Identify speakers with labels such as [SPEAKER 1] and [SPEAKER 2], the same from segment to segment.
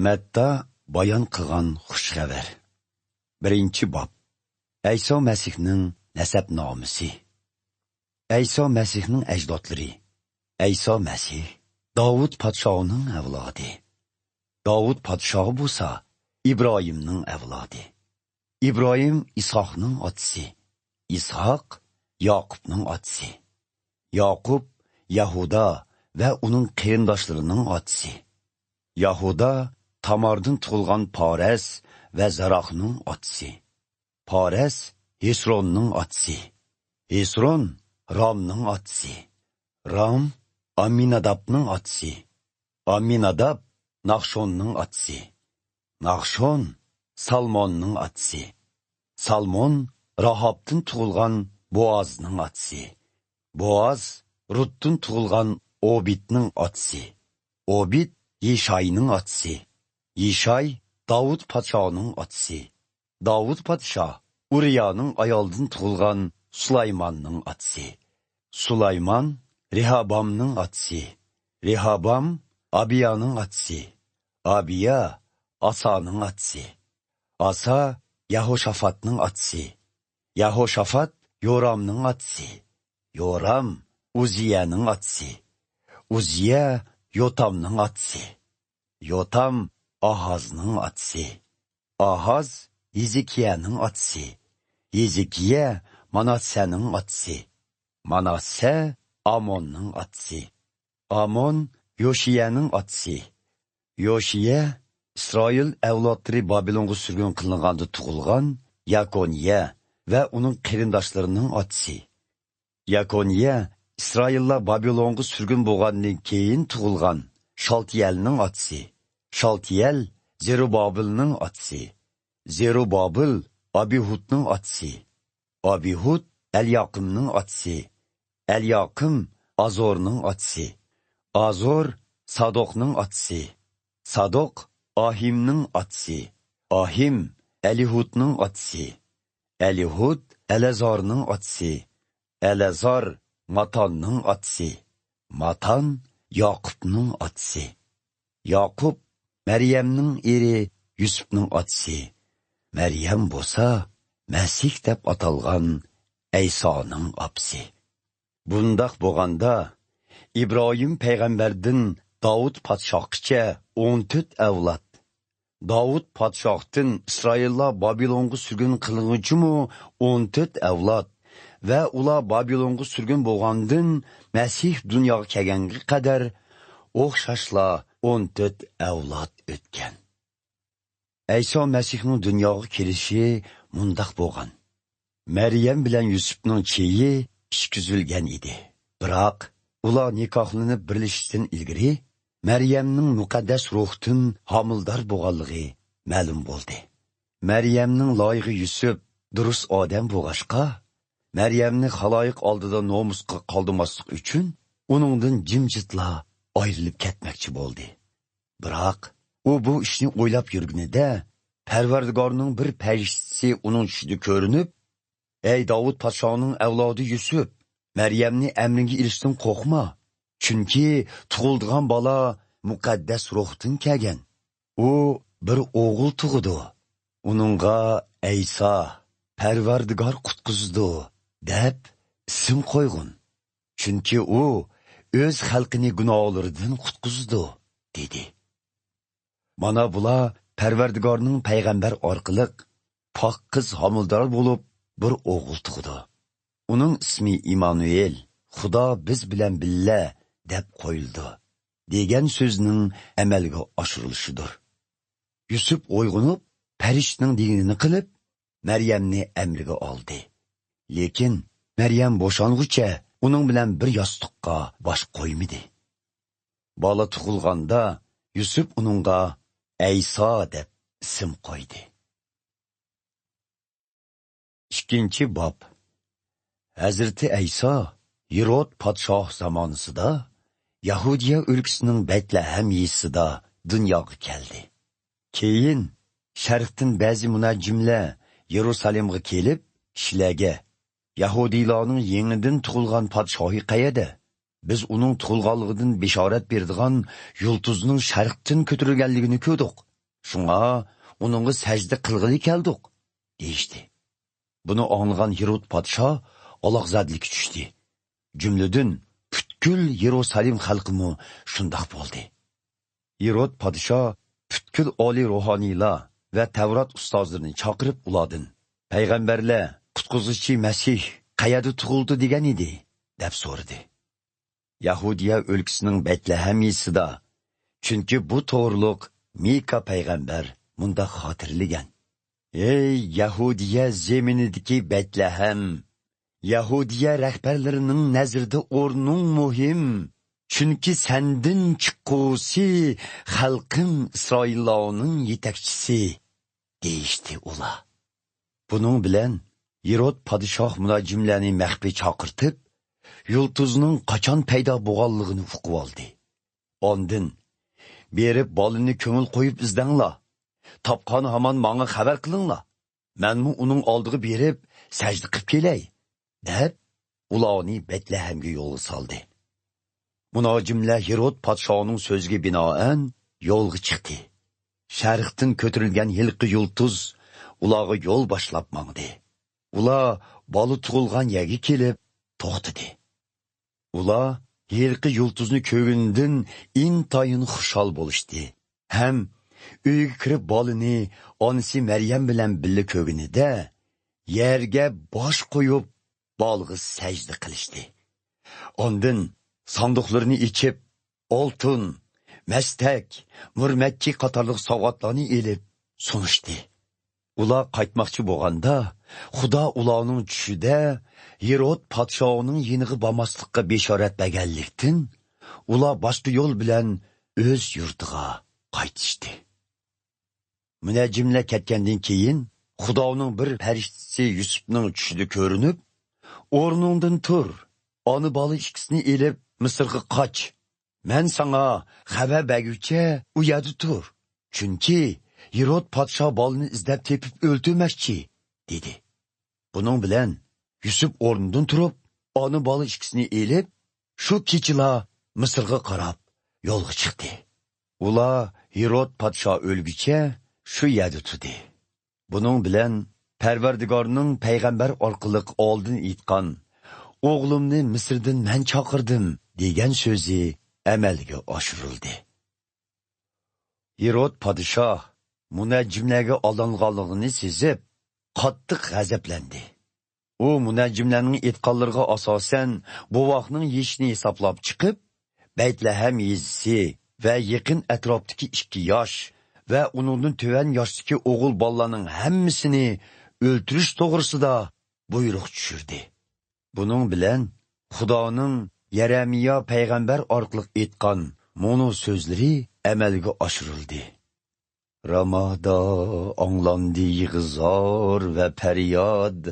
[SPEAKER 1] Мәтта баян қылған xush xabar. Birinchi bob. Ayso Masihning nasab nomisi. Ayso Masihning ajdodlari. Ayso Masih Davud podshohining avlodi. Davud podshohi bo'lsa, Ibrohimning avlodi. İbrahim İshaqning otasi. İshaq Yaqubning otasi. Yaqub Yahuda va uning qarindoshlarining otasi. Yahuda Tamardan tug'ilgan Pares va Zarahning otasi. Pares Hesronning otasi. Hesron Ramning otasi. Ram Aminadabning otasi. Aminadab Nahshonning otasi. Nahshon Salmonning otasi. Salmon Rahabdan tug'ilgan Boazning otasi. Boaz Rutdan tug'ilgan Obidning otasi. Obid Yeshayning otasi. Yeshay Davud podshohining otasi. Davud podshoh Uriyaning ayoldan tug'ilgan Sulaymonning otasi. Sulayman Rehabamning otasi. Rehabam Abiyaning otasi. Abiya Asaning otasi. Asa Yahoshafatning otasi. Yahoshafat Yoramning otasi. Yoram Uziyaning otasi. Uziya Yotamning otasi. Yotam Ahazning otasi. Ahaz Yezikiyaning otasi. Yezikiya Manassening otasi. Manasse Amonning otasi. Amon Yoshiyaning otasi. Yoshiya İsrail avlodlari Babilonga surgun qilinganda tug'ilgan Yakoniya va uning qarindoshlarining otasi. Yakoniya İsraillar Babilonga surgun bo'lgandan keyin tug'ilgan Shaltiyelning otasi. Shaltiyel Zerubabilning otasi. Zerubabil Abihudning otasi. Abihud Elyaqimning otasi. Elyaqim Azorning otasi. Azor Sadoqning otasi. Sadoq Ahimning otasi. Ahim Elihudning otasi. Elihud Elazarning otasi. Elazar Matanning otasi. Matan Yaqubning otasi. Yaqub Maryamning eri Yusufning otasi. Maryam bo'lsa Masih deb atalgan Aysoning opasi. Bundaq bo'lganda İbrahim payg'ambardan Davud podshohgacha 14 avlod. Davud podshohdan İsraillar Babilonga surgun qilingunchimi 14 avlod va ular Babilonga surgun bo'lgandan Masih dunyoga kelganga qadar o'xshashla 14 avlod o'tgan. Ayso Masihning dunyoga kelishi mundaq bo'lgan. Maryam bilan Yusufning cheyi ishkizilgan edi. Biroq ular nikohlanib birlashishdan ilgari Maryamning muqaddas ruhdan homildor bo'lganligi ma'lum bo'ldi. Maryamning loyiqi Yusuf durust odam bo'lg'ashqa, Maryamni xaloyiq oldida nomusga qoldirmaslik uchun uningdan jimjitla ayrilib ketmoqchi bo'ldi. Biroq u bu ishni o'ylab yurganida Parvardigorning bir farishtasi uning tushida ko'rinib, "Ey Davud podshoning avlodi Yusuf, Maryamni amringa ilishdan qo'rqma, chunki tug'ilgan bola muqaddas ruhdan kelgan. U bir o'g'il tug'di. Uningga Ayso, Parvardigor qutqizdi" deb ism qo'ygun. Chunki u o'z xalqini gunohlaridan qutqizdi, dedi. Mana bular Parvardigorning payg'ambar orqali pok qiz homildor bo'lib bir o'g'il tug'di. Uning ismi Immanuel, Xudo biz bilan billa deb qo'yildi, degan so'zning amalga oshirilishidir. Yusuf o'yg'inib, farishtaning deganini qilib, Maryamni amriga oldi. Lekin Maryam bo'shong'icha uning bilan bir yostiqqa bosh qo'ymadi. Bola tug'ilganda Yusuf uningga Ayso deb ism qo'ydi. 2 bob. Hazreti Ayso Herod podshoh zamonasida Yahudiya o'lkasining Betlehem yesida dunyoga keldi. Keyin sharqdan ba'zi munajjimlar Yerusalimga kelib, kishilarga Yahudiylarning yangidan tug'ilgan podshohi qayerda? Biz uning tug'ilganligidan bishorat berdigan yulduzning sharqdan ko'tarilganligini ko'rdik, Şuna onunla secde kılgılı keldik, deyişti. Bunu anlayan Herod padişah alakzadlik düştü. Cümledin pütkül Yerusalim halkımı şundak boldu. Herod padişah pütkül oli ruhaniylar ve Tevrat ustazlarını çakırıp uladın. Peygamberler, kutkuzucu Mesih qayada tug'ildi degan edi, deb so'radi. Yahudiya o'lkasining Betlehemisida. Chunki bu to'g'riliq Mika payg'ambar munda xotirlagan. Ey Yahudiya zeminidagi Betlehem, Yahudiya rahbarlarining nazarida o'rning muhim. Chunki sendin chiqqusi xalqim Isroillarning yetakchisi, deyishdi ular. Bunun bilen Herod padişah buna cümleni məxfi çaqırtıb, yıldızının qaçan payda boğallığını uqub aldı. Ondun, berib balını köngül qoyub izdenla, tapqan haman bana xabar qılınla, mənmu onun aldığı berib səcdi qıb keley, deb, ularını Betlehem'e yolu saldı. Buna cümle Herod padişahının sözge binaen yolgu çıktı. Şərqdən kötürülgen hilqi yıldız, ulağı yol başlap mаңды. Ula balı tuğulgan yegi kelip toxtadı. Ula hilqi yıldızını kögündün intayın xuşal boluşdu. Hem uyga kirib balını onisi Meryem bilen bille kögünü de yerge baş koyup balgı secde kılıştı. Ondan sandıklarını içip oltun, mestek, mürmekki qatarlıq savgatlarını elip sunuştu. Ula qaytmaqçı boğanda, Xuda ularning tushida Herod padişahının yeniği bamaslıqqa beşaret bəgəlliktin, ular başqa yol bilen öz yurtiga qaytışdı. Münəccimlə ketkendan keyin, Xudoning bir farishtasi Yusufning tushida ko'rinib, o'rningdan tur, onu balı ikkisini elib Misrga qoch. Men sana xabar bergucha u yerda tur. Chunki Herod padişah balını izlep tepip öldürmekçi, dedi. Bunun bilen Yusuf o'rnidan turib, onu balı ikkisini elib, shu kechila Misrga qarab yo'lga chiqdi. Ular Herod padişah o'lguncha shu yerda turdi. Bunun bilen Parvardigorning payg'ambar orqali oldin aytgan, o'g'limni Misrdan men chaqirdim degan so'zi amalga oshirildi. Herod padişah munajjimlarga aldanganligini sezib, qattiq g'azablendi. U munajjimlarning aytganlariga asosan bu vaqtning yeshini hisoblab chiqib, Betlehem yezisi va yaqin atrofdagi 2 yosh va uningdan tuvan yoshdagi o'g'il bolalarning hammasini o'ltirish to'g'risida buyruq tushirdi. Buning bilan Xudoning Yeremiya payg'ambar orqali aytgan mono so'zlari amalga oshirildi. Ramada anglandı yığızar ve feryad,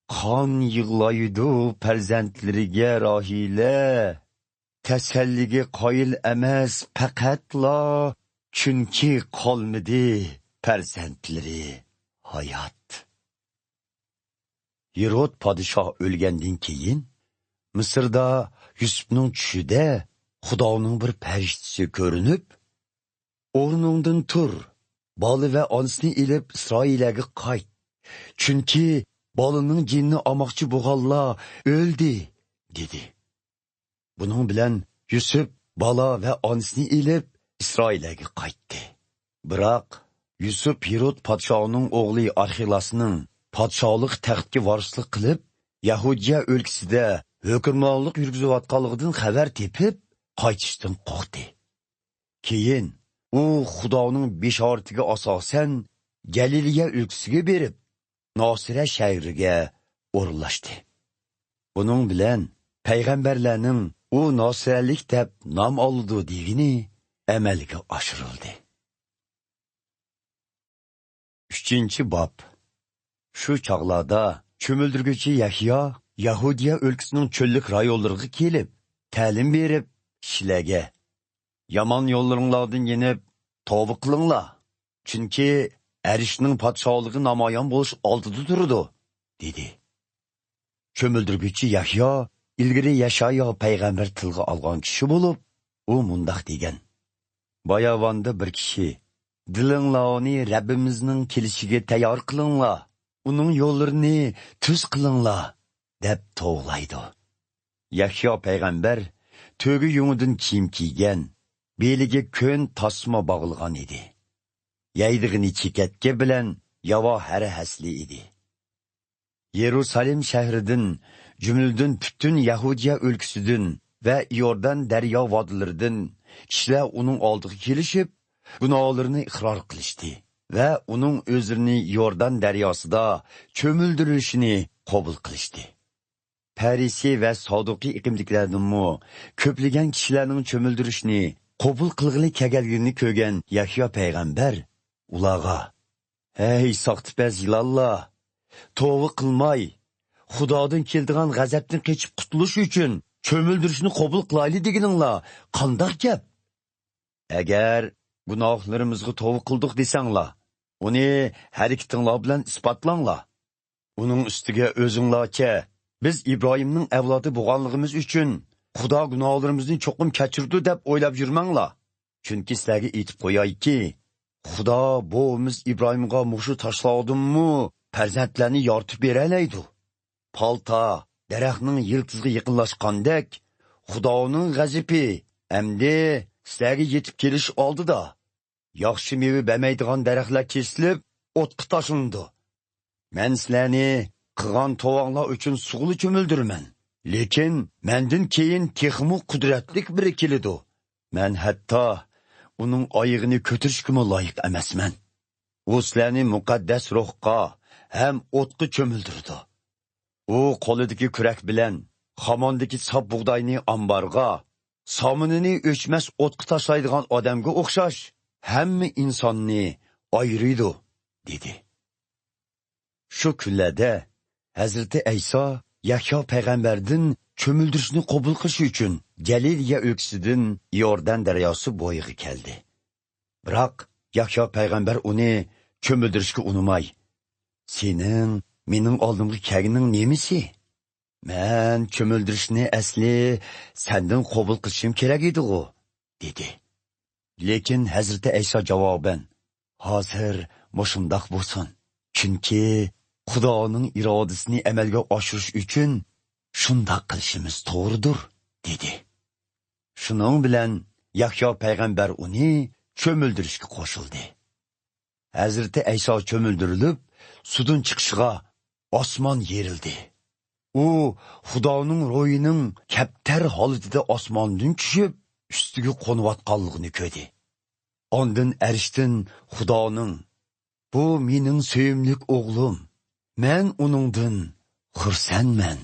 [SPEAKER 1] kan yığlaydı perzentlerige rahile, tesellige qayil emes pekatla, çünkü kalmadı perzentleri hayat. Herod padişah ölgenden keyin, Mısırda Yusuf'nun düşüde Xudoning bir farishtasi ko'rinib, o'rningdan tur, balı ve ansini ilib İsrail'e qayt. Çünkü balının cinni amakçı boğalla öldü, dedi. Bunun bilen Yusuf bala ve ansini ilib İsrail'e qaytdi. Biroq Yusuf Herod padişahının oğlu Arxilasının padişahlık taxtga varislik qilib, Yahudiya o'lkasida hükümranlık yurgizayotganligidan xabar tepib, qaytishdan qo'rqdi. Keyin u Xudoning beshoratiga asosan Galiliya o'lkasiga berib, Nosira shahriga o'rinlashdi. Buning bilan payg'ambarlarning u Nosiralik deb nom oldi degini amalga oshirildi. 3-bob. Shu chog'larda cho'mildirguchi Yahyo Yahudiya o'lkasining cho'llik rayonlariga kelib, ta'lim berib, kishilarga yaman yo'llaringlardan yenib, tavba qilinglar. Chunki Erishning podshohligi namoyon bo'lish oldida turdi, dedi. Cho'mildirguchi Yahyo ilgari Yashaya payg'ambar tilga olgan kishi bo'lib, u mundaq degan. Bayavonda bir kishi Dilinglarni Rabbimizning kelishiga tayyor qilinglar. Uning yo'llarini tuz qilinglar, deb to'g'laydi. Yahyo payg'ambar to'gi yungidan kiyim kiygan, beliga ko'n tasma bog'ilgan edi. Yaydig'ini chekatga bilan yavo hara hasli edi. Yerusalim shahridan, jumladan butun Yahudiya o'lkasidan va Yordan daryo vodilaridan kishilar uning oldiga kelishib, gunohlarini iqror qilishdi va uning o'zini Yordan daryosida cho'mildirishini qabul qilishdi. Parisi va Saduqiy iqimliklardanmi ko'plagan kishilarning cho'mildirishni qabul qilg'ili kelganligini ko'rgan Yahyo payg'ambar ularga: "Ey soxtipaz yilonlar, tavba qilmay, Xudodan keldigan g'azabdan qechib qutulish uchun cho'mildirishni qabul qilayli deganinglar qandoq gap? Agar gunohlarimizga tavba qildik desanglar, uni harakatinglar bilan isbotlanglar. Uning ustiga o'zinglarcha biz Ibrohimning avlodi bo'lganligimiz uchun Xudo gunohlarimizni cho'qim kechirdi deb o'ylab yurmanglar. Chunki sizlarga aytib qo'yayki, Xudo bo'miz Ibrohimga mushu tashladimmi, farzandlarni yoritib beralaydi. Palta daraxtning yiltizga yaqinlashgandek, Xudoning g'azabi endi sizlarga yetib kelish oldida. Yaxshi meva bermaydigan daraxtlar kesilib, o'tqa tashlanadi. Men sizlarni qilgan tovanglar uchun sug'li cho'mildirman. Lekin mendan keyin texmu qudratlik biri keladi. Men hatto uning oyog'ini ko'tarishga loyiq emasman. U sizlarni muqaddas ruhga ham o'tqa cho'mildirdi. U qo'lidagi kurak bilan xamondagi sop bug'doyni omborga, sominini o'chmas o'tqa tashlaydigan odamga o'xshash hamma insonni ayiradi, dedi. Shu kunlarda Hazreti Ayso Yahyo payg'ambardan cho'mildirishni qabul qilish uchun Galiliya o'lkasidan Yordan daryosi bo'yiga keldi. Biroq Yahyo payg'ambar uni cho'mildirishga unamay: "Sening mening oldimga kelganing nemisi? Men cho'mildirishni asli sendan qabul qilishim kerak edi-ku", dedi. Lekin Hazreti Ayso javoban: "Hozir mushundoq bo'lsin. Chunki Xudoning irodasini amalga oshirish uchun shundoq qilishimiz to'g'ridir", dedi. Shuning bilan Yahyo payg'ambar uni cho'mildirishga qo'shildi. Hazreti Ayso cho'mildirilib, suvdan chiqishiga osmon yerildi. U Xudoning ro'yining kaptar holatida osmondan tushib, ustiga qo'nayotganligini ko'rdi. Ondan arishdan Xudoning: "Bu mening sevimli o'g'lim, men uningdan xursandman"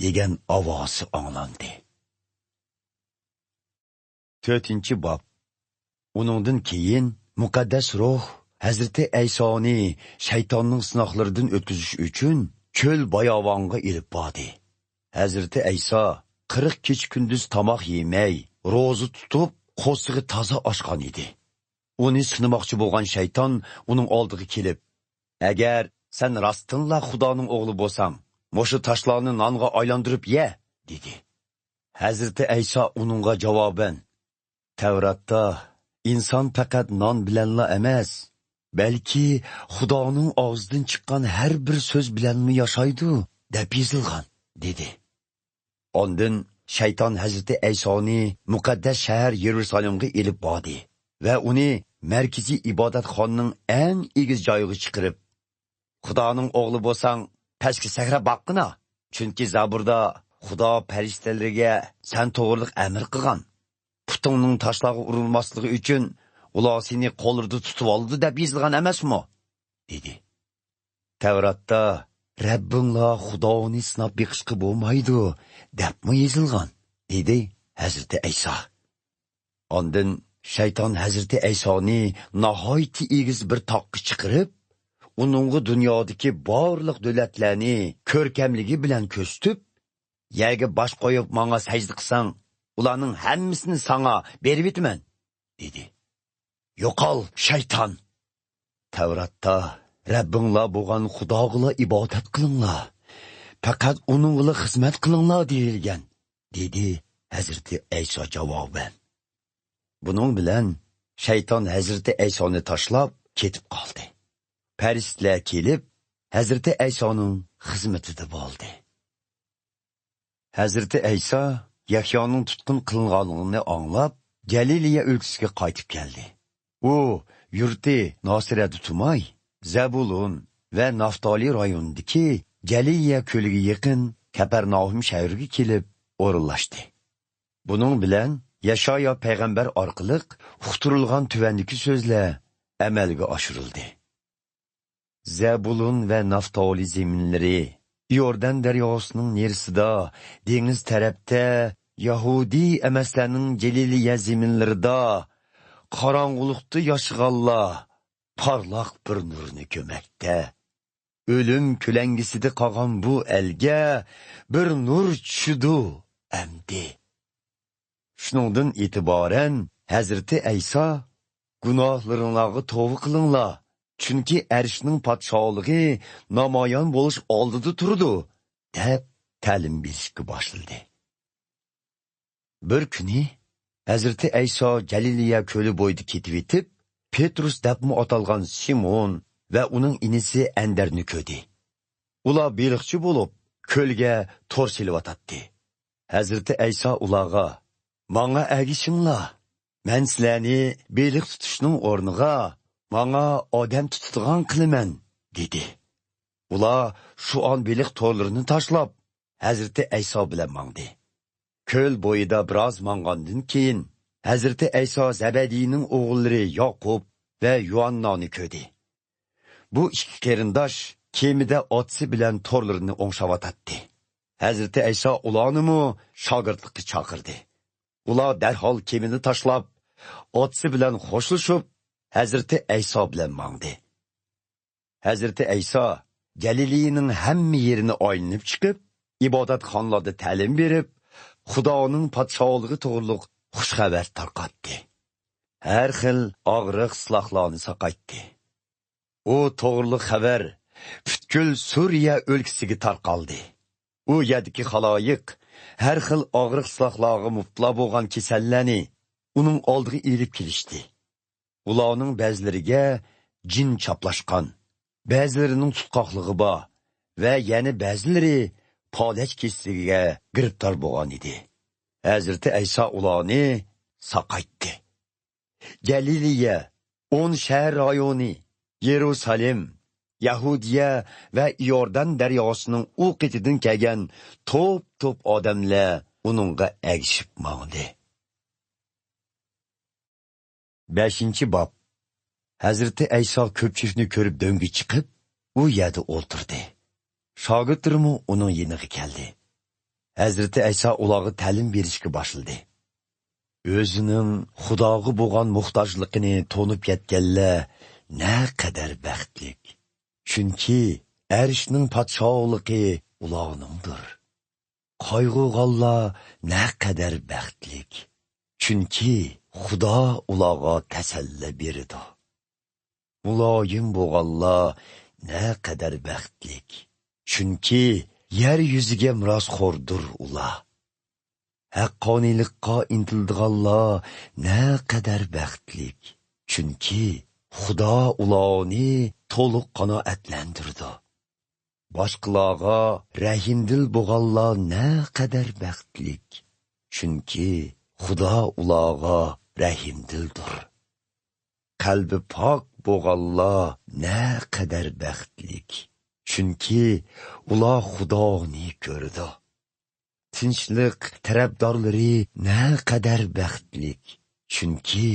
[SPEAKER 1] degan ovozi anglandi. 4-bob. Uningdan keyin muqaddas ruh Hazreti Aysoni shaytonning sinoqlaridan o'tkazish uchun cho'l bayovonga ilib bordi. Hazreti Ayso 40 kech kunduz tomoq yemay, ro'za tutib, qo'sig'i toza ochgan edi. Uni sinamoqchi bo'lgan shayton uning oldiga kelib: "Agar sen rostınla Xudoning o'g'li bo'lsang, mushu toshlarni nonga aylantirib ye", dedi. Hazreti Ayso uningga javoban: "Tavratda inson faqat non bilanla emas, balki Xudoning og'zidan chiqqan har bir so'z bilanmi yashaydi, deb yozilgan", dedi. Ondan shayton Hazreti Aysoni muqaddas shahar Yerusalimga elib bordi va uni markaziy ibodatxonaning eng egiz joyiga chiqarib: "Xudoning o'g'li bo'lsang, pastga sakrab boqqina. Chunki Zaburda Xudo farishtalariga sen to'g'riliq amr qilgan. Putingning toshlarga urilmasligi uchun ular seni qo'lida tutib oldi deb yozilgan emasmi?" dedi. Tavratda Rabbinglar Xudoni sinab beqishga bo'lmaydi debmi yozilgan, dedi Hazreti Ayso. Ondan shayton Hazreti Aysoni nihoyatda egiz bir toqqa chiqarib, uningga dunyodagi barliq davlatlarni ko'rkamligi bilan ko'rsatib, "Yerga bosh qo'yib menga sajda qilsang, ularning hammasini sana berib etaman", dedi. "Yo'qol shayton! Tavratda Rabbinglar bo'lgan Xudoga ibodat qilinglar, faqat uningga xizmat qilinglar deyilgan", dedi Hazreti Ayso javoban. Buning bilan shayton Hazreti Aysoni tashlab ketib qoldi. Farishtalar kelib, Hazreti Aysoning xizmatida bo'ldi. Hazreti Ayso Yahyoning tutqun qilinganligini anglab, Galiliya o'lkasiga qaytib keldi. U yurti Nosirada turmay, Zabulun va Naftali rayonidagi Galiliya ko'liga yaqin Kapernaum shahriga kelib o'rinlashdi. Buning bilan Yashaya payg'ambar orqali uqtirilgan tuvandagi so'zlar amalga oshirildi. Zabulun va Naftali zeminlari Yordan daryosining nerisida, dengiz tarafda, Yahudi emaslarning Galiliya zeminlarida qorong'ulikda yashiganlar parlaq bir nurni ko'makda. O'lim ko'langisida qolgan bu elga bir nur tushdi amdi. Shuningdan e'tiboran Hazreti Ayso gunohlaringlarga tavba qilinglar, chunki arshning podshohligi namoyon bo'lish oldida turdi, deb ta'lim berishga boshladi. Bir kuni Hazreti Ayso Galiliya ko'li bo'yida ketib etib, Petrus debmi atalgan Simon va uning inisi Andarni ko'rdi. Ular beliqchi bo'lib, ko'lga tor silyotdi. Hazreti Ayso ularga: "Menga agishinglar. Men sizlarni beliq tutishning o'rniga menga odam tutadigan qilaman", dedi. Ular shu on beliq torlarini tashlab Hazreti Ayso bilan mangdi. Ko'l bo'yida biroz mangandan keyin Hazreti Ayso Zabadiyning o'g'illari Yoqub va Yuhannani ko'rdi. Bu ikki qarindosh kemida otsi bilan torlarini o'ngshavatdi. Hazreti Ayso ularni shogirdlikka chaqirdi. Ular darhol kemini tashlab, otsi bilan xo'shlashib, Hazreti Ayso bilan mangdi. Hazreti Ayso Galiliyaning hamma yerini aylanib chiqib, ibodatxonlarda ta'lim berib, Xudoning podshohligi to'g'riliq xush xabar tarqatdi. Har xil og'riq silohlarni saqaytdi. U to'g'riliq xabar butkul Suriya o'lkasiga tarqaldi. U yerdagi xaloyiq har xil og'riq silohlarga mubtalo bo'lgan kasallarni uning oldiga elib kelishdi. Ularning ba'zilariga jin chaplashgan, ba'zilarining tutqoqligi bor va yana ba'zilari polach kesligiga giribtor bo'lgan edi. Hazreti Ayso ularni saqaytdi. Galiliya, 10 shahar rayoni, Yerusalim, Yahudiya va Yordan daryosining u qetidan kelgan to'p odamlar uningga agishib mangdi. 5-bob. Hazreti Ayso ko'pchilikni ko'rib do'ngga chiqib, u yerda o'ltirdi. Shogirdlarimi uning yeniga keldi. Hazreti Ayso ularga ta'lim berishga boshladi. O'zining Xudoga bo'lgan muhtojligini to'nib yetganlar ne qadar baxtli. Chunki arshning podshohligi ularningdir. Qayg'urganlar ne qadar baxtli. Chunki Xudo ularga tasalli berdi. Muloyim bo'lganlar ne qadar baxtli. Chunki yer yuziga mirosxo'rdir ular. Haqqoniylikqa intildiganlar ne qadar baxtli. Chunki Xudo ularni to'liq qanoatlantirdi. Boshqalarga rahimdil bo'lganlar ne qadar baxtli. Chunki Xudo ularga rahimdildir. Qalbi pok bo'lganlar ne qadar baxtli. Chunki ular Xudoni ko'rdi. Tinchlik tarafdorlari ne qadar baxtli. Chunki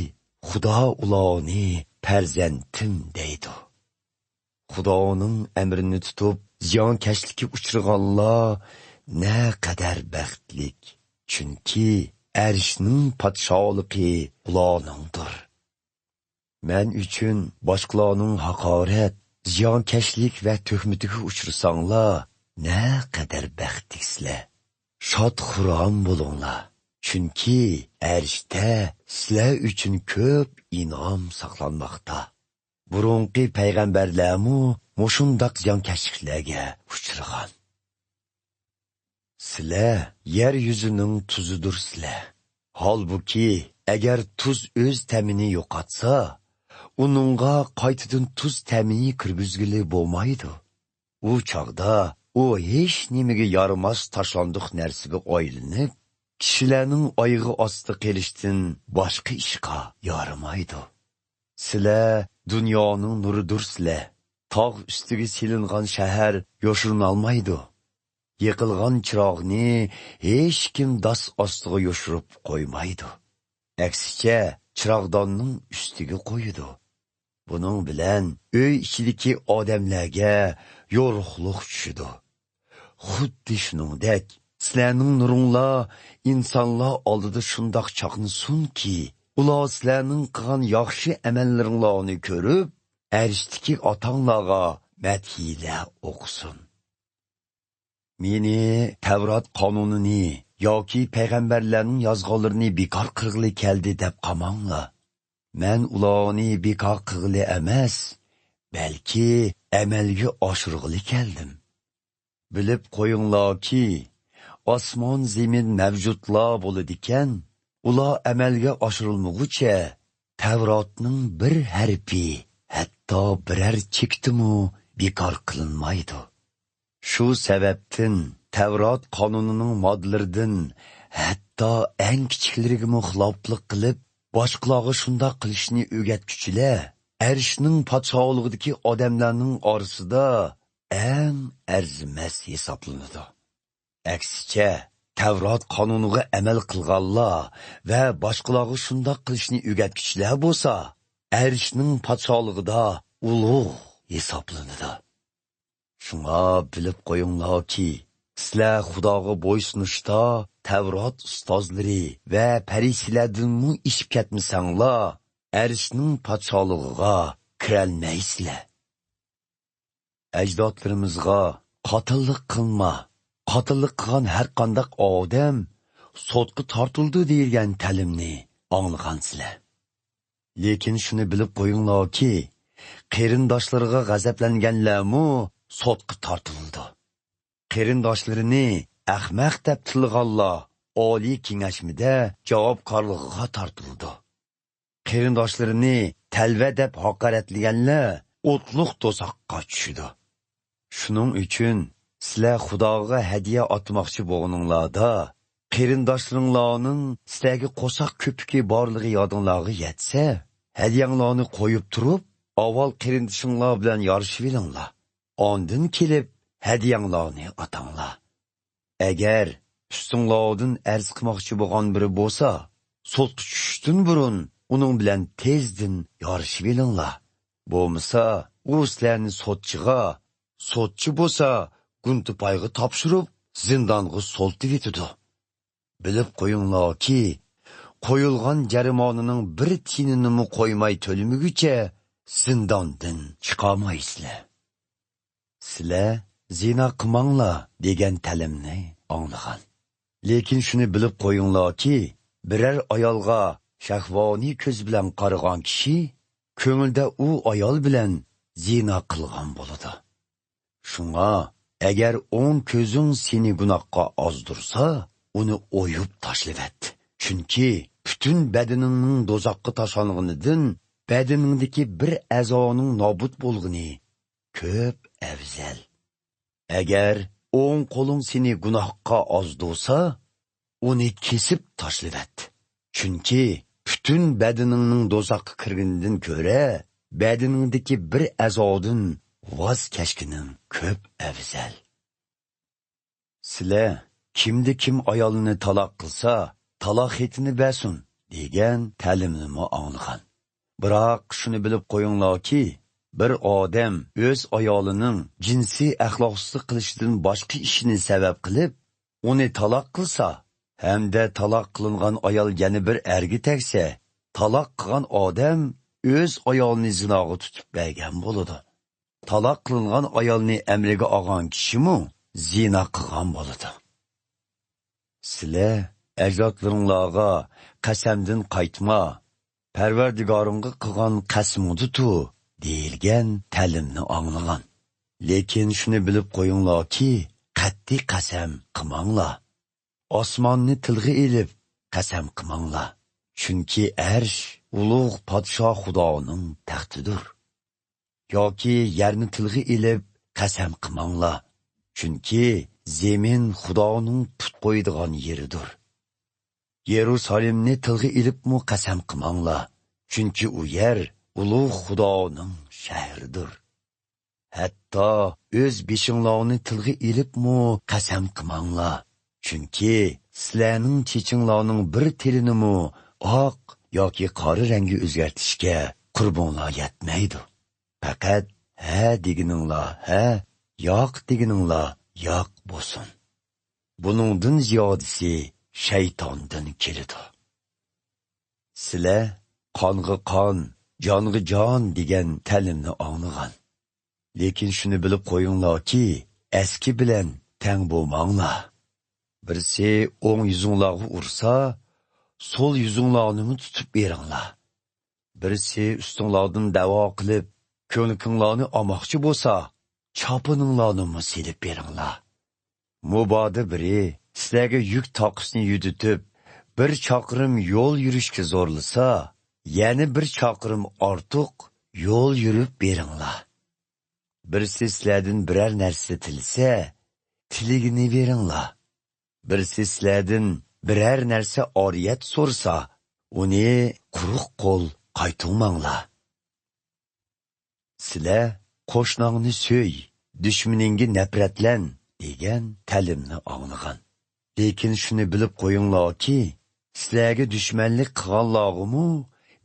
[SPEAKER 1] Xudo ularni farzandim deydi. Xudoning amrini tutib ziyonkashlikka uchraganlar ne qadar baxtli. Chunki arshning podshohligi ularningdir. Men uchun boshqalarning haqorat, ziyonkashlik va tuhmatiga uchrasanglar, ne qadar baxtlisizlar. Shod-xuron bo'linglar. Chunki arshda sizlar uchun ko'p inom saqlanmoqda. Burunqi payg'ambarlarmu mushundaq ziyonkashliklarga uchragan. Sizlar yer yuzining tuzidirsizlar. Halbuki, agar tuz o'z ta'mini yo'qotsa, uningga qaytadan tuz ta'mini kirgizgili bo'lmaydi. U chog'da u hech nimaga yaramas tashlandiq narsaga aylanib, kishilarning oyog'i osti qilishdan boshqa ishga yaramaydi. Sizlar dunyoning nuridursizlar. Tog' ustiga silingan shahar yo'shirinolmaydi. Yiqilgan chiroqni hech kim dos ostiga yo'shirib qo'ymaydi. Aksicha, chiroqdonning ustiga qo'yadi. Buning bilan uy ichidagi odamlarga yo'riqlik tushidi. Xuddi shuningdek, sizlarning nuringlar insonlar oldida shundoq chaqnasunki, ular sizlarning qilgan yaxshi amallaringlarni ko'rib, arishdiki otanglarga madhiylar o'qisin. Meni Tavrat qonunini yoki payg'ambarlarning yozganlarini bekor qilg'ili keldi deb qamanglar. Men ularni bekor qilg'ili emas, balki amalga oshirg'ili keldim. Bilib qo'yinglarki, osmon zamin mavjudlar bo'ladigan, ular amalga oshirilmaguncha Tavratning bir harfi, hatto biror chektimu bekor qilinmaydi. Shu sababdan Tavrat qonunining moddalaridan hatto eng kichiklariga xiloflik qilib, boshqalarga shunday qilishni o'rgatguchilar arishning podshohligidagi odamlarning orasida eng arzimas hisoblanadi. Aksicha, Tavrat qonuniga amal qilganlar va boshqalarga shunday qilishni o'rgatguchilar bo'lsa, arishning podshohligida ulug' hisoblanadi. Shunga bilib qo'yinglarki, sizlar Xudoga bo'ysunishda Tavrat ustozlari va farishtalardanmi ishib ketmasanglar, arishning podshohligiga kirolmaysizlar. Ajdodlarimizga qotillik qilma, qotillik qilgan har qanday odam sotga tortildi degan ta'limni anglagansizlar. Lekin shuni bilib qo'yinglarki, qarindoshlarga g'azablanganlarmi sotga tortildi. Qarindoshlarini ahmaq deb tilg'anlar Oliy kengashmida javobgarligiga tortildi. Qarindoshlarini talva deb haqoratlaganlar o'tliq to'soqqa tushdi. Shuning uchun sizlar Xudoga hadiya otmoqchi bo'lganinglarda, qarindoshlaringlarning sizlarga qo'saq ko'piki borligi yodinglarga yetsa, hadiyanglarni qo'yib turib, avval qarindishinglar bilan yorishib olinglar. Ondan kelib hadiyanglarni otanglar. Agar ustinglardan arz qilmoqchi bo'lgan biri bo'lsa, sotga tushishdan burun uning bilan tezdan yorishib olinglar. Bo'lmasa, u sizlarni sotchi bo'lsa, guntupayga topshirib, zindonga soltib etadi. Bilib qo'yinglarki, qo'yilgan jarimonining bir tiyinini qo'ymay to'limiguncha zindondan chiqolmaysizlar. Sizlar zina qilmanglar degan ta'limni anglagan. Lekin shuni bilib qo'yinglarki, biror ayolga shahvoniy ko'z bilan qaragan kishi ko'ngilda u ayol bilan zina qilgan bo'ladi. Shunga, agar o'ng ko'zing seni gunohga ozdirsa, uni o'yib tashlavat. Chunki butun badaningning do'zaxga tashlanganidan badaningdagi bir a'zoning nobud bo'lgani ko'p afzal. Agar o'ng qo'ling seni gunohga ozdirsa, uni kesib tashlavat. Chunki butun badaningning do'zaxga kirganidan ko'ra, badaningdagi bir a'zodan voz kechganing ko'p afzal. Sizlar kimdi kim ayolini taloq qilsa, taloq xetini bersin degan ta'limni anglagan. Biroq shuni bilib qo'yinglarki, bir odam o'z ayolining jinsiy axloqsizlik qilishidan boshqa ishini sabab qilib, uni taloq qilsa, hamda taloq qilingan ayol yana bir erga tegsa, taloq qilgan odam o'z ayolini zinoga tutib bergan bo'ladi. Taloq qilingan ayolni amriga olgan kishimi zina qilgan bo'ladi. Sizlar ajdodlaringlarga qasamdan qaytma, Parvardigoringga qilgan qasmudi-tu deyilgan ta'limni anglagan. Lekin shuni bilib qo'yinglarki, qat'iy qasam qilmanglar. Osmonni tilga elib, qasam qilmanglar. Chunki arsh ulug' podshoh Xudoning taxtidir. Yoki yerni tilg'i ilib qasam qilmanglar. Chunki zemin Xudoning put qo'ydigan yeridir. Yerusalimni tilg'i ilibmi qasam qilmanglar. Chunki u yer ulug' Xudoning shahridir. Hatto o'z beshinglarni tilg'i ilibmi qasam qilmanglar. Chunki sizlarning chechinglarning bir telinimi oq yoki qora rangga o'zgartishga qurbonlar yetmaydi. Faqat ha deganinglar ha, yo'q deganinglar yo'q bo'lsin. Buningdan ziyodasi shaytondan keladi. Sizlar qonga qon, jonga jon degan ta'limni anglagan. Lekin shuni bilib qo'yinglarki, eski bilan teng bo'lmanglar. Birisi o'ng yuzinglarga ursa, so'l yuzinglarni tutib beringlar. Birisi ustinglardan da'vo qilib, ko'nikinglarni olmoqchi bo'lsa, chopininglarni silib beringlar. Muboda biri sizlarga yuk toqisini yuditib, bir chaqirim yo'l yurishga zo'rlasa, yana bir chaqirim ortiq yo'l yurib beringlar. Birisi sizlardan biror narsa tilsa, tiligini beringlar. Birisi sizlardan biror narsa oriyat so'rsa, uni quruq qo'l qaytarmanglar. Sizlar qo'shningni so'y, dushmaningga nafratlan degan ta'limni anglagan. Lekin shuni bilib qo'yinglarki, sizlarga dushmanlik qilganlarga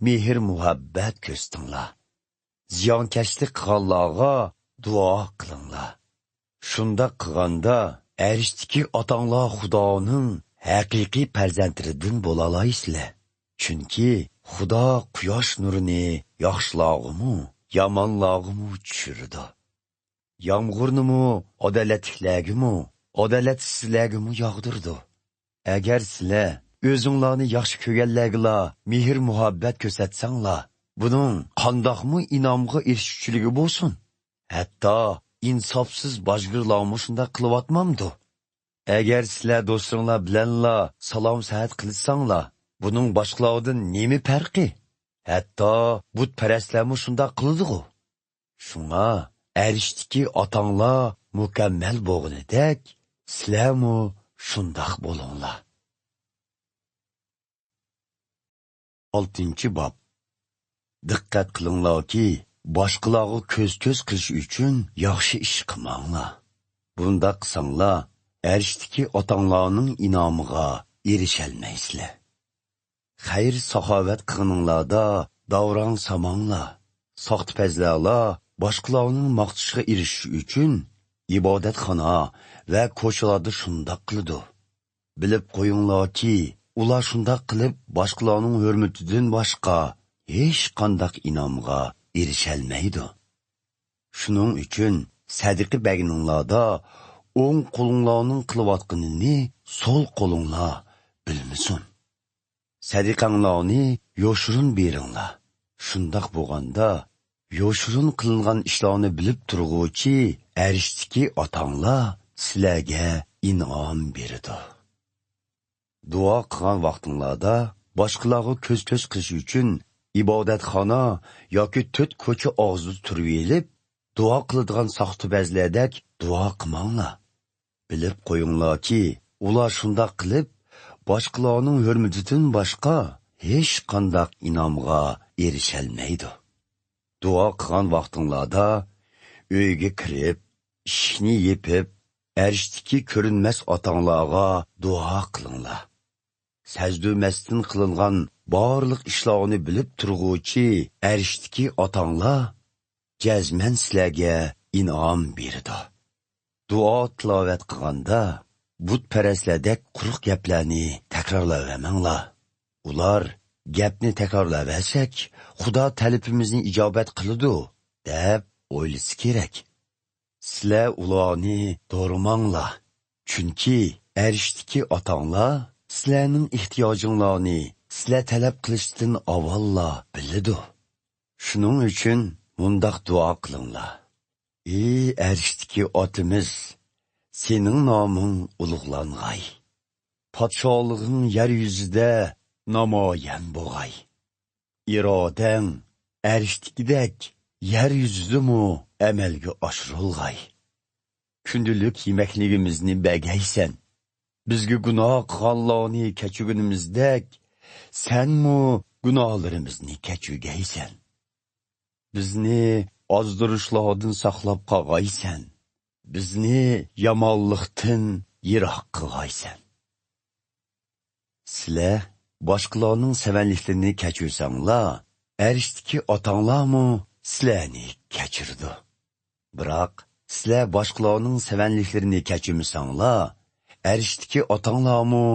[SPEAKER 1] mehr muhabbat ko'rsatinglar. Ziyonkashlik qilganlarga duo qilinglar. Shunda qilganda arishdiki otanglar Xudoning haqiqiy farzandlaridan bo'lalaysizlar. Chunki Xudo quyosh nurini yaxshilarga yomonlarga tushirdi. Yomg'irni adolatliklarga adolatsizlarga yog'dirdi. Agar sizlar o'zinglarni yaxshi ko'rganlarga mehr muhabbat ko'rsatsanglar, buning qandoqmi inomga erishuvchiligi bo'lsin? Hatto insofsiz bojgirlarmi shunda qilyotmamdi? Agar sizlar do'stinglar bilanla salom saat qilsanglar, buning boshqalardan nima farqi? Hatto butparastlarmi shunda qildi-ku. Shunga arishdiki otanglar mukammal bo'lganidek, sizlarmi shundoq bo'linglar. 6. bob. Diqqat qilinglarki, boshqalarga ko'z-ko'z qilish uchun yaxshi ish qilmanglar. Bunda qilsanglar, arishdiki otanglarning inomiga erisholmaysizlar. Xayr saxovat qilganinglarda davron samanglar. Soxtipazlarlar boshqalarning maqtishiga erishish uchun ibodatxona va ko'chalarda shundoq qiladi. Bilib qo'yinglarki, ular shundoq qilib boshqalarning hurmatidan boshqa hech qanday inomga erisholmaydi. Shuning uchun sadiqa berganinglarda o'ng qo'linglarning qilayotganini so'l qo'linglar bilmasin. Sadiqanglarni yoshirin beringlar. Shundoq bo'lganda yoshirin qilingan ishlarni bilib turg'uvchi arishdiki otanglar sizlarga inom beradi. Duo qilgan vaqtinglarda boshqalarga ko'z-ko'z qilish uchun ibodatxona yoki to'rt ko'cha og'zida turib elib, duo qiladigan soxtibazlardek duo qilmanglar. Bilib qo'yinglarki, ular shundoq qilib, boshqalarning hurmatidan boshqa hech qanday inomga erisholmaydi. Duo qilgan vaqtinglarda uyga kirib, ishni yepib, arishdiki ko'rinmas otanglarga duo qilinglar. Sajdumasdan qilingan barliq ishlarni bilib turg'uvchi arishdiki otanglar jazman sizlarga inom beradi. Duo tilovat qilganda butparastlardek quruq gaplarni takrorlamanglar. Ular gapni takrorlaversak, Xudo talabimizni ijobat qiladi deb o'ylasa kerak. Sizlar ularni do'rimanglar. Chunki arishdiki otanglar sizlarning ehtiyojinglarni sizlar talab qilishdan avvalla biladi. Shuning uchun mundaq duo qilinglar. Ey arishdiki otimiz, sening noming ulug'lang'ay. Podsholig'ing yer yuzida namoyon bo'g'ay. İrodang arishdagidek yer yuzidami amalga oshirilg'ay. Kundalik yemakligimizni bagaysan. Bizga gunoh qilganlarni kechirgunimizdek, senmi gunohlarimizni kechirgaysan. Bizni ozdirishlardan saqlab qolg'aysan. Bizni yomonlikdan yiroq qilg'aysan. Sizlar boshqalarning savanliklarini kechirsanglar, arishdagi otanglarmi sizlarni kechirdi. Biroq sizlar boshqalarning savanliklarini kechirmasanglar, arishdagi otanglarmi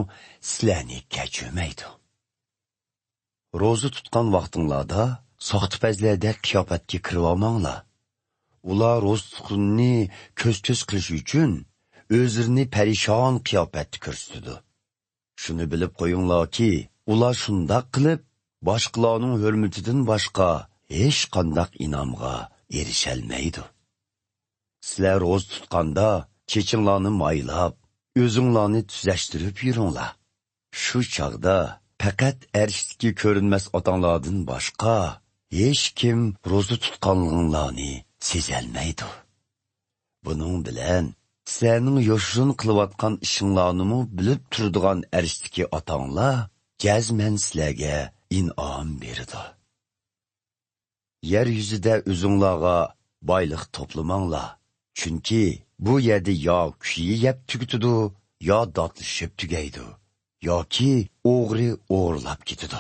[SPEAKER 1] sizlarni kechirmaydi. Ro'za tutgan vaqtinglarda soxtipazlarda qiyofatga kirib olmanglar. Ular ro'za tutqunni ko'z-ko'z qilish uchun o'zlarini parishon qiyofatda ko'rsatdi. Shuni bilib qo'yinglarki, ular shundoq qilib, boshqalarning hurmatidan boshqa hech qanday inomga erisholmaydi. Sizlar ro'za tutganda chechinglarni maylab, o'zinglarni tuzashtirib yuringlar. Shu chog'da faqat arishdagi ko'rinmas otanglardan boshqa hech kim ro'za tutganliginglarni sezolmaydi. Buning bilan sizlarning yoshirin qilayotgan ishinglarni bilib turadigan arishdagi otanglar jazman sizlarga inom beradi. Yer yuzida o'zinglarga boylik to'plamanglar. Chunki bu yerda yo kuyi yeb tugitidi, yo dotlashib tugaydi, yoki o'g'ri o'g'irlab ketadi.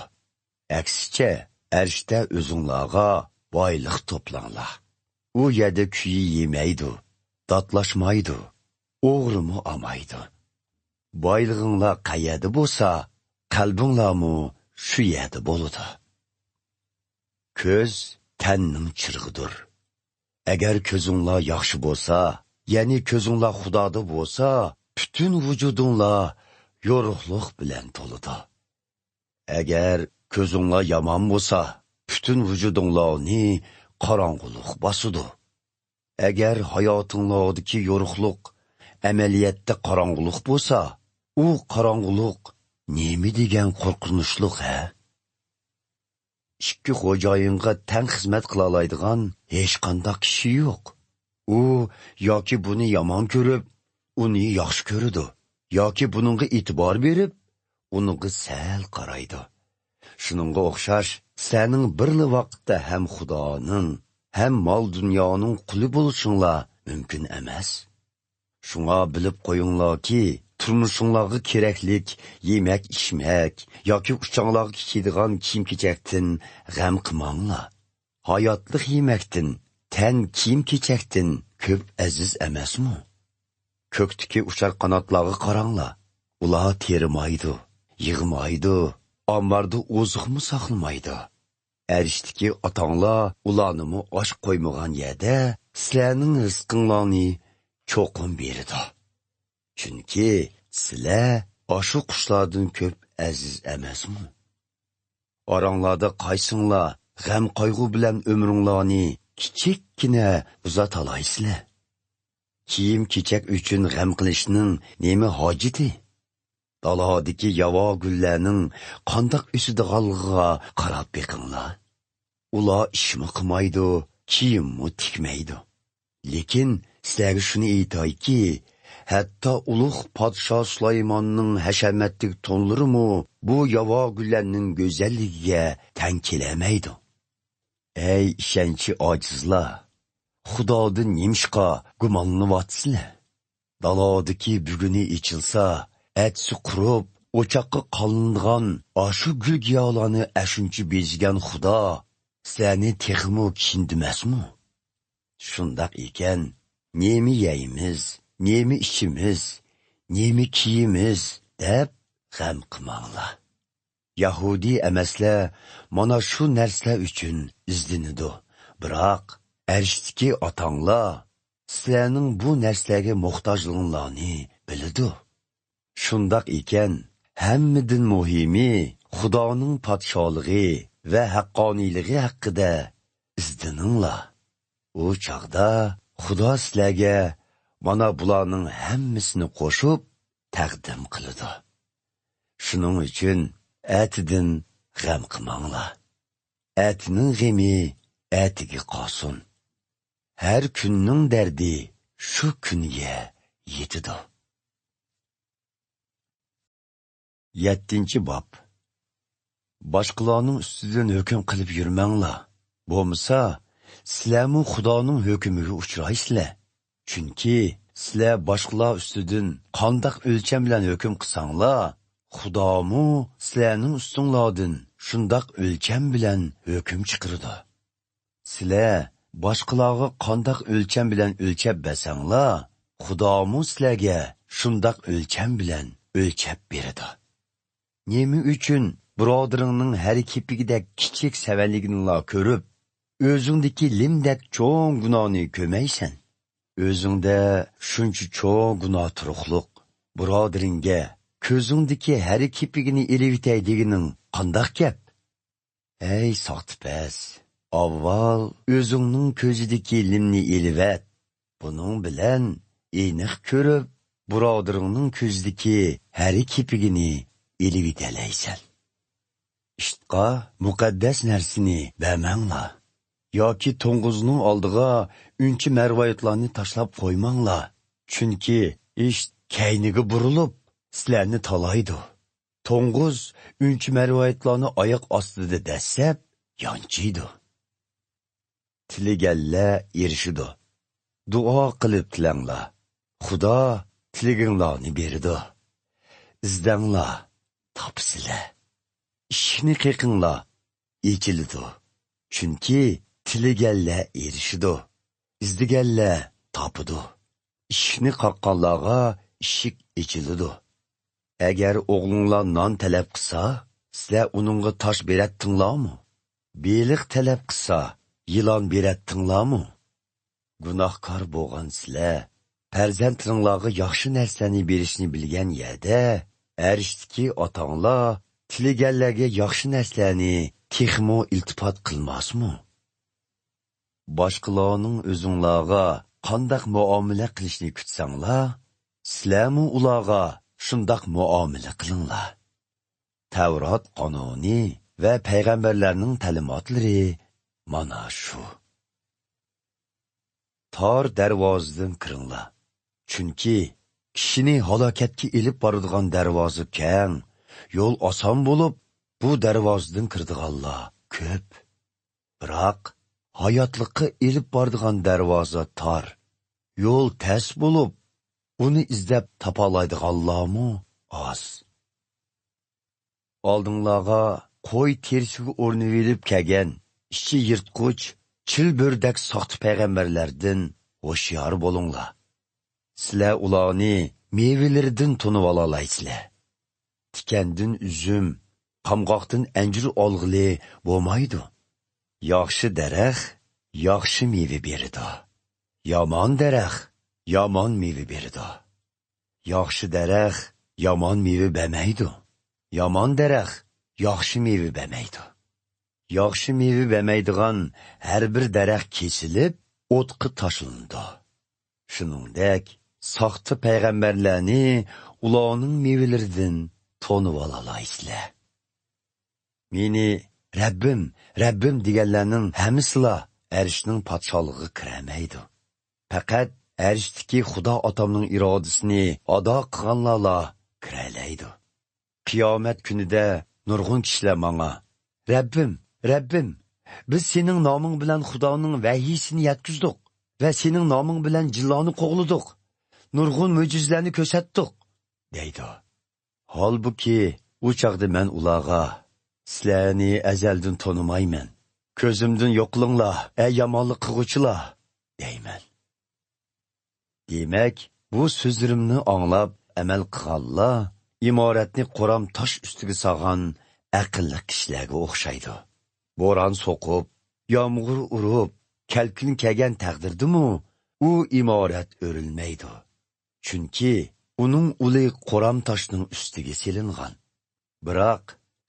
[SPEAKER 1] Aksicha, arshda o'zinglarga boylik to'planglar. U yerda kuyi yemaydi, dotlashmaydi, o'g'rimi olmaydi. Boylig'inglar qayerda bo'lsa, qalbinglarmi shu yerda bo'ladi. Ko'z tanning chirg'idir. Agar ko'zinglar yaxshi bo'lsa, ya'ni ko'zinglar Xudoda bo'lsa, butun vujudinglar yorug'lik bilan to'ladi. Agar ko'zinglar yomon bo'lsa, butun vujudinglarni qorong'ulik bosadi. Agar hayotinglardagi yorug'lik amaliyotda qorong'ulik bo'lsa, u qorong'ulik nima degan qo'rqinchli ha? Ikki xo'jayinga tang xizmat qila oladigan hech qanday kishi yo'q. U yoki buni yomon ko'rib, uni yaxshi ko'radi, yoki buningga e'tibor berib, uniga sal qaraydi. Shuningga o'xshash, sening birli vaqtda ham Xudoning, ham mol dunyoning quli bo'lishinglar mumkin emas. Shunga bilib qo'yinglarki, turmushinglarga keraklik yemak, ichmak yoki uchanglarga kiydigan kiyim-kechakdan g'am qilmanglar. Hayotlik yemakdan, tan kiyim-kechakdan ko'p aziz emasmi? Ko'kdagi uchar qanotlarga qaranglar. Ular terimaydi, yig'maydi, ombarda oziqmi saqlamaydi. Arishdagi otanglar ularni osh qo'ymagan yerda sizlarning rizqinglarni cho'qim beradi. Chunki sizlar oshu qushlardan ko'p aziz emasmi? Oranglarda qaysinglar g'am qayg'u bilan umringlarni kichikkina uzatolaysizlar. Kiyim-kechak uchun g'am qilishning nima hojati? Dalodagi yavo gullarning qandoq o'sidiganligiga qarab beqinglar. Ular ishmi qilmaydi, kiyimmi tikmaydi. Lekin sizlarga shuni aytayki, hatto ulug' podsho Sulaymonning hashamatli tonlarimi bu yavo gullarning go'zalligiga teng kelamaydi. Ey ishonchi ojizlar, Xudodan nimishqa gumonlanyapsizlar? Dalodagi buguni ichilsa, atsi qurib, o'choqqa qolingan ashu gul giyolarni ashuncha bezgan Xudo sizlarni texmo kishindimasmi? Shundoq ekan, nemi yeymiz, nemi ichimiz, nemi kiyimiz deb g'am qilmanglar. Yahudi emaslar mana shu narsalar uchun izlanadi. Biroq arishdagi otanglar sizlarning bu narsalarga muhtojliginglarni biladi. Shundoq ekan, hammadan muhimi Xudoning podshohligi va haqqoniyligi haqida izlaninglar. U chaqda Xudo sizlarga mana bularning hammasini qo'shib taqdim qiladi. Şunun için ətidin g'am qilmanglar. Ətinin g'emi ətigi qolsin. Her kunning derdi şu kunga yetidi. 7. bob. Boshqalarning ustidan hukm qilib yurmanglar. Bo'lmasa, sizlarmi Xudoning hukmiga uchraysizlar. Chunki sizlar boshqalar ustidan qandoq o'lcham bilan hukm qilsanglar, Xudomu sizlarning ustinglardan shundoq o'lcham bilan hukm chiqirdi. Sizlar boshqalarga qandoq o'lcham bilan o'lchab bersanglar, Xudomu sizlarga shundoq o'lcham bilan o'lchab beradi. Nemi uchun birodaringning harakatligida kichik savalligini ko'rib, o'zingdagi limdak cho'ng gunohni ko'maysan. O'zingda shuncha cho'ng gunoh turuqliq birodaringga ko'zingdagi harakatligini elivitay deganing qandoq gap? Ey soxtipaz, avval o'zingning ko'zidagi limni elivat. Buning bilan aniq ko'rib, birodaringning ko'zidagi harakatligini elivitalaysan. İştqa muqaddas narsini bermanglar. Yoki to'ng'izning oldiga uncha marvoyatlarni tashlab qo'ymanglar. Chunki ish kayniga burilib, sizlarni talaydi. To'ng'iz uncha marvoyatlarni oyoq ostida dasab, yonchiydi. Tilaganlar erishidi. Duo qilib tilanglar. Xudo tilaginglarni berdi. Izdanglar, topsizlar. İşini qeqinglar, echilidi. Chunki tilaganlar erishidi. İzdiganlar topidi. İshni qaqqanlarga ishik echilidi. Agar o'g'linglar non talab qilsa, sizlar uningga tosh beratdinglarmi? Beliq talab qilsa, yilon beratdinglarmi? Gunohkor bo'lgan sizlar farzandlaringlarga yaxshi narsani berishni bilgan yerda, arishdiki otanglar tilaganlarga yaxshi narsalarni texmo iltifot qilmasmi? Boshqalarning o'zinglarga qandoq muomala qilishni kutsanglar, sizlarmi ularga shundoq muomala qilinglar. Tavrot qonuni va payg'ambarlarning ta'limotlari mana shu. Tor darvozadan kiringlar. Chunki kishini halokatga elib boradigan darvoza keng, yo'l oson bo'lib, bu darvozadan kirdiganlar ko'p. Biroq hayotlikqa elib boradigan darvoza tor, yo'l tas bo'lib, uni izlab topolaydiganlarmi oz. Oldinglarga qo'y terisiga o'rnavilib kelgan, ichi yirtqich, chilbirdak soxta payg'ambarlardan hoshyor bo'linglar. Sizlar ularni mevalaridan tunib olalaysizlar. Tikandin üzüm, qamg'oqdan anjir olg'ili bo'lmaydi. Yaxshi daraxt yaxshi meva beradi. Yomon daraxt yomon meva beradi. Yaxshi daraxt yomon meva bermaydi. Yomon daraxt yaxshi meva bermaydi. Yaxshi meva bermaydigan har bir daraxt kesilib, o'tqa tashlanadi. Shuningdek, soxta payg'ambarlarni ularning mevalaridan tonib olalaysizlar. Meni Rabbim, Rabbim deganlarning hamisilar arishning podshohligiga kiramaydi. Faqat arishdagi Xudo otamning irodasini ado qilganlar kiralaydi. Qiyomat kunida nurg'un kishilar menga: Rabbim, Rabbim, biz sening noming bilan Xudoning vahiyisini yetkizdik va sening noming bilan jilloni qo'g'lidik. Nurg'un mo'jizalarni ko'rsatdik, deydi. Holbuki, u chaqda men ularga: sizlarni azaldan tonimayman. Ko'zimdan yo'qlinglar, ey yomonlik qilg'uvchilar, deyman. Demak, bu so'zlarimni anglab amal qilganlar imoratni qo'ram tosh ustiga solgan aqlli kishilarga o'xshaydi. Bo'ron so'qib, yomg'ir urib, kalkin kelgan taqdirdimi, u imorat o'rilmaydi. Chunki uning uli qo'ram toshning ustiga selingan. Biroq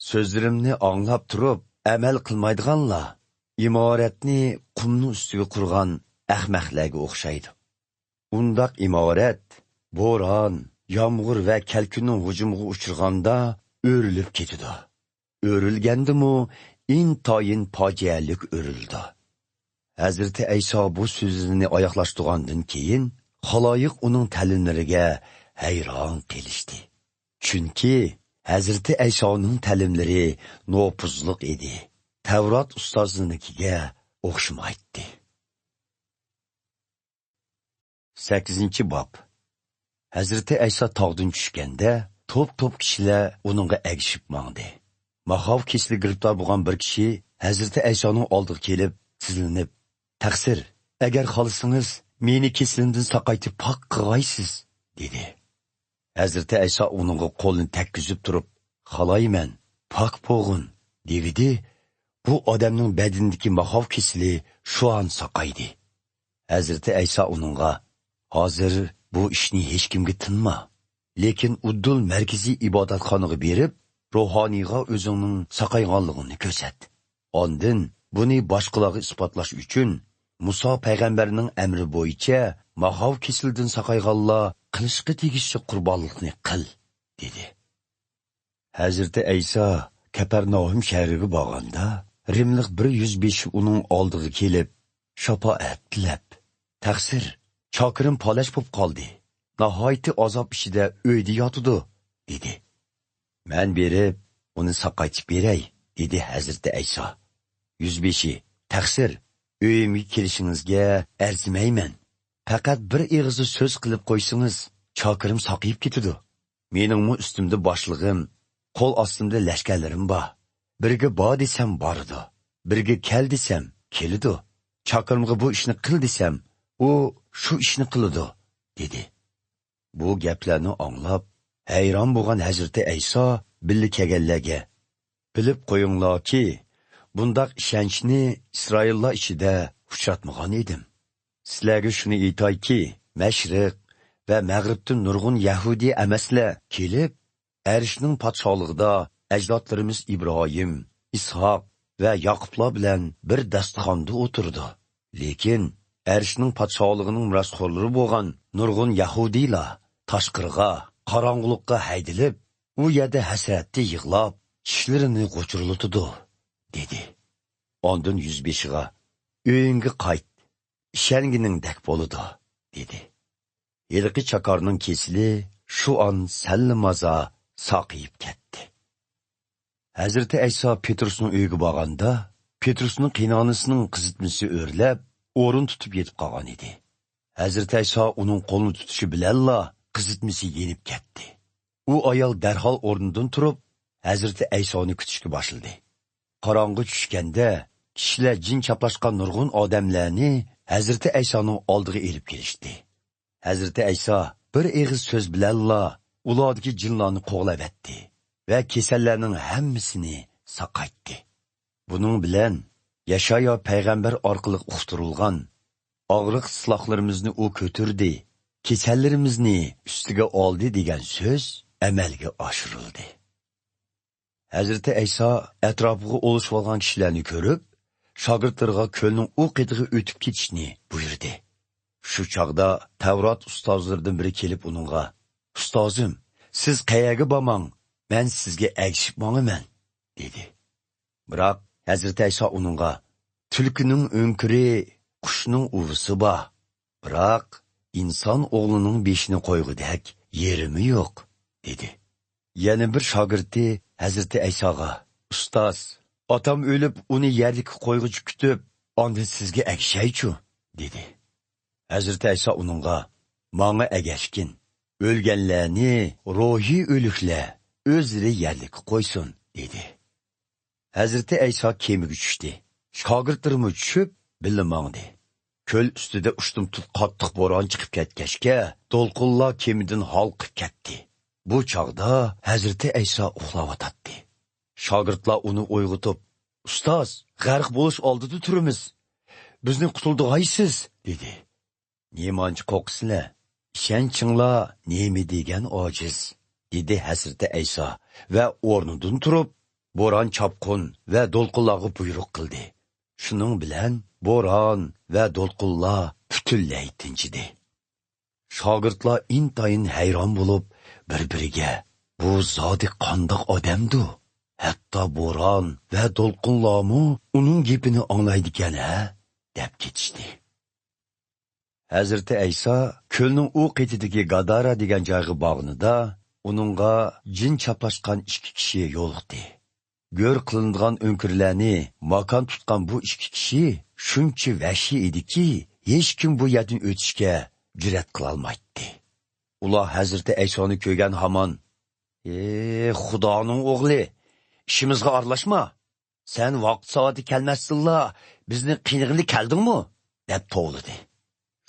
[SPEAKER 1] so'zlarimni anglab turib, amal qilmaydiganlar imoratni qumning ustiga qurgan ahmoqlarga o'xshaydi. Undaq imorat bo'ron, yomg'ir va kalkunning hujumiga uchirganda o'rilib ketdi. O'rilgandimu intayin fojialik o'rildi. Hazreti Ayso bu so'zini oyoqlashtirgandan keyin xaloyiq uning ta'limlariga hayron qolishdi. Chunki Hazreti Aysoning ta'limlari nopuzliq edi. Tavrat ustozinikiga o'xshamaydi. 8-bob. Hazreti Ayso tog'dan tushganda top kishilar uningga agishib mangdi. Mahov kesli giribtor bo'lgan bir kishi Hazreti Aysoning oldiga kelib, tizilib, "Taqsir, agar xohlasangiz, meni keslimdan saqaytib pok qilg'aysiz", dedi. Hazreti Ayso uningga qo'lini takkizib turib, "Xohlayman, pok bo'g'in", dedi. Bu odamning badinidagi mahov kesili shu an saqaydi. Hazreti Ayso uningga, "Hozir bu ishni hech kimga tinma, lekin uddul markaziy ibodatxonaga berib, ruhoniyga o'zingning saqayganligini ko'rsat. Ondan buni boshqalarga isbotlash uchun Musa payg'ambarning amri bo'yicha mahov kesildan saqayganlar qilishga tegishli qurbonlikni qil", dedi. Hazreti Ayso Kapernaum shahriga borganda, Rimlik 105 uning oldiga kelib, shafoat tilab, "Taqsir, chokirim polash bo'lib qoldi. Nihoyatda azob ichida uyda yotdi", dedi. "Men berib, uni saqaytib beray", dedi Hazreti Ayso. 105. "Taqsir, uyimga kelishingizga arzimayman. Faqat bir og'iz so'z qilib qo'ysangiz, chokirim saqayib ketadi. Meningmi ustimda boshlig'im, qo'l ostimda lashkarlarim bor. Birga bor desam boradi, birga kel desam keladi. Chokirimga bu ishni qil desam, u shu ishni qiladi", dedi. Bu gaplarni anglab, hayron bo'lgan Hazreti Ayso billi kelganlarga, "Bilib qo'yinglarki, bundaq ishonchni Isroillar ichida uchratmagan edim. Sizlarga shuni aytayki, Mashriq va Mag'ribdan nurg'un Yahudi emaslar kelib, Arishning podshohligida ajdodlarimiz Ibrohim, Ishoq va Yaqublar bilan bir dasturxonda o'tirdi. Lekin Arishning podshohligining mirosxo'rlari bo'lgan nurg'un Yahudiylar tashqirga, qorong'ulikqa haydilib, u yerda hasratda yig'lab, tishlarini g'uchurlatdi", dedi. Ondan 105ga, "Uyingga qayt, ishonginingdek bo'ladi", dedi. Yilqi chakorning kesili shu an sallamaza saqiyib ketdi. Hazreti Ayso Petrusning uyiga borganda, Petrusning qiynonisining qizitmasi o'rlab, o'rin tutib yetib qolgan edi. Hazreti Ayso uning qo'lini tutishi bilanla qizitmasi yenib ketdi. U ayol darhol o'rnidan turib, Hazreti Aysoni kutishga boshladi. Qorong'i tushganda, kishilar jin chaplashgan nurg'un odamlarni Hazreti Aysoning oldiga elib kelishdi. Hazreti Ayso bir og'iz so'z bilanla ulardagi jinlarni qo'g'lab etdi va kasallarning hammasini saqaytdi. Buning bilan Yashaya payg'ambar orqali uqtirilgan og'riq islohlarimizni u ko'tirdi, kasallarimizni ustiga oldi degan so'z amalga oshirildi. Hazreti Ayso atrofiga olishib olgan kishilarni ko'rib, shogirdlarga ko'lning u qetiga o'tib ketishni buyurdi. Shu chog'da Tavrat ustozlaridan biri kelib uningga, "Ustozim, siz qayerga bormang, men sizga agishib boraman", dedi. Biroq Hazreti Ayso uningga, "Tulkining o'nkiri, qushning uvisi bor, biroq inson o'g'lining beshini qo'yg'idek yerimi yo'q", dedi. Yana bir shogirdi Hazreti Aysoga, "Ustoz, otam o'lib, uni yerlik qo'yg'ich kutib, ondan sizga agishaychu", dedi. Hazreti Ayso uningga, "Menga agashgin, o'lganlarni ruhiy o'liklar o'zlari yerlik qo'ysin", dedi. Hazreti Ayso kemiga tushdi. Shogirdlarimi tushib, bilimangdi. Ko'l ustida ushtum-tut qattiq bo'ron chiqib ketgachga, to'lqinlar kemidan halqib ketdi. Bu chog'da Hazreti Ayso uxlayotdi. Shogirdlar uni uyg'otib, "Ustoz, g'arq bo'lish oldida turimiz. Bizni qutuldiraysiz", dedi. "Nemanchi qo'qsizlar? Ishonchinglar nemi degan ojiz", dedi Hazreti Ayso va o'rnidan turib, bo'ron chopqin va to'lqinlarga buyruq qildi. Shuning bilan bo'ron va to'lqinlar butunlay tinchidi. Shogirdlar intayin hayron bo'lib, bir-biriga, bu zodi qandoq odamdu? Hatto bo'ron va to'lqinlarmi uning gapini anglaydigan ha? deb ketishdi. Hazreti Ayso ko'lning u qetidagi Gadara degan joyga borganida uningga jin chaplashgan ikki kishi yo'liqdi. Gör qilinadigan o'nkirlarni makon tutgan bu ikki kishi shuncha vahshiy ediki, hech kim bu yerdan o'tishga jur'at qila olmaydi. Ular Hazreti Aysoni ko'rgan hamon, Xudoning o'g'li, ishimizga aralashma. Sen vaqt soati kelmasdilla, bizni qiynag'ili keldingmi? deb to'g'ladi.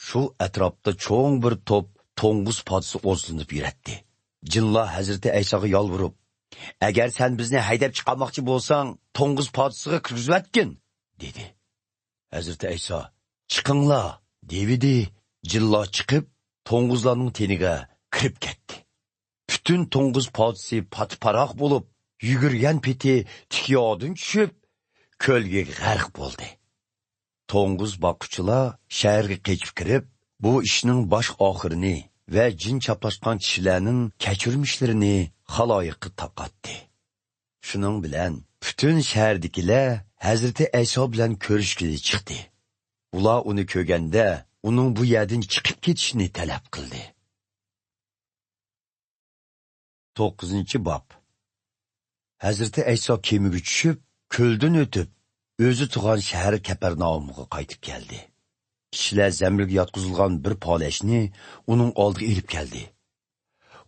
[SPEAKER 1] Shu atrofda cho'ng bir to'p to'ng'iz podisi o'zlanib yuradi. Jinlar Hazreti Aysoga yolvorib, agar sen bizni haydab chiqarmoqchi bo'lsang, to'ng'iz podisiga kirgizvatgin, dedi. Hazreti Ayso, chiqinglar, devidi. Jinlar chiqib, to'ng'izlarning teniga kirib ketdi. Bütün to'ng'iz podisi patparoq bo'lib, yugurgan peti tikyodin tushib, ko'lga g'arq bo'ldi. To'ng'iz boquvchilar shaharga qechib kirib, bu ishning bosh oxirini va jin chaplashgan kishilarning kechirmishlarini xaloyiqqa taqatdi. Shuning bilan bütün shahardagilar Hazreti Ayso bilan ko'rishga chiqdi. Ular uni ko'rganda, uning bu yerdan chiqib ketishini talab qildi. 9-bob. Hazreti Ayso kemiga tushib, ko'ldan o'tib, o'zi tug'an shahar Kapernaumga qaytib keldi. Kishilar zamirga yotqizilgan bir polashni uning oldiga elib keldi.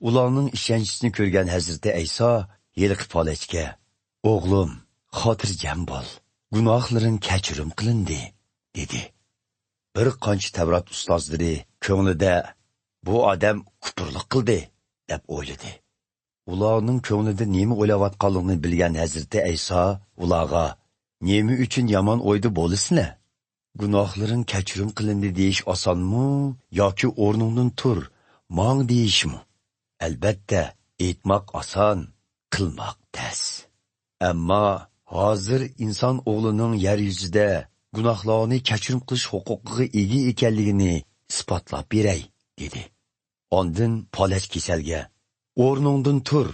[SPEAKER 1] Ularning ishonchisini ko'rgan Hazreti Ayso yeliqi polashga, "O'g'lim, xotirjam bo'l. Gunohlaring kechirim qilindi", dedi. Bir qancha Tavrat ustozlari ko'nglida bu odam kufrlik qildi deb o'yladi. Ularning ko'nglida nima o'ylayotganligini bilgan Hazreti Ayso ularga, "Nima uchun yomon o'yda bo'lisizlar? Gunohlaring kechirim qilindi deyish osonmi yoki o'rningdan tur, mang deyishmi? Albatta, aytmoq oson, qilmoq tez. Ammo hozir inson o'g'lining yer yuzida gunohlarni kechirim qilish huquqiga ega ekanligini isbotlab beray", dedi. Ondan polash kasalga, "O'rningdan tur,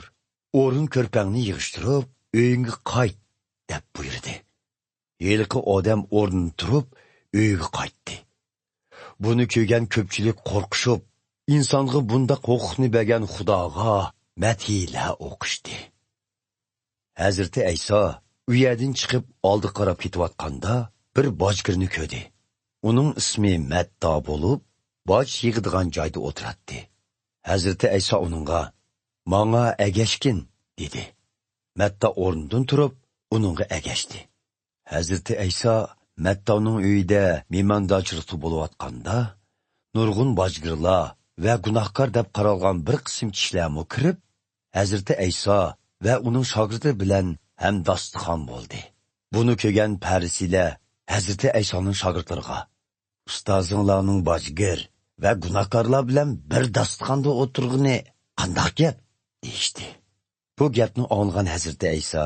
[SPEAKER 1] o'rin ko'rpangni yig'ishtirib, uyingga qayt", deb buyurdi. Yeliqi odam o'rnidan turib, uyiga qaytdi. Buni ko'rgan ko'pchilik qo'rqishib, insonga bundaq huquqni bergan Xudoga madhiyla o'qishdi. Hazreti Ayso u yerdan chiqib oldi qarab ketayotganda bir bojgirni ko'rdi. Uning ismi Matta bo'lib, boj yig'adigan joyda o'tiradi. Hazreti Ayso uningga, "Menga agashgin", dedi. Matta o'rnidan turib, uningga agashdi. Hazreti Ayso Mattaning uyida mehmondorchilik bo'layotganda, nurg'un bojgirlar va gunohkor deb qaralgan bir qism kishilarmi kirib, Hazreti Ayso va uning shogirdi bilan hamdostixon bo'ldi. Buni ko'rgan parisiylar Hazreti Aysoning shogirdlariga, "Ustozinglarning bojgir va gunohkorlar bilan bir dasturxonda o'tirgani qanday gap?" deyishdi. Bu gapni anglagan Hazreti Ayso,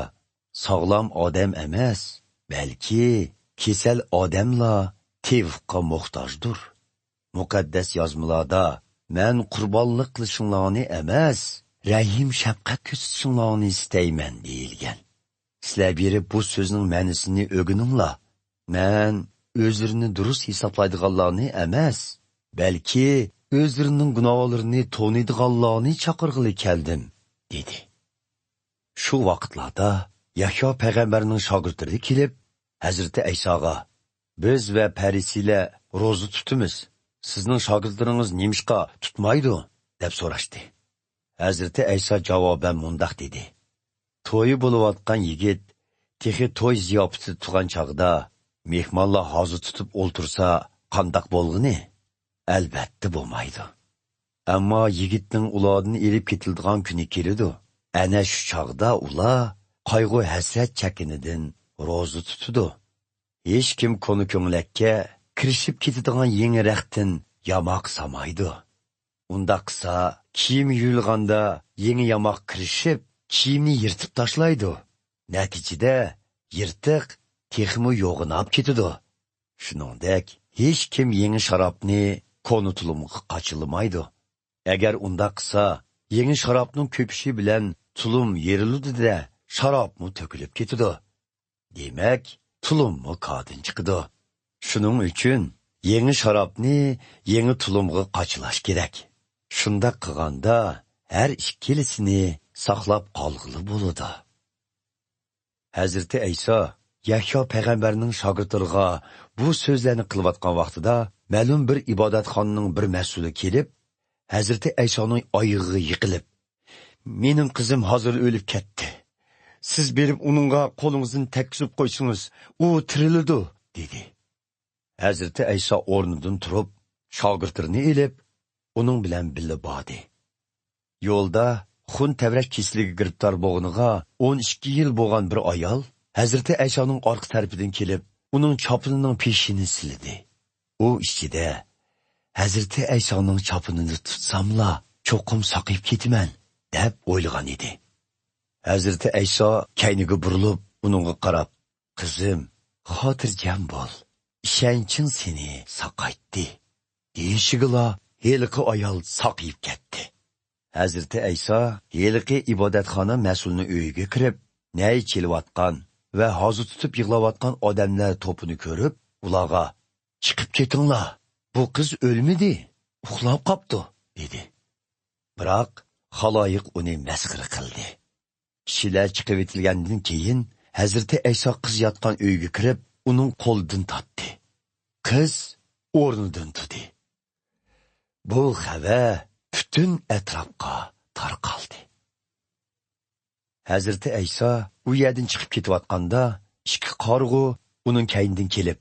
[SPEAKER 1] "Sog'lom odam emas, balki kesal odamlar tevqqa muhtojdir. Muqaddas yozmalarda men qurbonlik qilishinglarni emas, rahim shafqat ko'rsatishinglarni istayman" deyilgan. Sizlar berib bu so'zning ma'nosini o'rganinglar. Men o'zlarini durust hisoblaydiganlarni emas, balki o'zlarining gunohlarini to'niydiganlarni chaqirg'ili keldim, dedi. Shu vaqtlarda Yahyo payg'ambarning shogirdlari kelib, Hazreti Aysoga, "Biz va parisiylar ro'za tutamiz. Sizning shogirdlaringiz nemishqa tutmaydi?" deb so'rashdi. Hazreti Ayso javoban mundaq dedi: "To'yi bo'layotgan yigit texi to'y ziyofati turgan chog'da mehmonlar hozir tutib o'ltirsa, qandoq bo'lg'ini? Albatta bo'lmaydi. Ammo yigitning ulardan elib ketiladigan kuni keladi. Ana shu chog'da ular qayg'u hasrat chekinidan ro'za tutadi. Hech kim konu ko'nglakka kirishib ketadigan yangi raqtin yamoq samaydi. Unda qilsa, kiyim yuyilganda yangi yamoq kirishib, kiyimni yirtib tashlaydi. Natijada yirtiq texmi yo'g'inab ketadi. Shuningdek, hech kim yangi sharobni konu tulumga qochilmaydi. Agar unda qilsa, Yeni şarapның köpüşü bilen tulum yeriludi-de şarapmı tökülüp ketidi. Demek, tulummu kadın çıkıdı. Şunun üçün yeni şarapni yeni tulumga qaçılaş gerek. Şunda qılganda her ikkilisini saqlab qalğılı boludu. Hazreti İsa Yahya peygamberning shogirdlariga bu so'zlarni qilayotgan vaqtida ma'lum bir ibodatxonaning bir mas'uli kelib, Hazreti İsa'ning oyog'iga yiqilib, "Mening qizim hozir o'lib ketdi. Siz berib uningga qo'lingizni tekkizib qo'ysangiz, u tiriladi" dedi. Hazreti İsa o'rnidan turib, shogirdlarini elib, uning bilan birga bordi. Yo'lda xun tavrak kesiliga giribdor bo'lganiga 12 yil bo'lgan bir ayol Hazreti İsa'ning orqa tarafidan kelib, uning chopinining peshini sildi. U ichida Hazreti İsa'ning chopinini tutsamla, cho'qim saqib ketaman, deb o'ylagan edi. Hazreti İsa kayniga burilib, uningga qarab, "Qizim, xotirjam bo'l. Ishonching seni saqaytdi" deyishigila, heliqi ayol saqib ketdi. Hazreti İsa heliqi ibodatxona mas'ulini uyiga kirib, ney chelayotgan ve hazır tutup yığılayotgan odamlar topunu ko'rib, ularga "Chiqib ketinglar, bu qiz o'lmadi, uxlab qopti" dedi. Biroq xaloyiq uni masxara qildi. Kishilar chiqib etilgandan keyin Hazreti İsa qiz yotgan uyga kirib, uning qo'lidan tortdi. Qiz o'rnidan turdi. Bu xabar bütün etrafga tarqaldi. Hazreti İsa u yerdan chiqib ketayotganda, ikki qarg'u uning kaynidan kelib,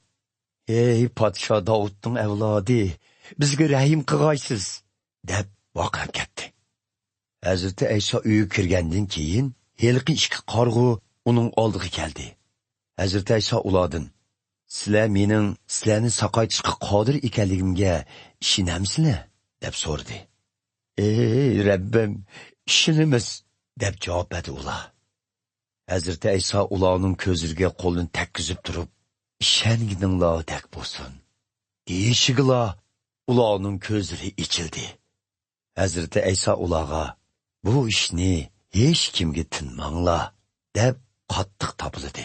[SPEAKER 1] "Ey podsho Davudning avlodi, bizga rahim qilg'aysiz" deb vaqab ketdi. Hazreti İsa uyga kirgandan keyin, heliqi ikki qarg'u uning oldiga keldi. Hazreti İsa ulardan, "Sizlar mening sizlarni saqaytishga qodir ekanligimga ishonamsizlar?" deb so'radi. "Ey Rabbim, ishonamiz" deb javob berdi ular. Hazreti İsa ularning ko'zlariga qo'lini tekkizib turib, "Ishongininglar dek bo'lsin" deyishigila, ularning ko'zlari ichildi. Hazreti İsa ularga, "Bu ishni hech kimga tinmanglar" deb qattiq topildi.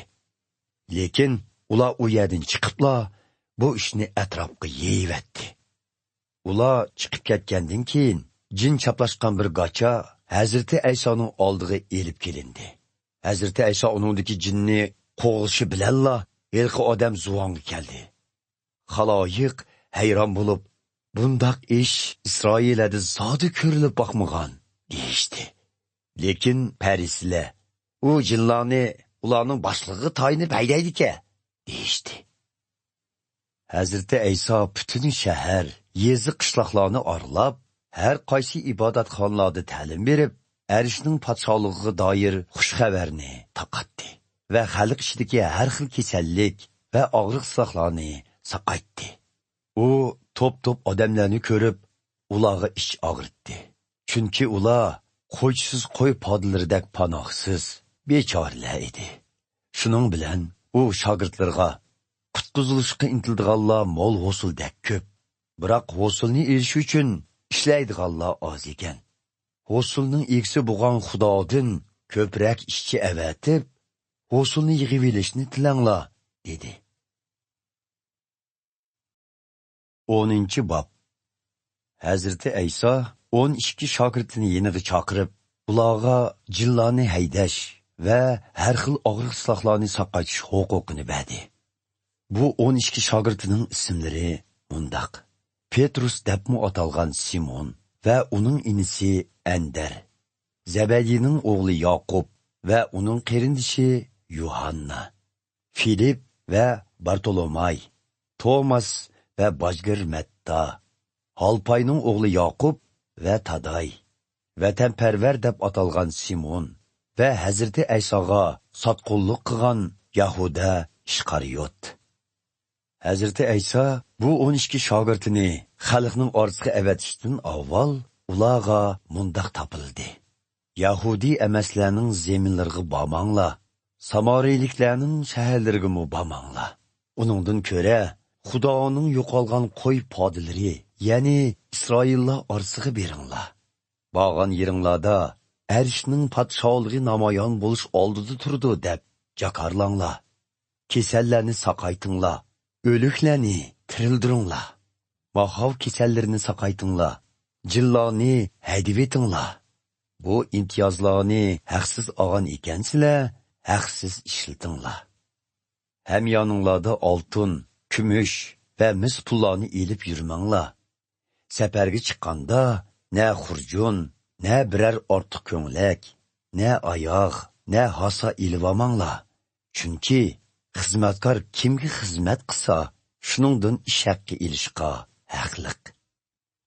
[SPEAKER 1] Lekin ular u yerdan chiqiblar, bu ishni atrofga yeyivetdi. Ular chiqib ketgandan keyin jin chaplashgan bir gacha Hazreti İsa'ning oldiga elib kelindi. Hazreti İsa uningdagi jinni qo'g'ishi bilanla elqi odam zuvonga keldi. Xaloyiq hayron bo'lib, "Bundaq ish Isroilda zodi ko'rilib boqmagan" deyishdi. Lekin parislar u jinlarni ularning boshlig'iga tayinib haydaydi-ki deyishdi. Hazreti İsa bütün shahar, yezi qishloqlarni orlab, her qaysi ibodatxonalarda ta'lim berib, Arishning podshohligiga doir xush xabarni taqatdi va xalq ichidagi har xil kasallik va og'riq-saqlarni saqaytdi. U top-top odamlarni ko'rib, ularga ich og'ritdi. Chunki ular qo'ychisiz qo'y podilaridak panohsiz, bechoralar edi. Shuning bilan u shogirdlarga qutqizilishga intildiganlar mo'l hosuldek ko'p, biroq hosulni erish uchun ishlaydiganlar oz ekan. Hosulning egisi bo'lgan Xudodan ko'proq ishchi avatib, hosulni yig'ib olishni tilanglar, dedi. 10-bob. Hazreti İsa 12 shogirdini yeniga chaqirib, ularga jinlarni haydash va har xil og'riq-saqlarni saqayish huquqini berdi. Bu 12 shogirdining ismlari mundaq: Petrus debmi atalgan Simon ve onun inisi Ender, Zebedi'nin oğlu Yakup ve onun qerindişi Yuhanna, Filip ve Bartolomay, Thomas ve Bajgir Metta, Halpay'nın oğlu Yakup ve Taday, vatanperver deb atalgan Simon ve Hazreti İsa'ga satqulluq qilgan Yahuda Ishqariyot. Hazreti İsa bu 12 shogirdini xalqning orasiga avatishdan avval ularga mundaq topildi: Yahudi emaslarning zeminlariga bormanglar, Samariyaliklarning shaharlariga bormanglar. Uningdan ko'ra Xudoning yo'qolgan qo'y podilari, ya'ni Isroillar orasiga beringlar. Bağan yeringlarda erishning podshohligi namoyon bo'lish oldida turdi deb jakarlanglar. Kesallarni saqaytinglar, o'liklarni tirildiringlar. Mahav kesallarini saqaytinglar, jillarni haydivetinglar. Bu imtiyozlarni haqsiz olgan ekansizlar, haqsiz ishlatinglar. Hem yaninglarda oltin, kumush va mis pullarni elib yurmanglar. Safarga chiqqanda ne xurjun, ne birer ortiq ko'ngilak, ne oyoq, ne hasa ilvamanglar. Chunki xizmatkor kimga xizmat qilsa, shuningdan ish haqqi ilishqa haqliq.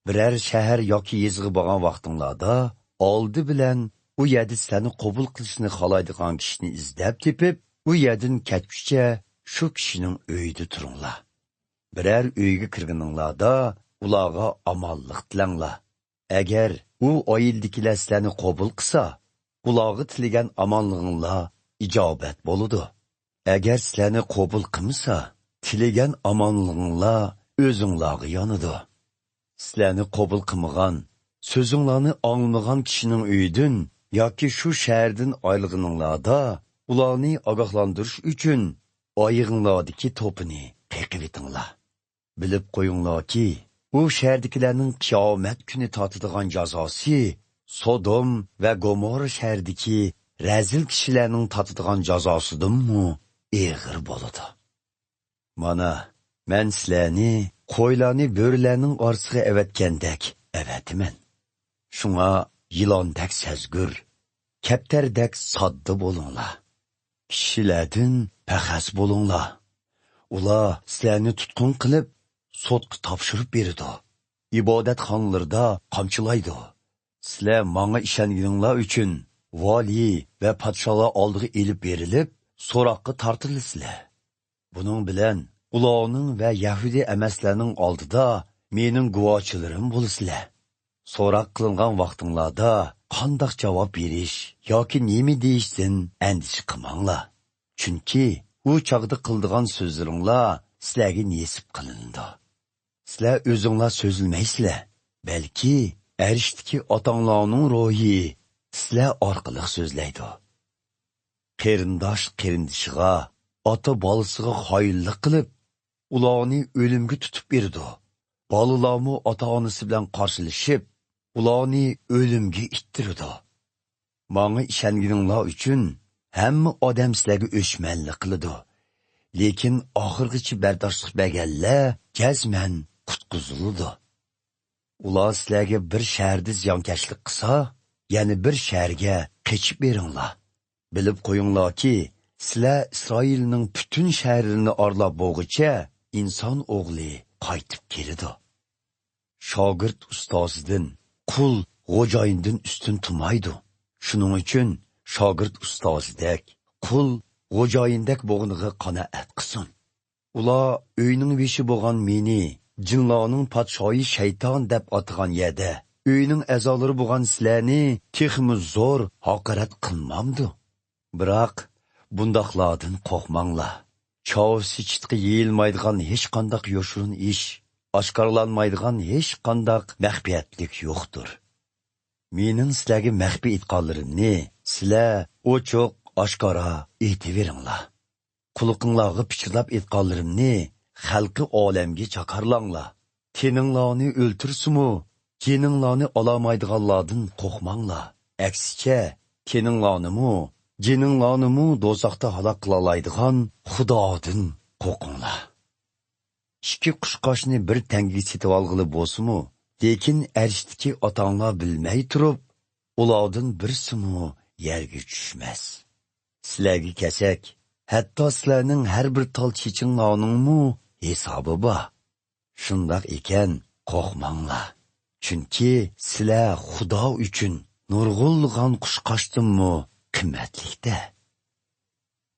[SPEAKER 1] Birer shahar yoki yezg'i bo'lgan vaqtinglarda oldi bilan u yerda seni qabul qilishni xohlaydigan kishini izlab tepib, u yerdan ketguncha shu kishining uyida turinglar. Birer uyga kirganinglarda ularga omonlik tilanglar. Agar u oildikilar seni qabul qilsa, ularga tilagan omonliginglar ijobat bo'ladi. Agar seni qabul qilmasa, tilagan omonliginglar o'zinglarga yonadi. Sizlarni qabul qilmagan, so'zinglarni anglamagan kishining uyidan yoki shu shahardan aylig'ininglarda ularni ogohlantirish uchun oyig'inglardagi to'pini qeqib etinglar. Bilib qo'yinglarki, u shahardagilarning qiyomat kuni tortadigan jazosi Sodom va Gomorra shahridagi razil kishilarning tortadigan jazosidanmi eg'ir bo'ladi. Mana men sizlarni qo'ylarni bo'rilarning orasiga evatgandek evatiman. Shunga yilondek sezgur, kaptardek sodda bo'linglar. Kishilardan paxas bo'linglar. Ular sizlarni tutqun qilib, sotqa topshirib beradi. Ibodatxonalarda qamchilaydi. Sizlar menga ishonganinglar uchun vali va podsholar oldiga elib berilib, so'roqqa tortilasizlar. Buning bilan ularning va Yahudi emaslarning oldida mening guvochilarim bo'lasizlar. So'roq qilingan vaqtinglarda qanday javob berish yoki nima deyishdan andish qilmanglar. Chunki u chaqda qildigan so'zlaringlar sizlarga nesib qilindi. Sizlar o'zinglar so'zilmaysizlar, balki arishdiki otanglarning ro'yi sizlar orqali so'zlaydi. Qarindosh qarindishiga, ota bolasiga xoinlik qilib, ularni o'limga tutib berdi. Bolalarmu ota-onasi bilan qarshilashib, ularni o'limga ittirdi. Menga ishonganinglar uchun hamma odam sizlarga o'chmanlik qiladi. Lekin oxirgacha bardoshlik berganlar jazman qutqizildi. Ular sizlarga bir shaharda ziyonkashlik qilsa, yana bir shaharga qochib beringlar. Bilib qo'yinglarki, sizlar Isroilning butun shaharlarini orlab bo'lguncha inson o'g'li qaytib keladi. Shogird ustozidan, qul xo'jayindan ustun turmaydi. Shuning uchun shogird ustozidek, qul xo'jayindek bo'g'iniga qanoat qilsin. Ular uyning beshi bo'lgan meni, jinlarning podshoyi shayton deb atgan yerda, uyning a'zolari bo'lgan sizlarni texmi zo'r haqorat qilmamdi. Biroq bundaqlardan qo'rqmanglar. Chovsi chitqi yeyilmaydigan hech qanday yoshirin ish, oshkorlanmaydigan hech qanday maxfiyatlik yo'qdir. Mening sizlarga maxfiy etganlarimni sizlar ochiq oshkora aytaveringlar. Quliqinglarga pichirlab etganlarimni xalqi olamga chakarlanglar. Teninglarni o'ltirsimu, jininglarni olamaydiganlardan qo'rqmanglar. Aksicha, teninglarni jininglarni do'zaxda halok qilalaydigan Xudodan qo'rqinglar. Ikki qushqochni bir tangaga setib olg'ili bo'lsa-mu, lekin arishdiki otanglar bilmay turib, ulardan birsimu yerga tushmas. Sizlarga kelsak, hatto sizlarning har bir tal chechinglarningmi hisobi bor. Shundoq ekan, qo'rqmanglar. Chunki sizlar Xudo uchun nurg'ulg'an qushqochdinmi qimmatlikda.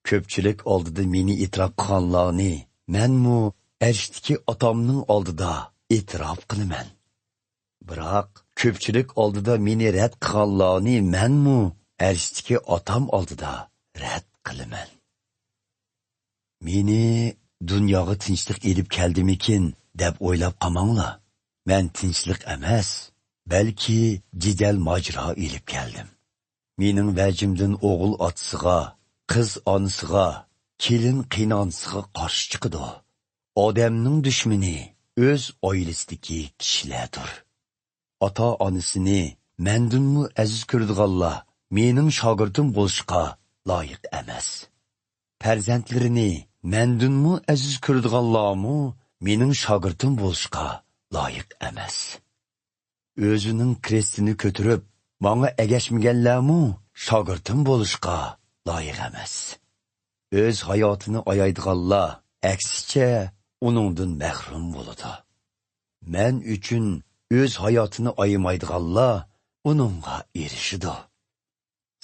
[SPEAKER 1] Ko'pchilik oldida meni e'tirof qilganlarni menmu arishdiki otamning oldida e'tirof qilaman. Biroq ko'pchilik oldida meni rad qilganlarni menmu arishdiki otam oldida rad qilaman. Meni dunyoga tinchlik elib keldimikin deb o'ylab qolmanglar. Men tinchlik emas, balki jidal majro ilib keldim. Mening vajimdan o'g'il otasiga, qiz onasiga, kelin qiynonasiga qarshi chiqadi. Odamning dushmani o'z oilasidagi kishilardir. Ota-onasini mendinmi aziz ko'radiganlar mening shogirdim bo'lishga loyiq emas. Farzandlarini mendinmi aziz ko'radiganlarmi mening shogirdim bo'lishga loyiq emas. O'zining krestini ko'tarib, menga agashmaganlarmi shogirdim bo'lishga loyiq emas. O'z hayotini oyaydiganlar aksicha uningdan mahrum bo'ladi. Men uchun o'z hayotini oyamaydiganlar uningga erishidi.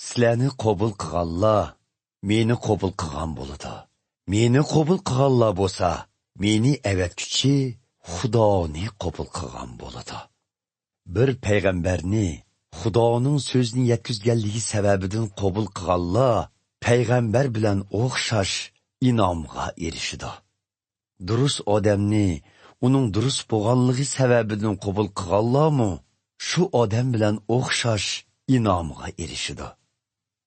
[SPEAKER 1] Sizlarni qabul qilganlar meni qabul qilgan bo'ladi. Meni qabul qilganlar bo'lsa, meni avatguchi Xudoni qabul qilgan bo'ladi. Bir payg'ambarni Xudoning so'zini yetkazganligi sababidan qabul qilganlar payg'ambar bilan o'xshash inomga erishidi. Durust odamni uning durust bo'lganligi sababidan qabul qilganlarmi shu odam bilan o'xshash inomga erishidi.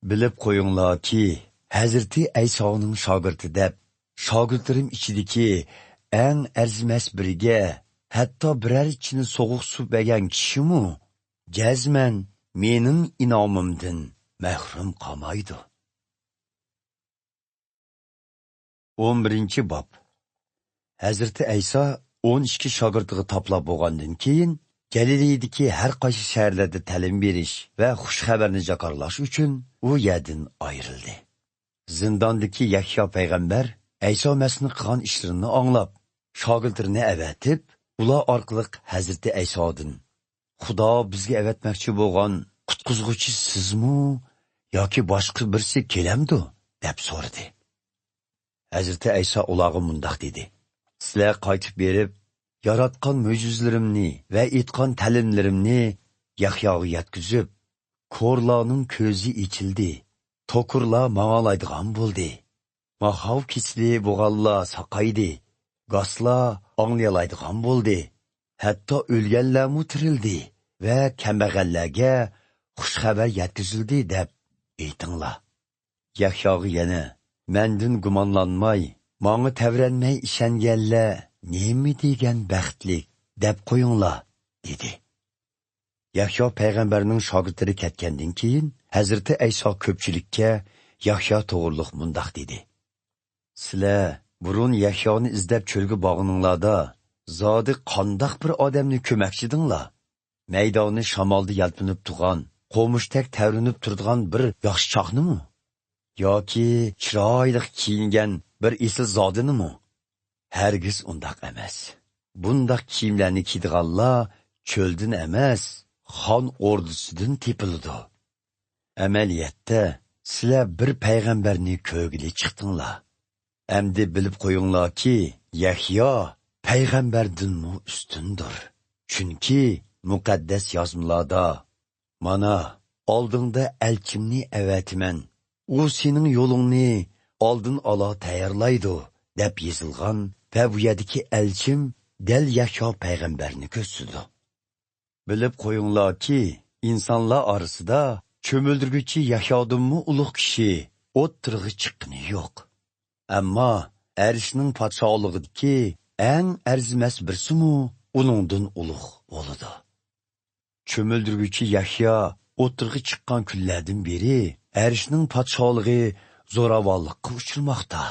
[SPEAKER 1] Bilib qo'yinglarki, Hazreti Aysoning shogirdi deb, shogirdlarim ichidagi eng arzimas biriga hatto biror ichini sovuq suv bergan kishimu jazman mening inomimdan mahrum qolmaydi. 11 bob. Hazreti Ayso 12 shogirdiga toplab bo'lgandan keyin Galileyadagi har qaysi shaharlarda ta'lim berish va xush xabarni jakarlash uchun u yerdan ayrildi. Zindondagi Yahyo payg'ambar Ayso masni qilgan ishlarini anglab, shogirdlarini avatib, ular orqali Hazreti Aysodan Xudo bizga avatmoqchi bo'lgan qutqizg'uchi sizmi yoki boshqa birisi kelamdi deb so'radi. Hazreti Ayso ularga mundoq dedi: Sizlar qaytib berib, yaratgan mo'jizalarimni va aytgan ta'limlarimni Yahyoga yetkazib, ko'rlarning ko'zi ochildi, to'kurlar mang'alaydigan bo'ldi, mahav kisli bo'g'allar saqaydi, goslar anglayoladigan bo'ldi, hatto o'lganlarmu tirildi va kambag'allarga xush xabar yetkazildi deb aytinglar. Yahyoga yana: Mendan gumonlanmay, menga tavranmay ishonganlar nemi degan baxtlik deb qo'yinglar dedi. Yahyo payg'ambarning shogirdlari ketgandan keyin Hazreti Ayso ko'pchilikka Yahyo to'g'riliq mundoq dedi: Sizlar burun Yahyoni izlab cho'lga borganinglarda zodi qandoq bir odamni ko'makchidinglar? Maydonni shamolda yalpinib turgan, qo'mushdak tavrinib turadigan bir yaxshi chaqnimi? Yoki chiroyli kiyingan bir esil zodinimi? Hargiz undoq emas. Bundoq kiyimlarni kiydiganlar cho'ldan emas, xon ordusidan tepildi. Amaliyotda sizlar bir payg'ambarni ko'rgili chiqdinglar. Endi bilib qo'yinglarki, Yahyo payg'ambardanmi ustundir. Chunki muqaddas yozmalarda mana oldingda elchimni avatiman, u sening yo'lingni oldin ola tayyorlaydi deb yozilgan va bu yerdagi elchim dal Yahyo payg'ambarni ko'rsatdi. Bilib qo'yinglarki, insonlar orasida cho'mildirguchi Yahyodanmi ulug' kishi o'ttirg'i chiqqani yo'q. Ammo arishning podshohligidagi eng arzimas birsimu uningdan ulug' bo'ladi. Cho'mildirguchi Yahyo o'ttirg'i chiqqan kunlardan beri arishning podshohligi zo'ravonlikqa uchirmoqda.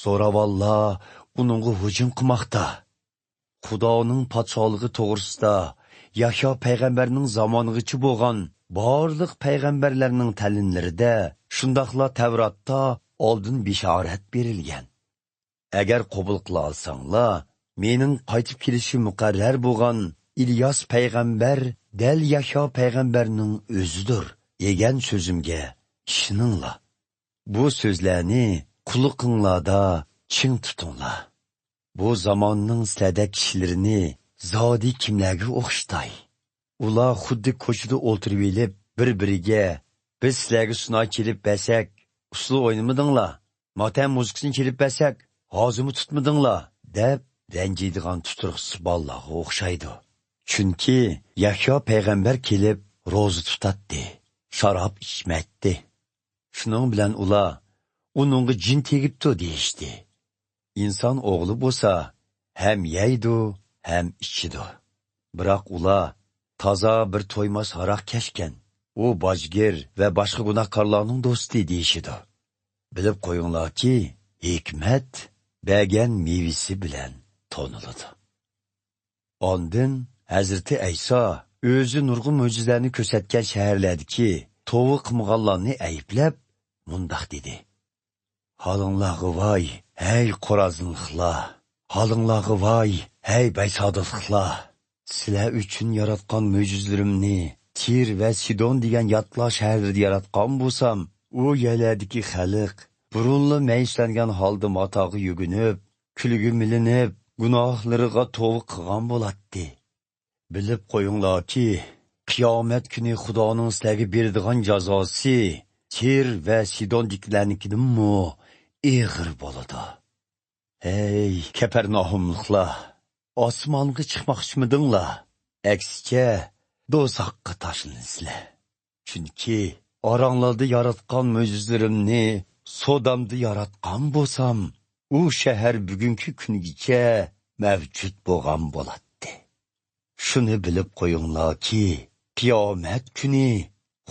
[SPEAKER 1] Zo'ravonlar uningga hujum qilmoqda. Xudoning podshohligi to'g'risida Yahyo payg'ambarning zamonigacha bo'lgan barliq payg'ambarlarning ta'limlarida shundoqla Tavratda oldin bishorat berilgan. Agar qabul qila olsanglar, mening qaytib kelishi muqarrar bo'lgan İlyas payg'ambar dal Yahyo payg'ambarning o'zidir degan so'zimga ishoninglar. Bu so'zlarni quliqinglarda ching tutinglar. Bu zamonning sizlarda kishilarini zodi kimlarga o'xshatay? Ular xuddi ko'chada o'tirib elib, bir-biriga biz sizlarga sunoy kelib bersak, usul o'ynamadinglar, motam muzikasini kelib bersak, hozimi tutmadinglar deb ranjiydigan tuturqsiz bolalarga o'xshaydi. Chunki Yahyo payg'ambar kelib ro'za tutatdi, sharob ichmaydi. Shuning bilan ular uningga jin tegibdi deyishdi. İnsan o'g'li bo'lsa, ham yeydi, ham ichidi. Biroq ular toza bir to'ymas haroq kashgan. U bojgir va boshqa gunohkorlarning do'sti deyishidi. Bilib qo'yinglarki, hikmat bergan mevisi bilan toniladi. Ondan Hazreti Ayso o'zi nurg'un mo'jizalarni ko'rsatgan shaharlardagi to'g'ri qilmaganlarni ayblab, mundoq dedi: Halinglarga voy, hey qo'razinliklar! Halinglarga voy, hey baysodliklar! Sizlar uchun yaratgan mo'jizalarimni Tir va Sidon degan yotlar shaharlarida yaratgan bo'lsam, u yerlardagi xalq burunli mayishlangan holda matoga yugunib, kulgi milinib, gunohlariga to'g'ri qilgan bo'ladi. Bilib qo'yinglarki, qiyomat kuni Xudoning sizlarga beradigan jazosi Tir va Sidonliklarnikidanmi ig'ir bo'ladi. Hey, Kapernaumliklar, osmonga chiqmoqchimidinglar? Aksicha, do'zaxga tashlansizlar. Chunki oranglarda yaratgan mo'jizalarimni Sodomda yaratgan bo'lsam, u shahar bugungi kungacha mavjud bo'lgan bo'ladi. Shuni bilib qo'yinglarki, qiyomat kuni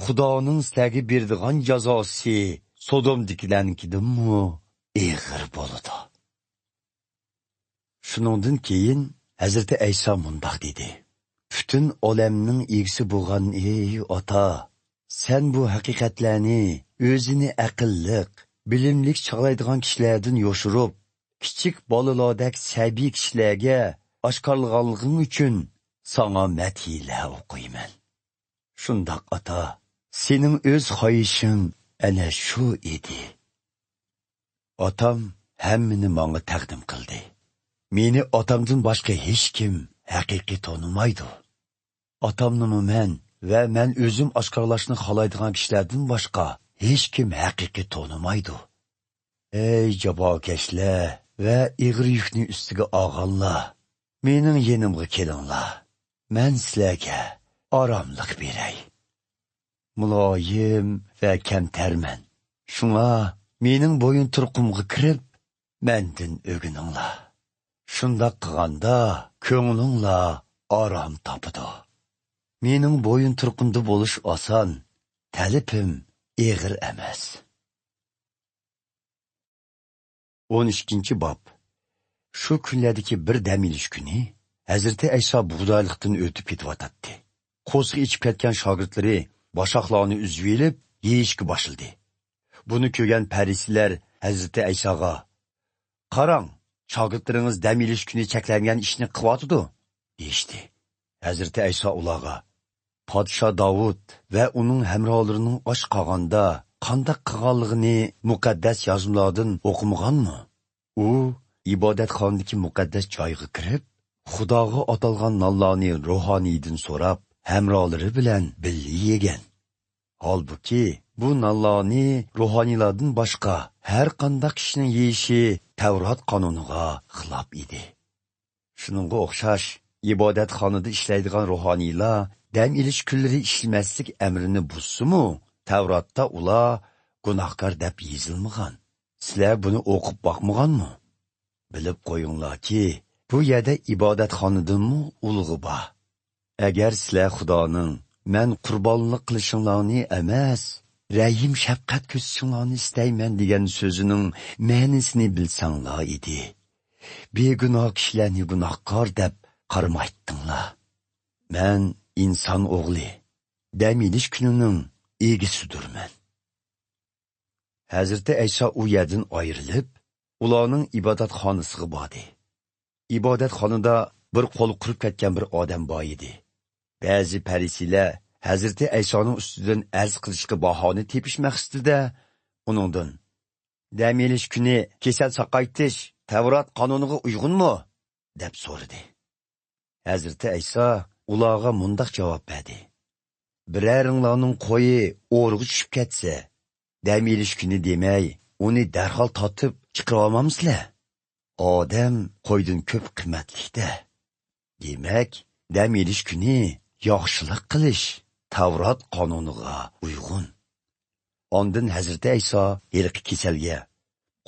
[SPEAKER 1] Xudoning sizlarga beradigan jazosi Sodomdagilarnikidanmi ig'ir bo'ladi. Shuningdan keyin Hazreti Ayso mundoq dedi: Bütün olamning egisi bo'lgan ey ota, sen bu haqiqatlarni o'zini aqlliq, bilimlik chaqlaydigan kishilardan yoshirib, kichik bolalardek sabiy kishilarga oshkorlaganliging uchun sana madhiylar o'qiyman. Shundoq ota, sening o'z xohishing ana shu edi. Otam hammani menga taqdim qildi. Meni otamdan boshqa hech kim haqiqiy tonimaydi. Otamni men va men o'zim oshkorlashni xohlaydigan kishilardan boshqa hech kim haqiqiy tonimaydi. Ey jabokashlar va ig'ir yukni ustiga olganlar, mening yenimga kelinglar. Men sizlarga oromlik beray. Muloyim va kamtarman. Shunga mening bo'yin turqimga kirib, mendan o'gininglar. Shundoq qilganda ko'nglinglar orom topadi. Mening bo'yin turqimda bo'lish oson, talabim ig'ir emas. 12-bob. Shu kunlardagi bir dam olish kuni Hazreti Ayso bug'doylikdan o'tib ketyotdi. Qo'sg'i ichib ketgan shogirdlari boshaqlarni uzib elib, yeyishga boshladi. Buni ko'rgan farisilar Hazreti Aysoga: "Qarang, shogirdlaringiz dam olish kuni cheklangan ishni qilyotdi" deyishdi. Hazreti Ayso ularga: Podsho Davud va uning hamrohlarining och qolganda qanday qilganligini muqaddas yozmalardan o'qimaganmi? U ibodatxonadagi muqaddas joyga kirib, Xudoga atalgan nonlarni ruhoniydan so'rab, hamrohlari bilan birga yegan. Holbuki bu nonlarni ruhoniylardan boshqa har qanday kishining yeyishi Tavrat qonuniga xilof edi. Shuningga o'xshash ibodatxonada ishlaydigan ruhoniylar dam olish kunlari ishlamaslik amrini buzsa-mu, Tavratda ular gunohkor deb yozilmagan. Sizlar buni o'qib boqmaganmi? Bilib qo'yinglarki, bu yerda ibodatxonadanmi ulug'i bor. Agar sizlar Xudoning men qurbonlik qilishinglarni emas, rahim shafqat ko'rsatishinglarni istayman degan so'zining ma'nosini bilsanglar edi. Begunoh kishilarni gunohkor deb qaramaydinglar. Men inson o'g'li, dam olish kunining egisidirman. Hazreti Ayso u yerdan ayrilib, ularning ibodatxonasiga bordi. Ibodatxonada bir qo'li qurib ketgan bir odam bor edi. Ba'zi farisilar Hazreti Aysoning ustidan arz qilishga bahona tepish maqsadida uningdan: "Dam olish kuni kesal saqaytish Tavrat qonuniga uyg'unmi?" deb so'radi. Hazreti Ayso ularga mundoq javob berdi: "Bilaringlarning qo'yi o'rg'i tushib ketsa, dam olish kuni demay, uni darhol totib chiqara olmamsizlar? Odam qo'ydan ko'p qimmatlikda. Demak, dam elish kuni yaxshilik qilish Tavrat qonuniga uyg'un. Ondan Hazreti Ayso yilqi kasalga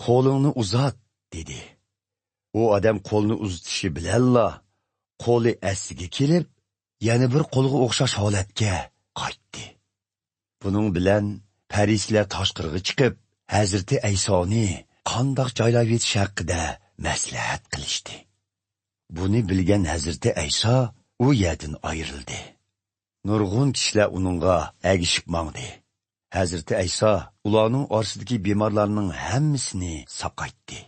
[SPEAKER 1] qo'lingni uzat dedi. U odam qo'lni uzatishi bilanla qo'li asiga kelib, yana bir qo'lga o'xshash holatga qaytdi. Buning bilan Farislar tashqariga chiqib, Hazreti Aysoni qandoq joylab yetish haqida maslahat qilishdi. Buni bilgan Hazreti Ayso u yerdan ayrildi. Nurg'un kishilar uningga agishib mangdi. Hazreti Ayso ularning orasidagi bemorlarning hammasini saqaytdi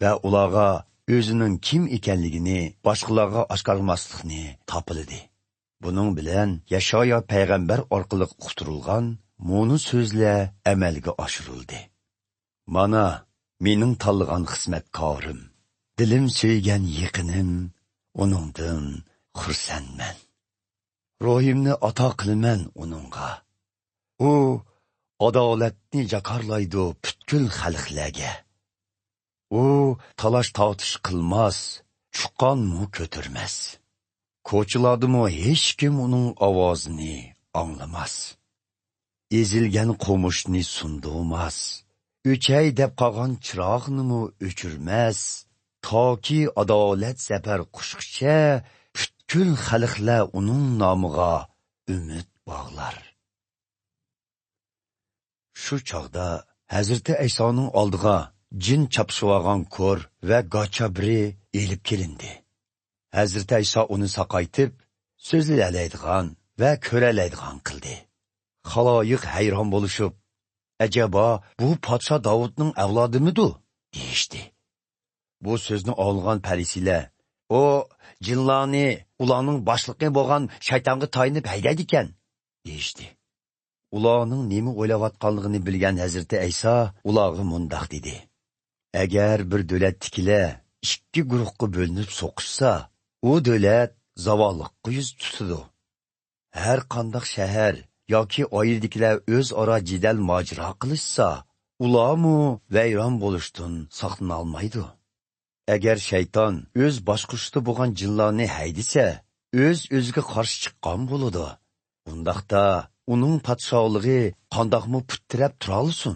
[SPEAKER 1] va ularga o'zining kim ekanligini boshqalarga oshkorlamaslikni topildi. Buning bilan Yashaya payg'ambar orqali uqtirilgan mo'ni so'zlar amalga oshirildi. Mana mening tanlagan xizmatkorim, dilim suygan yiqinim, uningdan xursandman. Ruhimni ato qilaman uningga. U adolatni jakarlaydi butkul xalqlarga. U talash tortish qilmas, chuqqanmu ko'tarmas. Ko'chalardimi hech kim uning ovozini anglamas. Ezilgan qo'mushni sundurmas. O'chay deb qolgan chiroqnimi o'chirmas. Toki adolat zafar qushqicha butkul xalqlar uning nomiga umid bog'lar. Shu chog'da Hazreti Aysoning oldiga jin chapshivagan ko'r va g'achabri elib kelindi. Hazreti Ayso uni saqaytib, so'zlalaydigan va ko'ralaydigan qildi. Xaloyiq hayron bo'lishib, "Ajaba bu podsho Davudning avlodimidu?" deyishdi. Bu so'zni olgan Farisiylar, "O jinlarni ularning boshlig'i bo'lgan shaytonga tayinib haydaydi ekan" deyishdi. Ularning nima o'ylayotganligini bilgan Hazreti Ayso ularga mundoq dedi: "Agar bir davlatdagilar ikki guruhga bo'linib so'qishsa, u davlat zavollikqa yuz tutadi. Har qanday shahar yoki oiladagilar o'zaro jidal mojaro qilishsa, ularmu vayron bo'lishdan saqlana olmaydi. Agar shayton o'z boshqurishda bo'lgan jinlarni haydasa, o'ziga qarshi chiqqan bo'ladi. Undaqda uning podshohligi qandoqmi putirab turolsin?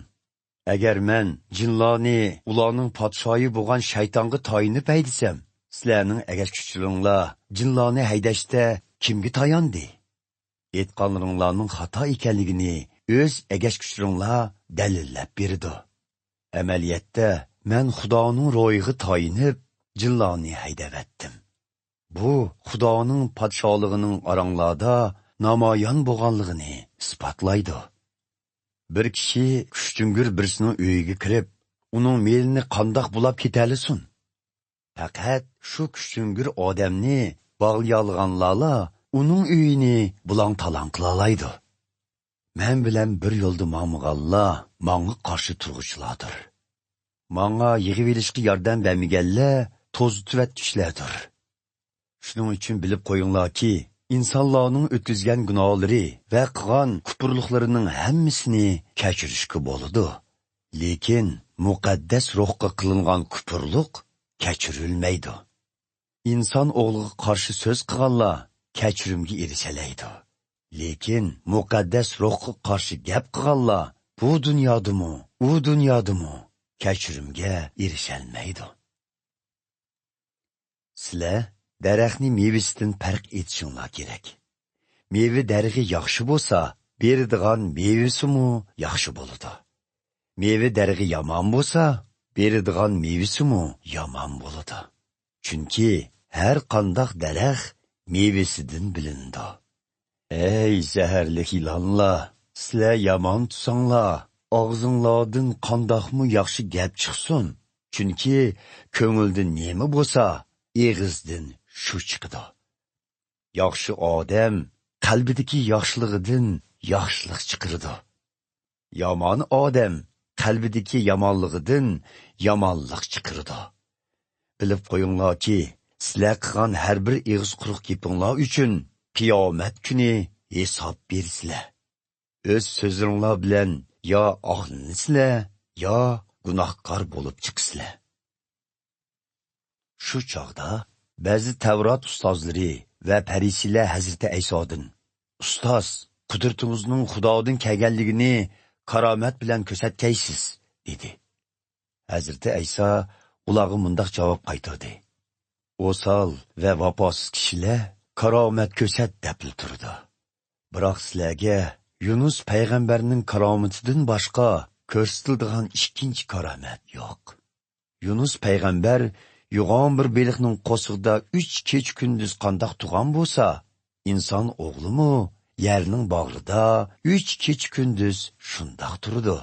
[SPEAKER 1] Agar men jinlarni ularning podshoyi bo'lgan shaytonga tayinib haydasam, sizlarning agar kuchliinglar jinlarni haydashda kimga tayandi? Aytganlaringlarning xato ekanligini o'z agash kuchliinglar dalillab berdi. Amaliyotda men Xudoning ro'yiga tayinib jinlarni haydavatdim. Bu Xudoning podshohligining oranglarda namoyon bo'lganligini isbotlaydi. Bir kishi kuchjungur birisining uyiga kirib, uning melini qandoq bulab ketalisin? Faqat shu kuchjungur odamni bog'layolganlarla uning uyini bulang-talang qilalaydi. Men bilan bir yo'lda mang'anlar menga qarshi turg'uchilardir. Menga yig'ib olishga yordam bermaganlar to'zitvatgichlardir. Shuning uchun bilib qo'yinglarki, insonlarning o'tkazgan gunohlari va qilgan kufrliklarining hammasini kechirishga bo'ladi. Lekin muqaddas ruhga qilingan kufrlik kechirilmaydi. Inson o'g'liga qarshi so'z qilganlar kechirimga erishalaydi. Lekin muqaddas ruhga qarshi gap qilganlar bu dunyodami, u dunyodami kechirimga erishalmaydi. Sizlar daraxtni mevasidan farq etishinglar kerak. Meva daragi yaxshi bo'lsa, beradigan mevasimi yaxshi bo'ladi. Meva daragi yomon bo'lsa, beradigan mevasimi yomon bo'ladi. Chunki har qanday daraxt mevasidan bilindi. Ey zaharli ilonlar, sizlar yomon tutsanglar, og'zinglardan qandoqmi yaxshi gap chiqsin. Chunki ko'ngildan nima bo'lsa, eg'izdan shu chiqadi. Yaxshi odam qalbidagi yaxshiligidan yaxshilik chiqaradi. Yomon odam qalbidagi yomonligidan yomonlik chiqaradi. Bilib qo'yinglarki, sizlar qilgan har bir eg'iz quruq gapinglar uchun qiyomat kuni hisob bersizlar. O'z so'zinglar bilan yo oqlansizlar, yo gunohkor bo'lib chiqsizlar. Shu chog'da ba'zi Tavrat ustozlari va farishiylar Hazrati Aysodan: "Ustoz, qudratingizning Xudodan kelganligini karomat bilan ko'rsatkaysiz", dedi. Hazrati Ayso ularga mundaq javob qaytardi: "O'sal va vafosiz kishilar karomat ko'rsat deb turdi. Biroq sizlarga Yunus payg'ambarning karomatidan boshqa ko'rsatiladigan ikkinchi karomat yo'q. Yunus payg'ambar yo'g'on bir beliqning qo'sig'ida 3 kech kunduz qandoq turgan bo'lsa, inson o'g'limi yerning bag'rida 3 kech kunduz shundoq turdi.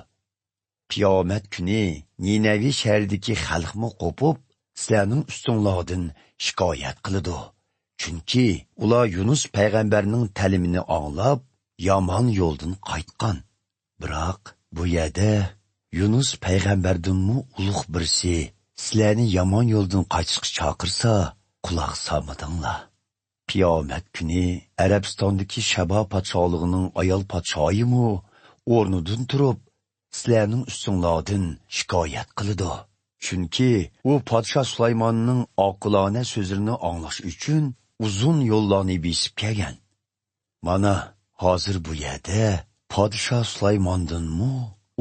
[SPEAKER 1] Qiyomat kuni Ninavi shahridagi xalqmi qo'pib, sizlarning ustinglardan shikoyat qiladi. Chunki ular Yunus payg'ambarning ta'limini anglab, yomon yo'ldan qaytgan. Biroq bu yerda Yunus payg'ambardanmi ulug' birisi sizlarni yomon yo'ldan qaytishga chaqirsa, quloq solmadinglar. Qiyomat kuni Arabistondagi Shaba podshohligining ayol podshoyimi o'rnidan turib, sizlarning ustinglardan shikoyat qiladi. Chunki u podshoh Sulaymonning oqilona so'zlarini anglash uchun uzun yo'llarni besib kelgan. Mana hozir bu yerda podshoh Sulaymondanmi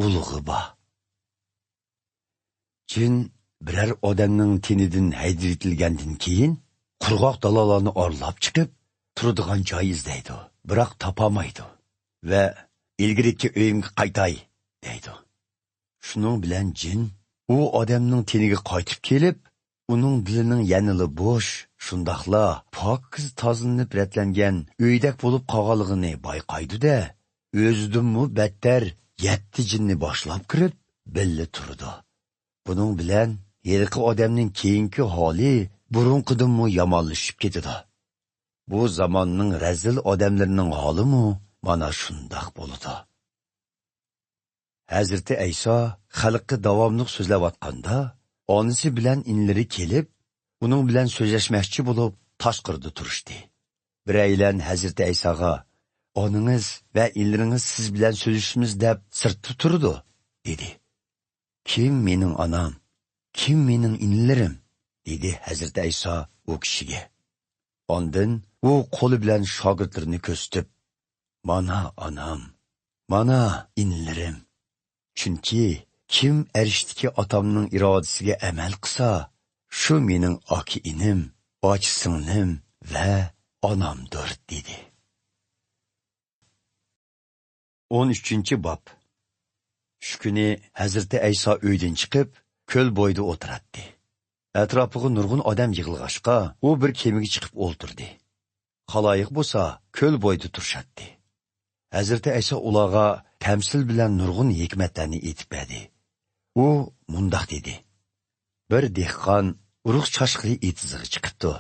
[SPEAKER 1] ulug'i bor. Jin biror odamning tenidan haydatilgandan keyin qurg'oq dalalarni orlab chiqib, turadigan joy izlaydi, biroq topamaydi va ilgiriki uyimga qaytay deydi. Shuning bilan jin u odamning teniga qaytib kelib, uning dilining yanili bo'sh, shundoqla pokiz tozalanib ratlangan uydak bo'lib qolganligini bayqaydi-da, o'zidanmi battar 7 jinni boshlab kirib, billa turdi. Buning bilan yilqi odamning keyingi holi burunqidanmi yomonlashib ketadi. Bu zamonning razil odamlarining holimi mana shundoq bo'ladi. Hazrati Ayso xalqqa davomli so'zlayotganda, onasi bilan inlari kelib, uning bilan so'zlashmoqchi bo'lib, tashqarida turishdi. Biraylan Hazrati Aysoga: "Onangiz va inlaringiz siz bilan so'zlashimiz deb sirtda turdi", dedi. "Kim mening onam? Kim mening inlarim?" dedi Hazrati Ayso u kishiga. Ondan u qo'li bilan shogirdlarini ko'rsatib: "Mana onam, mana inlarim. Chunki kim arishdagi otamning irodasiga amal qilsa, shu mening oki-inim, och-singlim va onamdir", dedi. 13-bob. Shu kuni Hazrati Ayso uydan chiqib, ko'l bo'yida o'tiradi. Atrofiga nurg'un odam yig'ilg'ashqa, u bir kemaga chiqib o'ltirdi. Xaloyiq bo'lsa, ko'l bo'yida turishadi. Hazrati Ayso ularga tamsil bilan nurg'un hikmatlarni aytib berdi. U mundaq dedi: "Bir dehqon urug' chashqiri etizig'i chiqibdi.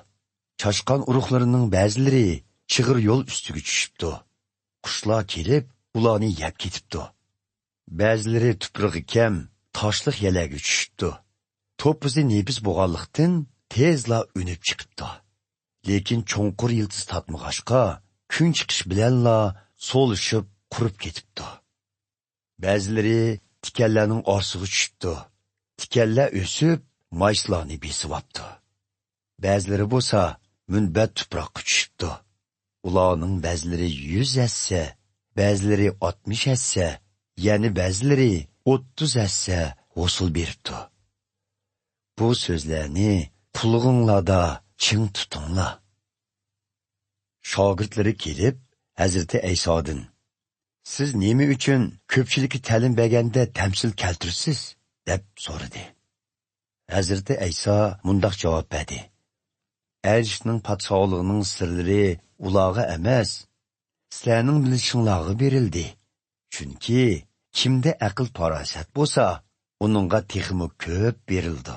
[SPEAKER 1] Chashqon urug'larining ba'zilari chig'ir yo'l ustiga tushibdi. Qushlar kelib, ularni yeb ketibdi. Ba'zilari tuprog'i kam, toshliq yerlarga tushibdi. To'pisi nebis bo'lganlikdan tezla unib chiqibdi. Lekin cho'nqur yildiz tatmag'ashqa, kun chiqish bilanla so'lishib qurib ketibdi. Ba'zilari tikanlarning orsiga tushibdi. Tikanlar o'sib, mayslarni besibapti. Ba'zilari bo'lsa, munbat tuproqqa tushibdi. Ularning ba'zilari 100 hassa, ba'zilari 60 hassa, yana ba'zilari 30 hassa hosil beribdi. Bu so'zlarni qulog'inglarda ching tutinglar." Shogirdlari kelib, Hazrati Aysodan: "Siz nima uchun ko'pchilikka ta'lim berganda tamsil keltirsiz?" deb so'radi. Hazrati Ayso mundaq javob berdi: "Arishning podshohligining sirlari ularga emas, sizlarning bilishinglarga berildi. Chunki kimda aql farosat bo'lsa, uningga texmi ko'p berildi.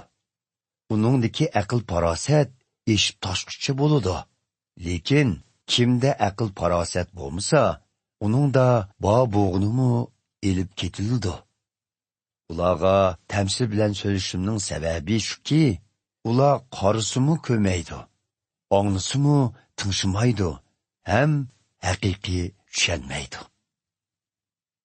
[SPEAKER 1] Uningdagi aql farosat eshib toshquchi bo'ladi. Lekin kimda aql farosat bo'lmasa, uningda bo'g'nimi elib ketildi." Ularga tamsil bilan so'zlashimning sababi shuki, ular qarasimi ko'maydi, anglasimi tingshmaydi, ham haqiqiy tushunmaydi.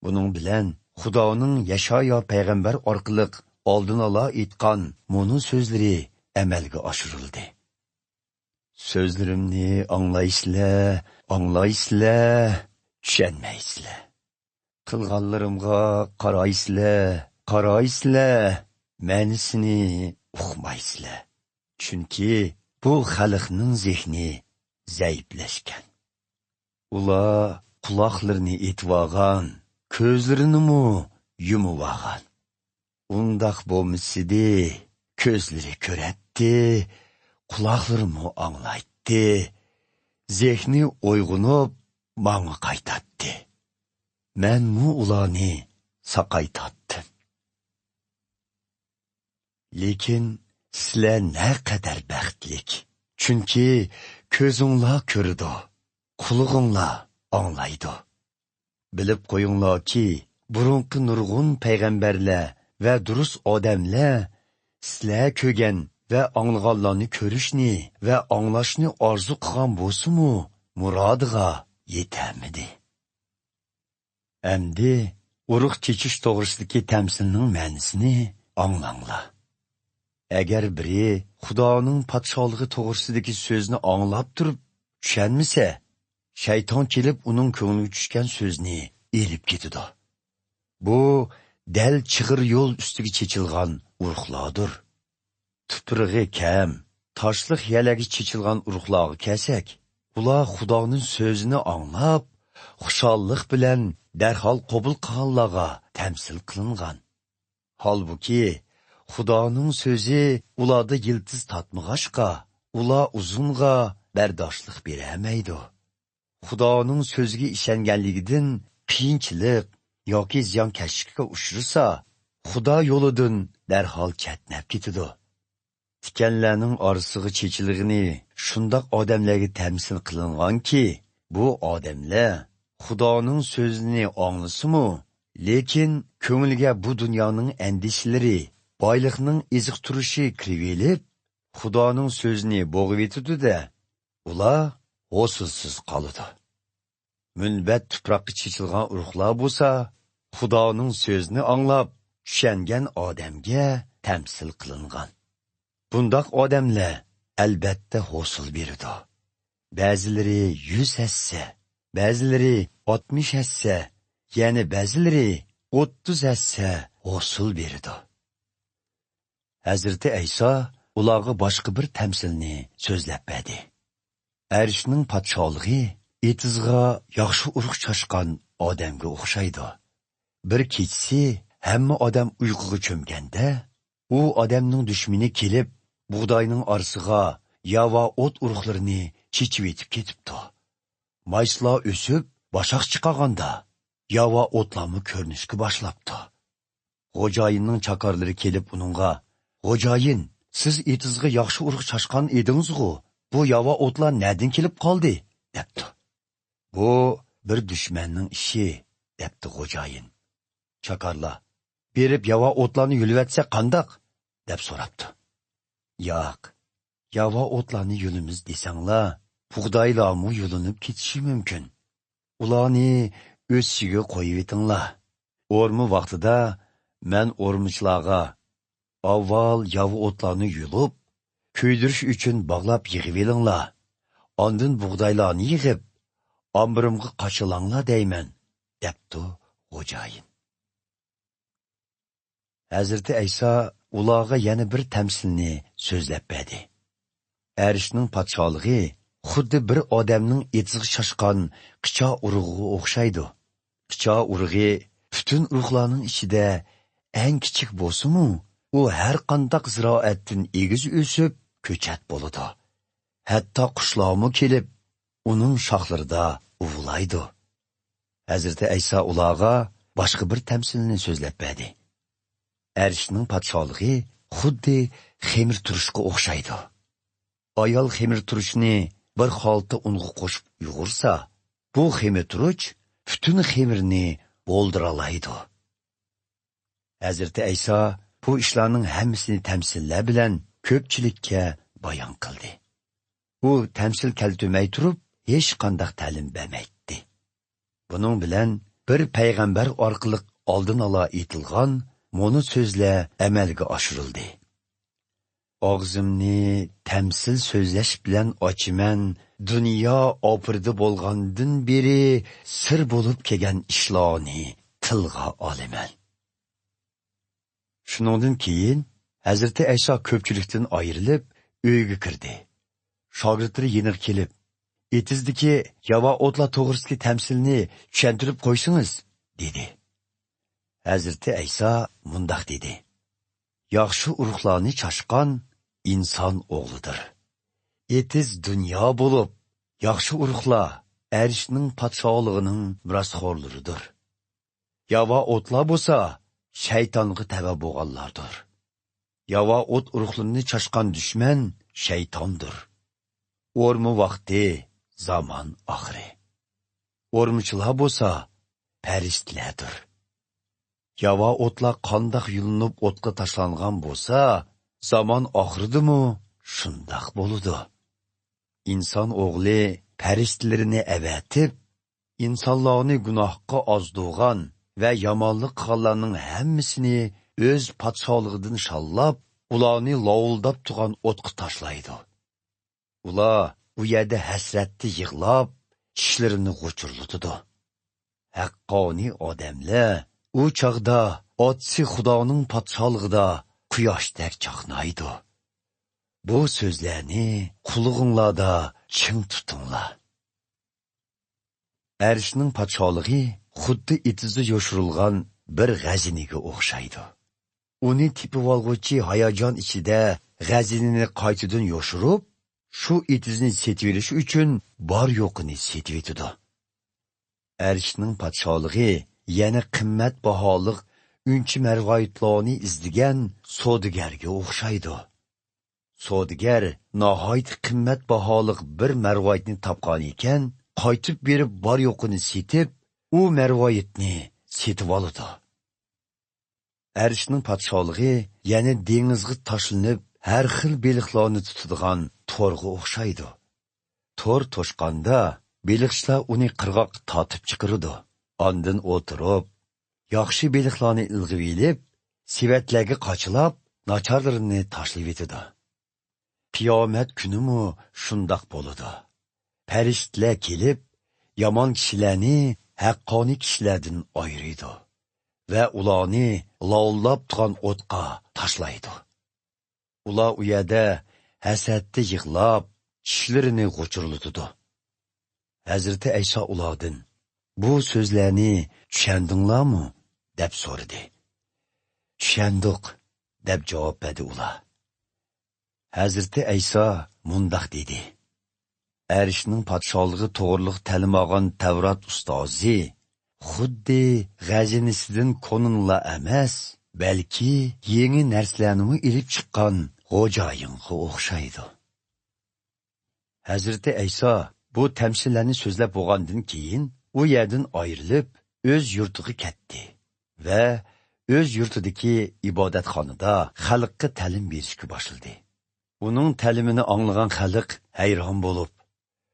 [SPEAKER 1] Buning bilan Xudoning Yeshoyo payg'ambar orqali oldin ola aytgan mo'nu so'zlari amalga oshirildi. Sözlerimni anglaysizlar, tushunmaysizlar. Qilganlarimga qaraysizlar, ma'nisini uqmaysizlar. Chunki bu xalqning zehni zaiflashgan. Ular quloqlarini etib ko'zlarini yumib olgan. Undaq bo'lmasidi, ko'zlari ko'ratdi, quloqlari anglaydi, zehni uyg'unib, manga qaytatdi. Men ularni saqaytatdim. Lekin sizlar naqadar baxtlik. Chunki ko'zinglar ko'rdi, qulog'inglar anglaydi. Bilib qo'yinglarki, burunqi nurg'un payg'ambarlar va durust odamlar sizlar ko'rgan va anglaganlarni ko'rishni va anglashni orzu qilgan bo'lsa-mu, murodiga yetamidi. Endi urug' chechish to'g'risidagi tamsilning ma'nosini anglanglar. Agar biri Xudoning podshohligi to'g'risidagi so'zni anglab turib tushunmasa, shayton kelib uning ko'ngliga tushgan so'zni elib ketadi. Bu dal chig'ir yo'l ustiga chechilgan urug'lardir. Tuprog'i kam, toshliq yalaga chechilgan urug'larga kelsak, ular Xudoning so'zini anglab, xushallik bilan darhol qabul qilganlarga tamsil qilingan. Holbuki Xudoning so'zi ularda yildiz tatmag'ashqa, ular uzunga bardoshlik bermaydi. Xudoning so'ziga ishonganligidan qiyinchilik yoki ziyonkashlikka uchrasa, Xudo yo'lidan darhol chatnab ketadi. Tikanlarning orasiga chechiligini shundoq odamlarga tamsil qilinganki, bu odamlar Xudoning so'zini anglasa-mu, lekin ko'ngliga bu dunyoning andishlari, boylikning eziq turishi kirib, Xudoning so'zini bo'g'ib etadi-da, ular hosilsiz qoladi. Munbat tuproqqa chechilgan urug'lar bo'lsa, Xudoning so'zini anglab, tushungan odamga tamsil qilingan. Bundoq odamlar albatta hosil beradi. Ba'zilari 100 hassa, ba'zilari 60 hassa, yana ba'zilari 30 hassa hosil beradi. Hazreti Ayso ularga boshqa bir tamsilni so'zlab berdi. Arishning podshohligi etizga yaxshi urug' chashqan odamga o'xshaydi. Bir kechsi hamma odam uyquga cho'mganda, u odamning dushmani kelib, bug'doyning orasiga yava o't urug'larini chechib etib ketibdi. Mayslar o'sib, bashaq chiqaganda, yava o'tlarni ko'rinishga boshlabdi. Xo'jayinning chakorlari kelib uningga, "Xo'jayin, siz etizga yaxshi urug' chashqan edingiz-ku, bu yava o'tlar nerdan kelib qoldi?" debdi. "Bu bir dushmanning ishi", debdi xo'jayin. Chakorlar, "Berib yava o'tlarni yulvatsa qandoq?" deb so'rabdi. "Yo'q, yava o'tlarni yulimiz desanglar, bug'doylarmi yulinib ketishi mumkin. Ularni o'sishiga qo'yib etinglar. O'rmi vaqtida men o'rmichlarga avval yava o'tlarni yulib, ko'ydirish uchun bog'lab yig'ib elinglar. Ondan bug'doylarni yig'ib, ombirimga qochilanglar deyman", debdi xo'jayin. Hazreti Ayso ularga yana bir tamsilni so'zlab berdi. Arishning podshohligi xuddi bir odamning etizga shashqan qicho urug'iga o'xshaydi. Qicho urug'i butun urug'larning ichida eng kichik bo'lsa-mu, u har qanday ziroatdan egiz o'sib, ko'chat bo'ladi. Hatto qushlarmi kelib, uning shoxlarida uvlaydi. Hazreti Ayso ularga boshqa bir tamsilni so'zlab berdi. Arishning podshohligi xuddi xemir turishga o'xshaydi. Ayol xemir turishni bir xolta unga qo'shib uyg'ursa, bu xemir turuch butun xemirni bo'ldiroladi. Hazreti Ayso bu ishlarning hammasini tamsillar bilan ko'pchilikka bayon qildi. U tamsil keltirmay turib, hech qanday ta'lim bermaydi. Buning bilan bir payg'ambar orqali oldin ola aytilgan mo'ni so'zlar amalga oshirildi. Ağzımni təmsil sözləş bilan açıman, dünya opirdi bolğandın beri sir bolup kelgan ishlarni tilga olaman. Shuningdan keyin Hazreti Ayso ko'pchilikdan ayrilib uyga kirdi. Shogirdlari yeniq kelib, etizdagi yava o'tlar to'g'risidagi tamsilni tushuntirib qo'ysingiz, dedi. Hazreti Ayso mundaq dedi: Yaxshi urug'larni chashqan inson o'g'lidir. Etiz dunyo bo'lib, yaxshi urug'lar arishning podshohligining mirosxo'rlaridir. Yava o'tlar bo'lsa, shaytonga tava bo'lganlardir. Yava o't urug'larini chashqan dushman shaytondir. O'rmi vaqti zaman oxiri. O'rmichilar bo'lsa, farishtalardir. Yava o'tlar qandoq yulinib o'tga tashlangan bo'lsa, zaman oxiridimi shundoq bo'ladi. İnson o'g'li farishtalarni avatib, insonlarni gunohga ozdirgan va yomonlik qilganlarning hammasini o'z podshohligidan shallab, ularni lovuldab turgan o'tga tashlaydi. Ular u yerda hasratni yig'lab, tishlarini g'uchurlatadi. Haqqoniy odamlar u chaqda otsi Xudoning podshohligida quyoshdak chaqnaydi. Bu so'zlarni qulug'inglarda ching tutinglar. Arishning podshohligi xuddi itizda yoshirilgan bir g'aziniga o'xshaydi. Uni tipib olg'uchi hayajon ichida g'azinini qaytadan yoshirib, shu itizni setverish uchun bor yo'qini setvetidi. Arishning podshohligi yana qimmat baholiq unchi marvoyitlarni izlagan savdogarga o'xshaydi. Savdogar nihoyat qimmat baholiq bir marvoyitni topgan ekan, qaytib berib bor yo'qini setib, u marvoyitni setib oladi. Arishning podshohligi yana dengizga tashlanib, har xil beliqlarni tutadigan to'rga o'xshaydi. To'r to'shqanda beliqchilar uni qirg'oqqa tortib chiqaradi. Ondan o'tirib, yaxshi beliqlarni ilg'ib elib, sevatlarga qochilab, nacharlarini tashlab etadi. Qiyomat kunimi shundoq bo'ladi. Farishtalar kelib, yomon kishilarni haqqoniy kishilardan ayiradi va ularni lovullab turgan o'tqa tashlaydi. Ular u yerda hasadda yig'lab, tishlarini g'uchurlatadi. Hazreti Ayso ulardan: "Bu so'zlarni tushundinglarmi?" deb so'radi. "Tushundik" deb javob berdi ular. Hazreti Ayso mundaq dedi: Arishning podshohligi to'g'riliq ta'lim olgan Tavrat ustozi xuddi g'azinisidan konunla emas, balki yangi narsalarni ilib chiqqan xo'jayinga o'xshaydi. Hazreti Ayso bu tamsillarni so'zlab bo'lgandan keyin u yerdan ayrilib, o'z yurtiga ketdi va o'z yurtidagi ibodatxonada xalqqa ta'lim berishga boshladi. Uning ta'limini anglagan xalq hayron bo'lib,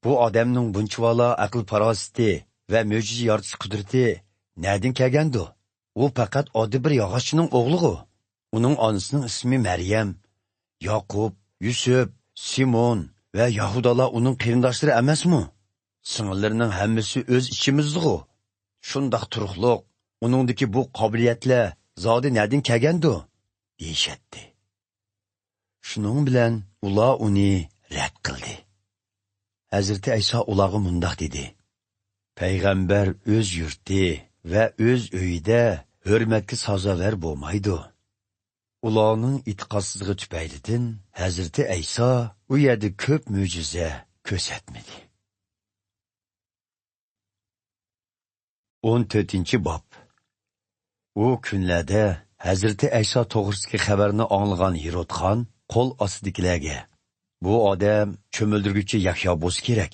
[SPEAKER 1] bu odamning bunchavala aql farosati va mo'jiza yaratish qudrati nerdan kelgandi? U faqat oddiy bir yog'ochchining o'g'li. Uning onasining ismi Maryam, Yaqub, Yusuf, Simon va Yahudalar uning qarindoshlari emasmi? Singillarining hammasi o'z ichimizda. Shundoq turuqliq, uningdagi bu qobiliyatlar zodi nerdan kelgandi? deyishatdi. Shuning bilan ular uni rad qildi. Hazreti Ayso ularga mundaq dedi: Payg'ambar o'z yurti va o'z uyida hurmatga sazovor bo'lmaydi. Ularning itqotsizligi tufaylidan Hazreti Ayso u yerda ko'p mo'jiza ko'rsatmadi. 14-bob. U kunlarda Hazreti Ayso to'g'risidagi xabarni anglagan Hirotxon qo'l ostidagilarga: "Bu odam cho'mildirguchi Yahyo bo'lsa kerak.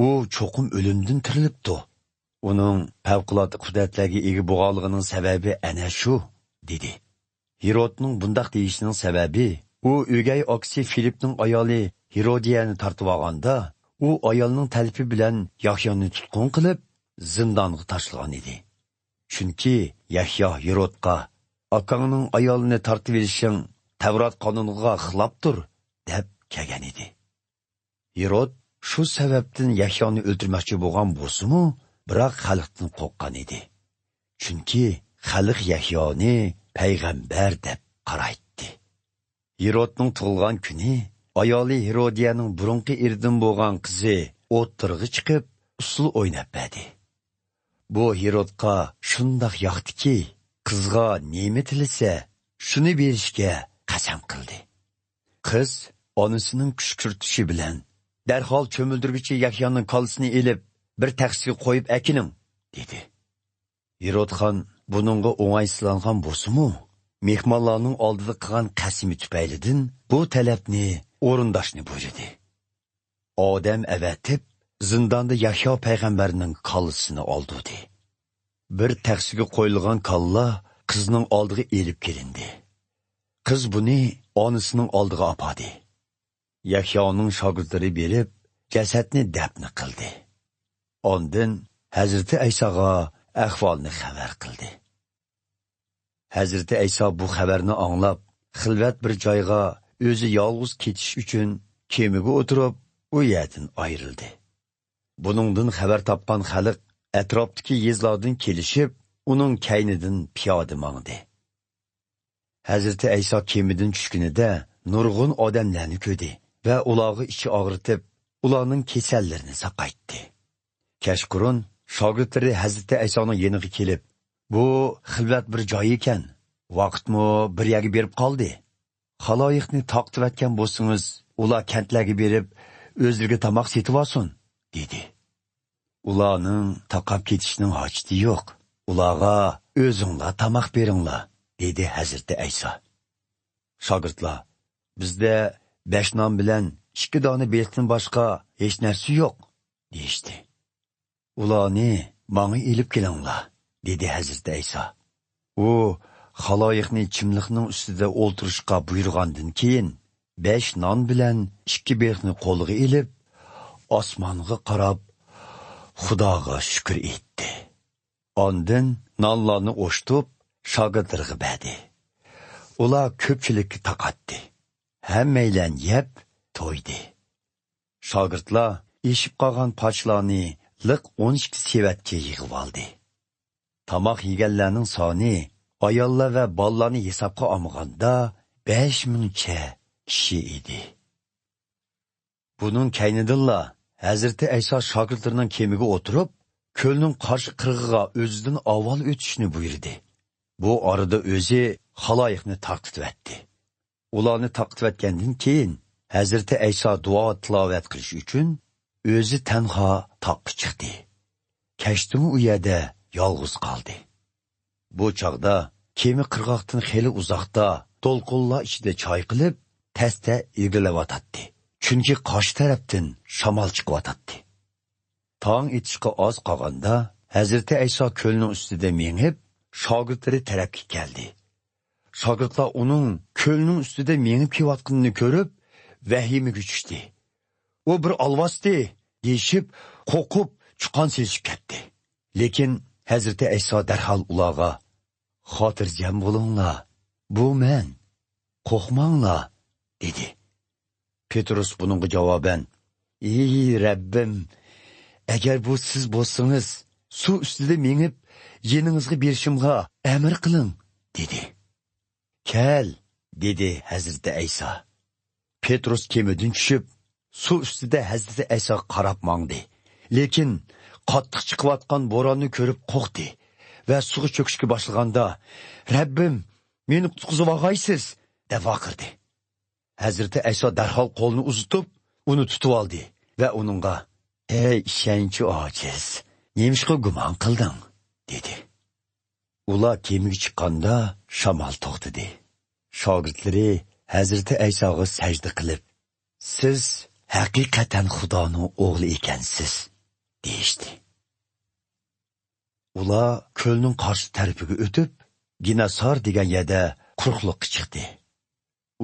[SPEAKER 1] U cho'qim o'limdan tirilibdi. Uning favqulodda qudratlarga ega bo'lganligining sababi ana shu", dedi. Hirotning bundoq deyishining sababi, u o'gay oksi Filipning ayoli Herodiyani tortib olganda, u ayolning talifi bilan Yahyoni tutqun qilib, zindonga tashlagan edi. Chunki Yahyo Hirotga: "Akangning ayolini tortib olishing Tavrat qonuniga xilofdir" deb kelgan edi. Herod shu sababdan Yahyoni o'ldirmoqchi bo'lgan bo'lsa-mu, biroq xalqdan qo'rqqan edi. Chunki xalq Yahyoni payg'ambar deb qaraydi. Herodning tug'ilgan kuni ayoli Herodiyaning burunqi erdan bo'lgan qizi o'ttirg'i chiqib, usul o'ynab berdi. Bu Herodga shundoq yoqdiki, qizga nima tilasa, shuni berishga qasam qildi. Qiz onasining kushkurtishi bilan darhol cho'mildirgichi Yahyoning kolsini elib, bir taxsiga qo'yib akining, dedi. Herodxon buningga o'ng'aysizlangan bo'lsa-mu, mehmonlarning oldida qilgan qasimi tufaylidan bu talabni o'rindashni buyurdi. Odam avatib, zindonda Yahyo payg'ambarning kolsini oldi. Bir taxsiga qo'yilgan kolla qizning oldiga elib kelindi. Qiz buni onasining oldiga apadi. Yahyoning shogirdlari berib, jasadni dafn qildi. Ondan Hazreti Aysoga ahvolni xabar qildi. Hazreti Ayso bu xabarni anglab, xilvat bir joyga o'zi yolg'iz ketish uchun kemaga o'tirib, u yerdan ayrildi. Buningdan xabar topgan xalq atrofdagi yezlardan kelishib, uning kaynidan piyoda mangdi. Hazreti Ayso kemadan tushganida nurg'un odamlarni ko'rdi va ularga ichi og'ritib, ularning kasallarini saqaytdi. Kashqurun shogirdlari Hazreti Aysoning yeniga kelib, bu xilvat bir joy ekan, vaqtmi bir yerga berib qoldi. Xaloyiqni taqtivatgan bo'lsangiz, ular kentlarga berib, o'zlariga tamoq setib olsin, dedi. Ularning taqab ketishning hojati yo'q. Ularga o'zinglar tamoq beringlar, dedi Hazreti Ayso. Shogirdlar, bizda 5 non bilan 2 dona beldan boshqa hech narsa yo'q, deyishdi. Ularni menga elib kelinglar, dedi Hazreti Ayso. U xaloyiqni chimliqning ustida o'ltirishga buyurgandan keyin 5 non bilan 2 belni qo'liga elib, osmonga qarab, Xudoga shukr etdi. Ondan nonlarni o'shtib, shogirdlarga berdi. Ular ko'pchilikka taqatdi. Hammaylan yeb, to'ydi. Shogirdlar eshib qolgan pochlarni liq 12 sevatga yig'ib oldi. Tamoq yeganlarning soni ayollar va bolalarni hisobga olmaganda 5000 kishi edi. Bunun kaynidilla Hazreti Ayso shogirdlarining kemiga o'tirib, ko'lning qarshi qirg'iga o'zidan avval o'tishni buyurdi. Bu orada o'zi xaloyiqni taqtitdi. Ularni taqtitgandan keyin Hazreti Ayso duo tilovat qilish uchun o'zi tanho toqqa chiqdi. Kashtim u yerda yolg'iz qoldi. Bu chog'da kemi qirg'oqdan xeli uzoqda, to'lqinlar ichida choy qilib, tasta irgilayotdi. Chunki qarshi tarafdan shamol chiqyotdi. Tong etishga oz qolganda, Hazreti Ayso ko'lning ustida mengib, shogirdlari tarafga keldi. Shogirdlar uning ko'lning ustida mengib kelayotganini ko'rib, vahimaga tushdi. U bir alvasti, deyishib, qo'rqib, chiqon selishib ketdi. Lekin Hazreti Ayso darhol ularga, "Xotirjam bo'linglar, bu men, qo'rqmanglar", dedi. Petrus buningga javoban, "Ey Rabbim, agar bu siz bo'lsangiz, suv ustida mengib, yeningizga berishimga amr qiling", dedi. "Kel", dedi Hazreti Ayso. Petrus kemadan tushib, suv ustida Hazreti Ayso qarab mangdi. Lekin qattiq chiqayotgan bo'ronni ko'rib qo'rqdi va suvga cho'kishga boshlaganda, "Rabbim, meni qutqizib olg'aysiz", deb vaqirdi. Hazreti Ayso darhol qo'lni uzatib, uni tutib oldi va uningga, "Ey ishonchi ojiz, nemishqa gumon qilding?" dedi. Ular kemaga chiqqanda shamol to'xtadi. Shogirdlari Hazreti Aysoga sajda qilib, "Siz haqiqatan Xudoning o'g'li ekansiz", deyishdi. Ular ko'lning qarshi tarafiga o'tib, Ginasar degan yerda quruqliqqa chiqdi.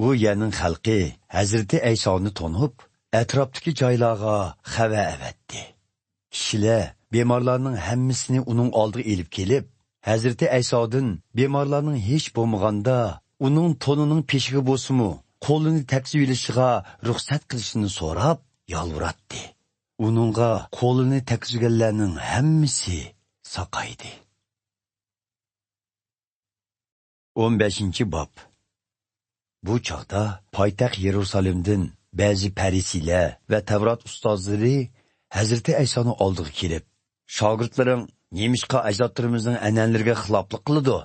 [SPEAKER 1] U yerning xalqi Hazreti Aysoni tonib, atrofdagi joylarga xabar avatdi. Kishilar bemorlarning hammasini uning oldiga elib kelib, Hazreti Aysodan bemorlarning hech bo'lmaganda uning tonining peshiga bo'lsa-mu qo'lini tekzib ilishiga ruxsat qilishini so'rab, yalvuratdi. Uningga qo'lini tekzganlarning hammasi saqaydi. 15-bob. Bu chaqda poytaxt Yerusalimdan ba'zi farisilar va Tavrat ustozlari Hazreti Aysoni oldiga kelib, "Shogirdlaring nemishqa ajdodlarimizning an'analariga xiloflik qiladi?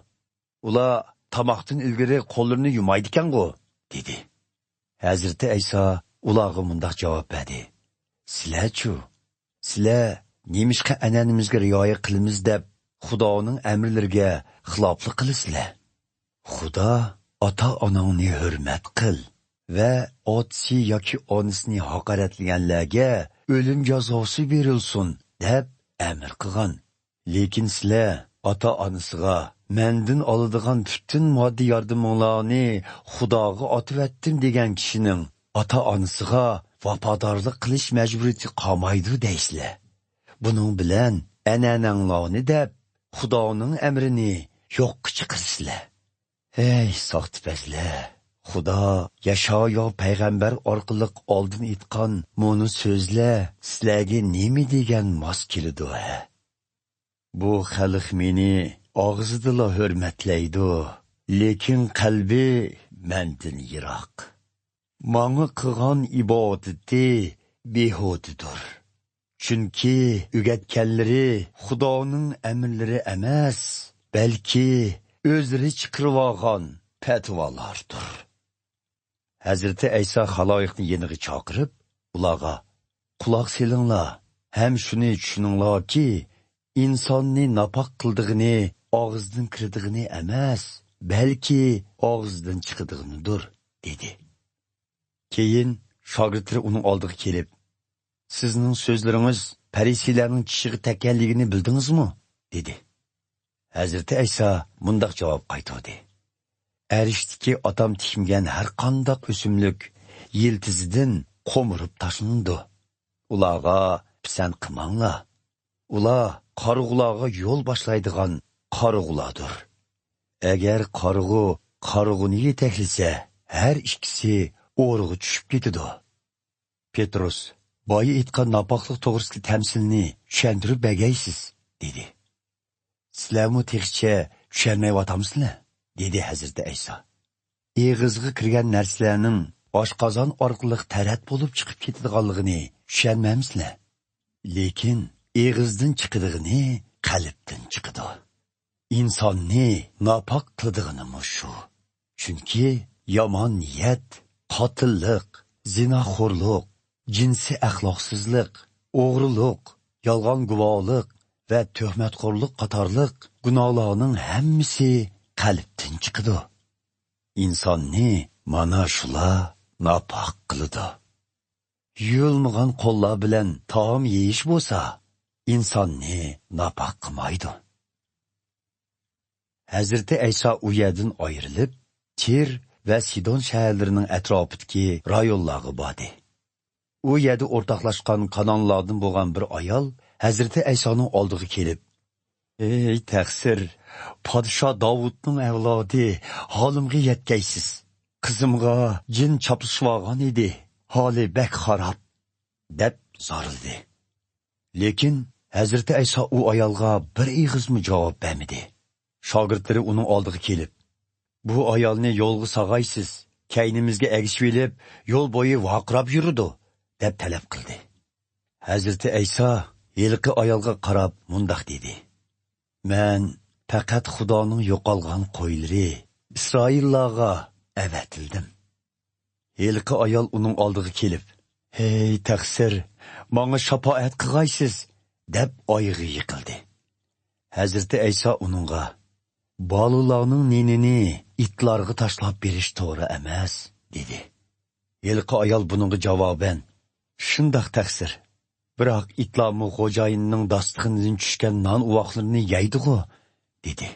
[SPEAKER 1] Ular tamoqdan ilgari qo'llarini yumaydi ekan-ku", dedi. Hazreti Ayso ularga mundaq javob berdi: "Sizlar-chu, sizlar nemishqa an'anamizga rioya qilamiz deb Xudoning amrlariga xiloflik qilasizlar? Xudo ota-onangni hurmat qil va otasi yoki onasini haqoratlaganlarga o'lim jazosi berilsin deb amr qilgan. Lekin sizlar ota-onasiga mendan oladigan butun moddiy yordamlarni Xudoga otib degan kishining ota-onasiga vafodorlik qilish majburiyati qolmaydi deysizlar. Buning bilan an'ananglarni deb Xudoning amrini yo'qqa chiqarsizlar. Ey soxtipazlar! Xudo Yashoyo payg'ambar orqali oldin aytgan mo'ni so'zlar sizlarga nima degan mos keladi? Bu xalq meni og'zida hurmatlaydi, lekin qalbi mendan yiroq. Menga qilgan ibodati behudadir. Chunki o'rgatganlari Xudoning amrlari emas, balki o'zlari chiqarib olgan fatvolardir. Hazreti Ayso xaloyiqni yeniga chaqirib, ularga quloq selinglar, ham shuni tushuninglarki, insonni napoq qildig'ini og'izdan kirdig'ini emas, balki og'izdan chiqadig'inidir, dedi. Keyin shogirdlari uning oldiga kelib, "Sizning so'zlaringiz farisiylarning tishiga tekkanligini bildingizmi?" dedi. Hazreti Ayso mundaq javob qaytardi: "Arishdiki otam tikmagan har qanday o'simlik yiltizidan qo'mirib tashlandi. Ularga pisand qilmanglar. Ular qarg'ularga yo'l boshlaydigan qarg'ulardir. Agar qarg'uni yetaklasa, har ikkisi o'rg'i tushib ketadi." Petrus, boyi aytgan napoqlik to'g'risidagi tamsilni tushuntirib bergaysiz, dedi. "Sizlarmi texcha tushunmayotamisizlar?" dedi Hazreti Ayso. "Eg'izga kirgan narsalarning oshqozon orqali tarat bo'lib chiqib ketadiganligini tushunmaymizlar. Lekin eg'izdan chiqadig'ini qalbdan chiqadi. Insonni napoq qiladiganimi shu. Chunki yomon niyat, qotillik, zinoxo'rlik, jinsiy axloqsizlik, o'g'rilik, yolg'on guvohlik va tuhmatxo'rlik qatorliq gunohlarning hammasi qalbdan chiqadi. Insonni mana shular napoq qiladi. Yuyulmagan qo'llar bilan taom yeyish bo'lsa, insonni napoq qilmaydi." Hazreti Ayso u yerdan ayrilib, Tir va Sidon shaharlarining atrofidagi rayonlarga bordi. U yerda o'rtoqlashgan kanonlardan bo'lgan bir ayol Hazreti Aysoning oldiga kelib, "Ey taqsir, podsho Davudning avlodi, holimga yetkaysiz. Qizimga jin choplashib olgan edi, holi bak xarob", deb zorildi. Lekin Hazreti Ayso u ayolga bir ig'izmi javob bermadi. Shogirdlari uning oldiga kelib, "Bu ayolni yo'lga sag'aysiz, kaynimizga egishib elib, yo'l bo'yi vaqirab yuridi", deb talab qildi. Hazreti Ayso yilqi ayolga qarab mundaq dedi: "Men faqat Xudoning yo'qolgan qo'ylari, Isroillarga avatildim." Yilqi ayol uning oldiga kelib, "Hey taqsir, menga shafoat qilgaysiz", deb oyig'i yiqildi. Hazreti Ayso uningga, "Bolalarning nenini itlarga tashlab berish to'g'ri emas", dedi. Yilqi ayol buningga javoban, "Shundoq taqsir. Biroq itlarmi xo'jayinning dastig'idan tushgan non uvoqlarini yeydi-ku", dedi.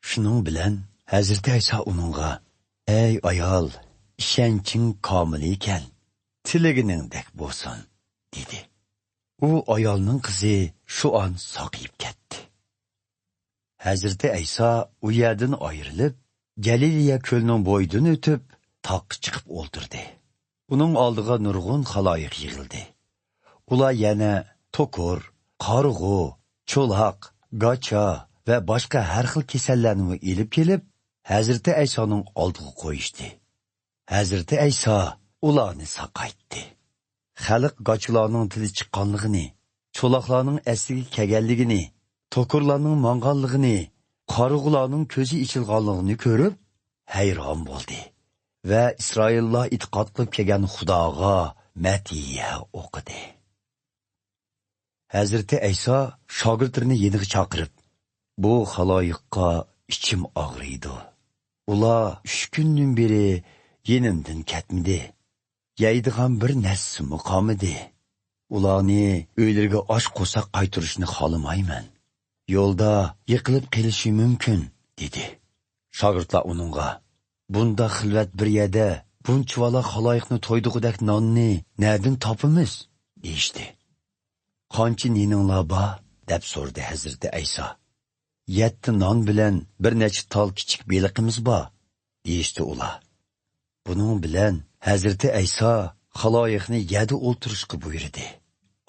[SPEAKER 1] Shuning bilan Hazreti Ayso uningga, "Ey ayol, ishonching komil ekan, tilaginingdek bo'lsin", dedi. U ayolning qizi shu on sog'ayib ketdi. Hazreti Ayso u yerdan ayrilib, Galiliya ko'lining bo'yidan o'tib, taqqa chiqib o'ltirdi. Uning oldiga nurg'un xaloyiq yig'ildi. Ular yana tokur, qarg'u, cho'laq, gacha va boshqa har xil kasallarni ilib kelib, Hazreti Aysoning oldiga qo'yishdi. Hazreti Ayso ularni saqaytdi. Xalq gachilarning tili chiqqanligini, cho'laqlarning asliga kelganligini, tokurlarning manganligini, qarg'ularning ko'zi ichilganligini ko'rib, hayron bo'ldi va Isroillar itiqod qilib kelgan Xudoga matiya o'qidi. Hazreti Ayso shogirdlarini yeniga chaqirib, bu xaloyiqqa ichim og'riydi. Ular 3 kundan beri yenimdan ketmidi. Yeydigan bir narsimi qolmadi. Ularni o'ylarga osh qo'saq qaytirishni xolamayman. Yo'lda yiqilib qilishi mumkin, dedi. Shogirdlar uningga, bunda xilvat bir yerda bunchavala xaloyiqni to'ydig'idek nonni nerdan topimiz, deyishdi. Qancha nininglar bor, deb so'radi Hazreti Ayso. 7 non bilan bir necha tol kichik beliqimiz bor, deyishdi ular. Buning bilan Hazreti Ayso xaloyiqni yedi o'ltirishga buyurdi.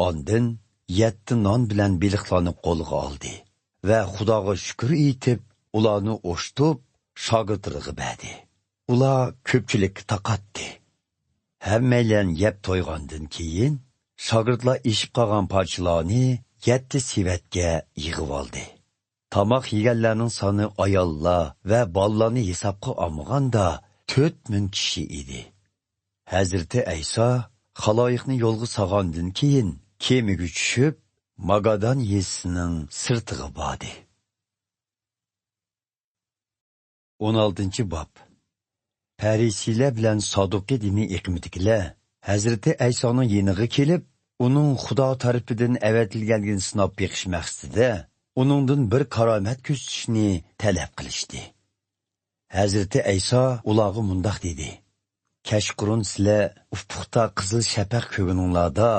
[SPEAKER 1] Ondan 7 non bilan beliqlarni qo'lga oldi va Xudoga shukr aytib, ularni o'shtib, shogirdlariga berdi. Ular ko'pchilikka taqatdi. Hammalar yeb to'ygandan keyin shogirdlar ishib qolgan parchalarni 7 sivatga yig'ib oldi. Tamoq yeganlarning soni ayollar va bolalarni hisobga olmaganda 4000 kishi edi. Hazreti Ayso xaloyiqni yo'lga solgandan keyin kemaga tushib, Magadan yesining sirtiga bordi. 16-bob. Parisiylar bilan Saduqiy dini iqimatikilar Hazreti Aysoning yeniga kelib, uning Xudo tarafidan avatilganligini sinab beqish maqsadida uningdan bir karomat ko'rsatishni talab qilishdi. Hazreti Ayso ularga mundoq dedi: Kashqurun sizlar ufqda qizil shafaq ko'rininglarda,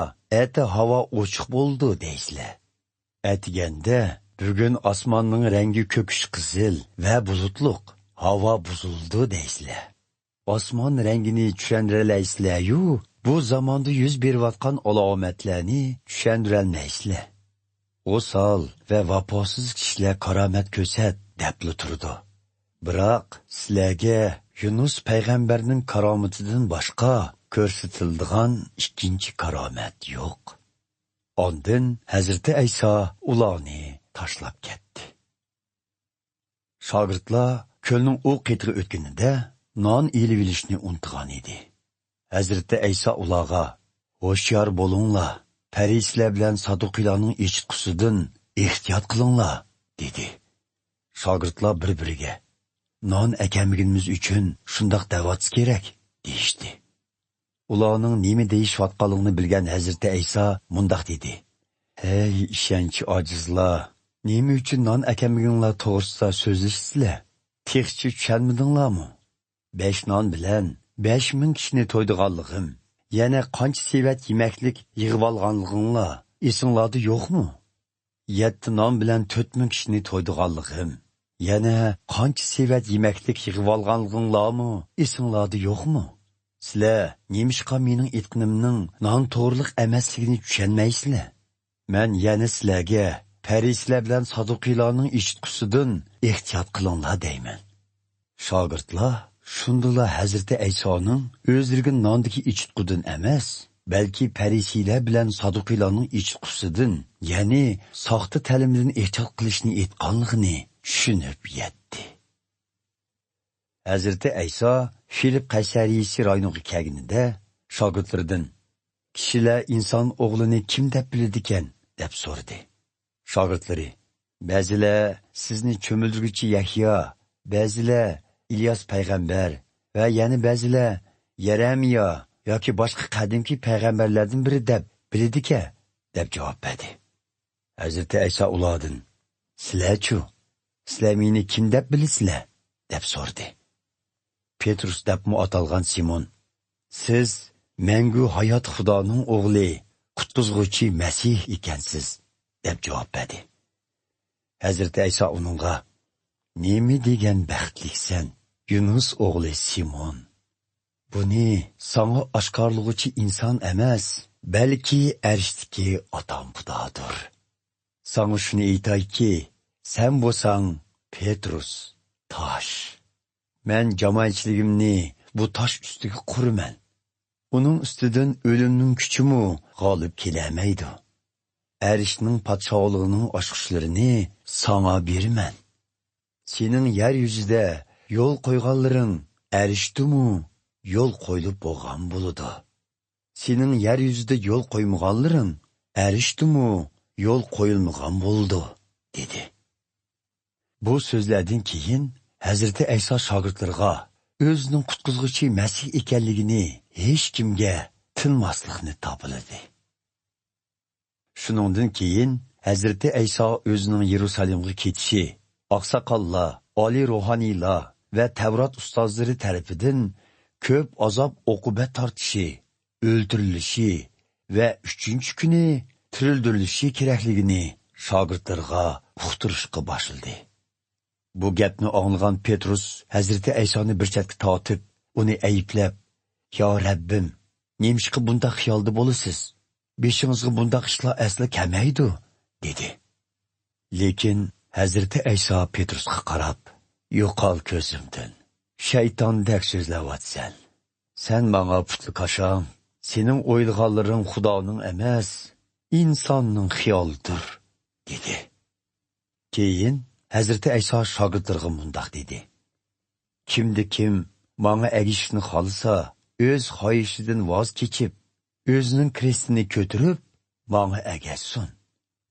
[SPEAKER 1] eti havo ochiq bo'ldi deysizlar. Atiganda bugun osmonning rangi ko'kish qizil va bulutliq, havo buzildi deysizlar. Osmon rangini tushuntiralaysizlar-yu, bu zamonda yuz berayotgan alomatlarni tushuntirolmaysizlar. O'sal va vafosiz kishilar karomat ko'rsat debli turdi. Biroq sizlarga Yunus payg'ambarning karomatidan boshqa ko'rsatiladigan ikkinchi karomat yo'q. Ondan Hazreti Ayso ularni tashlab ketdi. Shogirdlar ko'lning u qetiga o'tganida non elib olishni unutgan edi. Hazreti Ayso ularga: "Hoşyar bo'linglar, Parislar bilan Saduqiylarning eshitqusidan ehtiyot qilinglar", dedi. Shogirdlar bir-biriga: "Non akamligimiz uchun shundoq da'vat kerak", deyishdi. Ularning nima deyishayotganligini bilgan Hazreti Ayso mundoq dedi: "Ey ishonchi ojizlar, nima uchun non akamliginglar to'g'risida so'zlasizlar? Texchi tushunmadinglarmi? 5 non bilan 5000 kishini to'ydiganligim, yana qancha sevat yemaklik yig'ib olganliginglar esinglarda yo'qmi? 7 non bilan 4000 kishini to'ydiganligim, yana qancha sevat yemaklik yig'ib olganliginglarmi esinglarda yo'qmi? Sizlar nemishqa mening aytganimning non to'g'riliq emasligini tushunmaysizlar? Men yana sizlarga Parislar bilan Saduqiylarning eshitqusidan ehtiyot qilinglar deyman." Shogirdlar shundala Hazreti Aysoning o'zlariga nondagi eshitqudan emas, balki Parisiylar bilan Saduqiylarning eshitqusidan, ya'ni soxta ta'limdan ehtiyot qilishni aytganligini tushunib yetdi. Hazreti Ayso Filip Qaysariyasi rayoniga kelganida shogirdlaridan: "Kishilar inson o'g'lini kim deb biladi ekan?" deb so'radi. Shogirdlari: "Ba'zilar sizni cho'mildiruvchi Yahyo, ba'zilar İlyas payg'ambar va yana ba'zilar Yeremiya yoki boshqa qadimki payg'ambarlardan biri deb biladi-ku", deb javob berdi. Hazreti Ayso ulardan: "Sizlar-chu, sizlar meni kim deb bilasizlar?" deb so'radi. Petrus deb atalgan Simon: "Siz mangu hayot Xudoning o'g'li, qutqizg'uvchi Masih ekansiz", deb javob berdi. Hazreti Ayso uningga: "Nima degan baxtliksan, Yunus o'g'li Simon. Buni sana oshkorlug'uchi inson emas, balki arishdiki otam xudodir. Sana shuni aytayki, sen bo'lsang Petrus, tosh. Men jamoatchiligimni bu tosh ustiga quraman. Uning ustidan o'limning kuchimi g'olib kelamaydi. Arishning podshohligining ochqichlarini sana beraman. Sening yer yuzida yo'l qo'yganlaring arishdimi yo'l qo'yilib bo'lgan bo'ladi. Sening yer yuzida yo'l qo'ymaganlaring arishdimi yo'l qo'yilmagan bo'ldi, dedi. Bu so'zlardan keyin Hazreti Ayso shogirdlarga o'zining qutqizuvchi Masih ekanligini hech kimga tinmaslikni topildi. Shuningdan keyin Hazreti Ayso o'zining Yerusalimga ketishi, oqsoqollar, oliy ruhoniylar va Tavrat ustozlari tarafidan ko'p azob uqubat tortishi, o'ldirilishi va 3-chi kuni tirildirilishi kerakligini shogirdlarga uqtirishga boshladi. Bu gapni anglagan Petrus Hazreti Aysoni bir chetga tortib, uni ayblab, "Ya Rabbim, nemishqa bundaq xiyolda bo'lasiz? Beshingizga bundaq ishlar asli kelmaydi", dedi. Lekin Hazreti Ayso Petrusga qarab, "Yo'qol ko'zimdan. Shaytondek so'zlayapsan. Sen menga putli qasham, sening o'ylaganlaring Xudoning emas, insonning xiyolidir", dedi. Keyin Hazreti Ayso shogirdlarga mundaq dedi: "Kim menga agishishni xolsa, o'z xohishidan voz kechib, o'zining krestini ko'tarib, menga agashsin.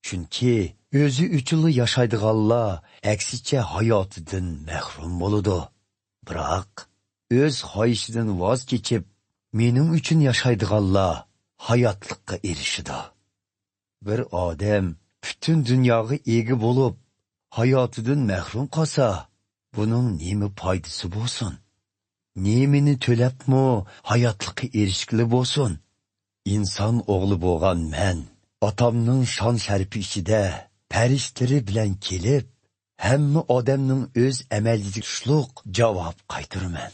[SPEAKER 1] Chunki o'zi uchun yashaydiganlar aksicha hayotidan mahrum bo'ladi. Biroq o'z xohishidan voz kechib, mening uchun yashaydiganlar hayotlikka erishadi. Bir odam butun dunyoga ega bo'lib, hayotidan mahrum qolsa, buning nima foydasi bo'lsin? Nemini to'labmi hayotlikka erishgili bo'lsin? Inson o'g'li bo'lgan men, otamning shon sharifi ichida farishlari bilan kelib, hamma odamning o'z amaliga tushliq javob qaytaraman.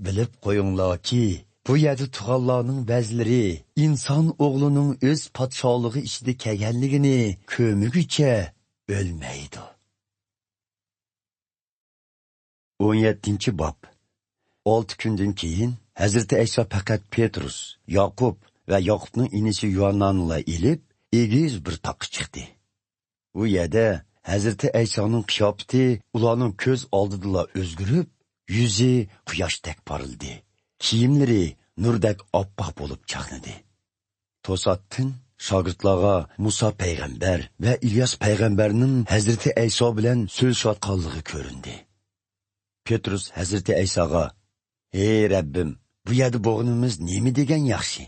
[SPEAKER 1] Bilib qo'yinglarki, bu yerda tug'anlarning ba'zilari inson o'g'lining o'z podshohligi ichida kelganligini ko'migicha o'lmaydi." 17-bob. 6 kundan keyin Hazreti Ayso faqat Petrus, Yoqub va Yoqubning inisi Yuhannani ilib, egiz bir toqqa chiqdi. U yerda Hazreti Aysoning qiyofati ularning ko'z oldida o'zgarib, yuzi quyoshdek porildi. Kiyimlari nurdek oppoq bo'lib chaqnadi. To'satdan shogirdlarga Musa payg'ambar va İlyas payg'ambarning Hazreti Ayso bilan so'zlashayotganligi ko'rindi. Petrus Hazreti Aysoga: "Ey Rabbim, bu yerda bo'g'inimiz nima degan yaxshi?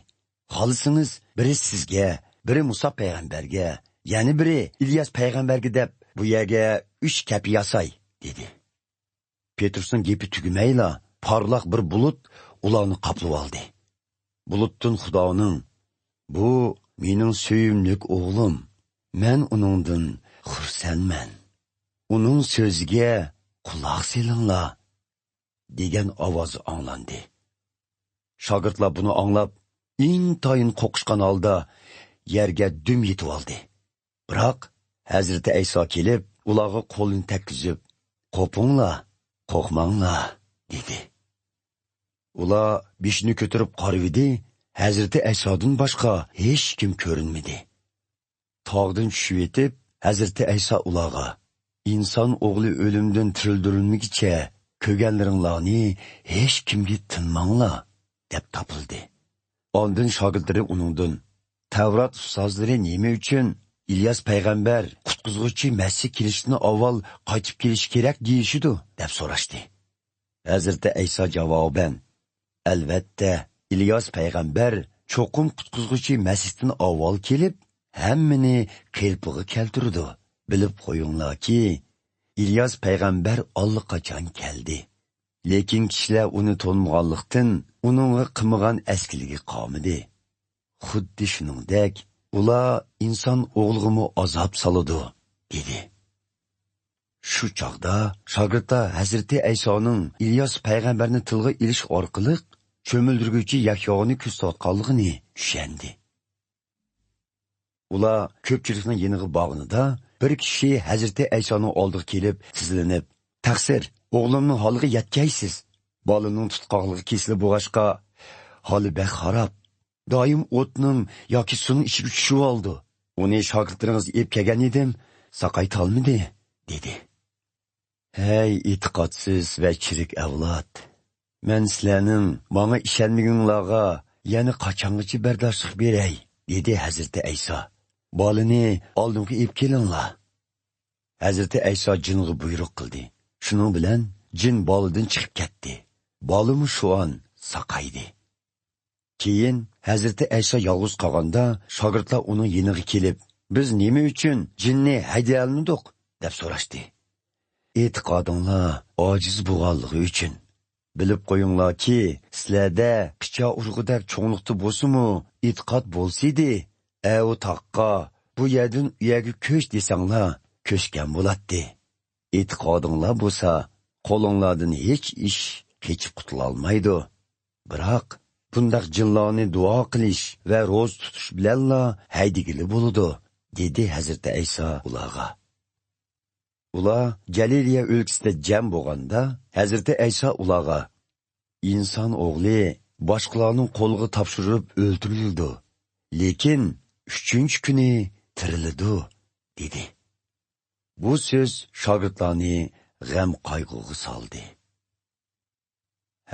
[SPEAKER 1] Xohlasangiz biri sizga, biri Musa payg'ambarga, yana biri İlyas payg'ambarga deb bu yerga 3 kapi yasay", dedi. Petrusning gapi tugamayla, parlaq bir bulut ularni qoplab oldi. Bulutdan Xudoning: "Bu mening suyimlik o'g'lim, men uningdan xursandman. Uning so'ziga quloq solinglar", degan ovoz anglandi. Shogirdlar buni anglab, intayin qo'qishgan holda yerga dum yetib oldi. Biroq Hazreti Ayso kelib, ularga qo'lini tekkizib, "Qo'pinglar, qo'rqmanglar", dedi. Ular beshini ko'tarib qaraydi, Hazreti Aysodan boshqa hech kim ko'rinmadi. Tog'dan tushib yetib, Hazreti Ayso ularga: "İnson o'g'li o'limdan tirildirilmigicha ko'rganlaringlarni hech kimga tinmanglar", deb topildi. Ondan shogirdlari uningdan: "Tavrat ustozlari nima uchun İlyas payg'ambar qutqizuvchi Masih kelishini avval qaytib kelish kerak deyishidi?" deb so'rashdi. Hazreti Ayso javoban: "Albatta, İlyas payg'ambar cho'qim qutqizuvchi Masihdan avval kelib, hammani qilpig'i keltirdi. Bilib qo'yinglarki, İlyas payg'ambar allaqachon keldi. Lekin kishilar uni to'nmaganlikdan uningga qilmagan askiligi qolmadi. Xuddi shuningdek, ular inson o'g'liga azob soladi", dedi. Shu chog'da shogirdlar Hazreti Aysoning İlyas payg'ambarni tilga ilish orqali cho'mildirguvchi yakyog'ini ko'rsatganligini tushundi. Ular ko'pchilikning yeniga bog'inida bir kishi Hazrati Aysoning oldiga kelib, tizlanib, "Taqsir, o'g'limning holiga yetkaysiz. Bolaning tutqoqligi kesilib bo'lg'ashqa, holi bek xarob. Doim o'tning yoki suvning ichiga tushib oldi. Uni shogirdlaringiz ep kelgan edim, saqaytolmadi", dedi. "Hey e'tiqodsiz va chirik avlod. Men sizlarning menga ishonmaganlarga yana qachongacha bardoshlik beray", dedi Hazrati Ayso. "Bolani oldimga ep kelinglar." Hazrati Ayso jinga buyruq qildi. Shuning bilan jin boladan chiqib ketdi. Bolimi shu an saqaydi. Keyin Hazrati Ayso yolg'iz qolganda, shogirdlar uning yeniga kelib, "Biz nima uchun jinni hayday olmadik?" deb so'rashdi. "E'tiqodinglar ojiz bo'lganligi uchun. Bilib qo'yinglarki, sizlarda picha urg'idek cho'nglikda bo'lsa-mu, e'tiqod bo'lsaydi, u taqqa bu yerdan u yerga ko'ch desanglar, ko'chgan bo'ladi. E'tiqodinglar bo'lsa, qo'linglardan hech ish kechib qutula olmaydi. Biroq bundaq jinlarni duo qilish va ro'z tutish bilanla haydigili bo'ladi", dedi Hazrati Ayso ularga. Ular Galiliya o'lkasida jam bo'lganda, Hazrati Ayso ularga, "Inson o'g'li boshqalarning qo'liga topshirib o'ldirildi, lekin 3-chi kuni tiriladi", dedi. Bu so'z shogirdlarni g'am qayg'uga soldi.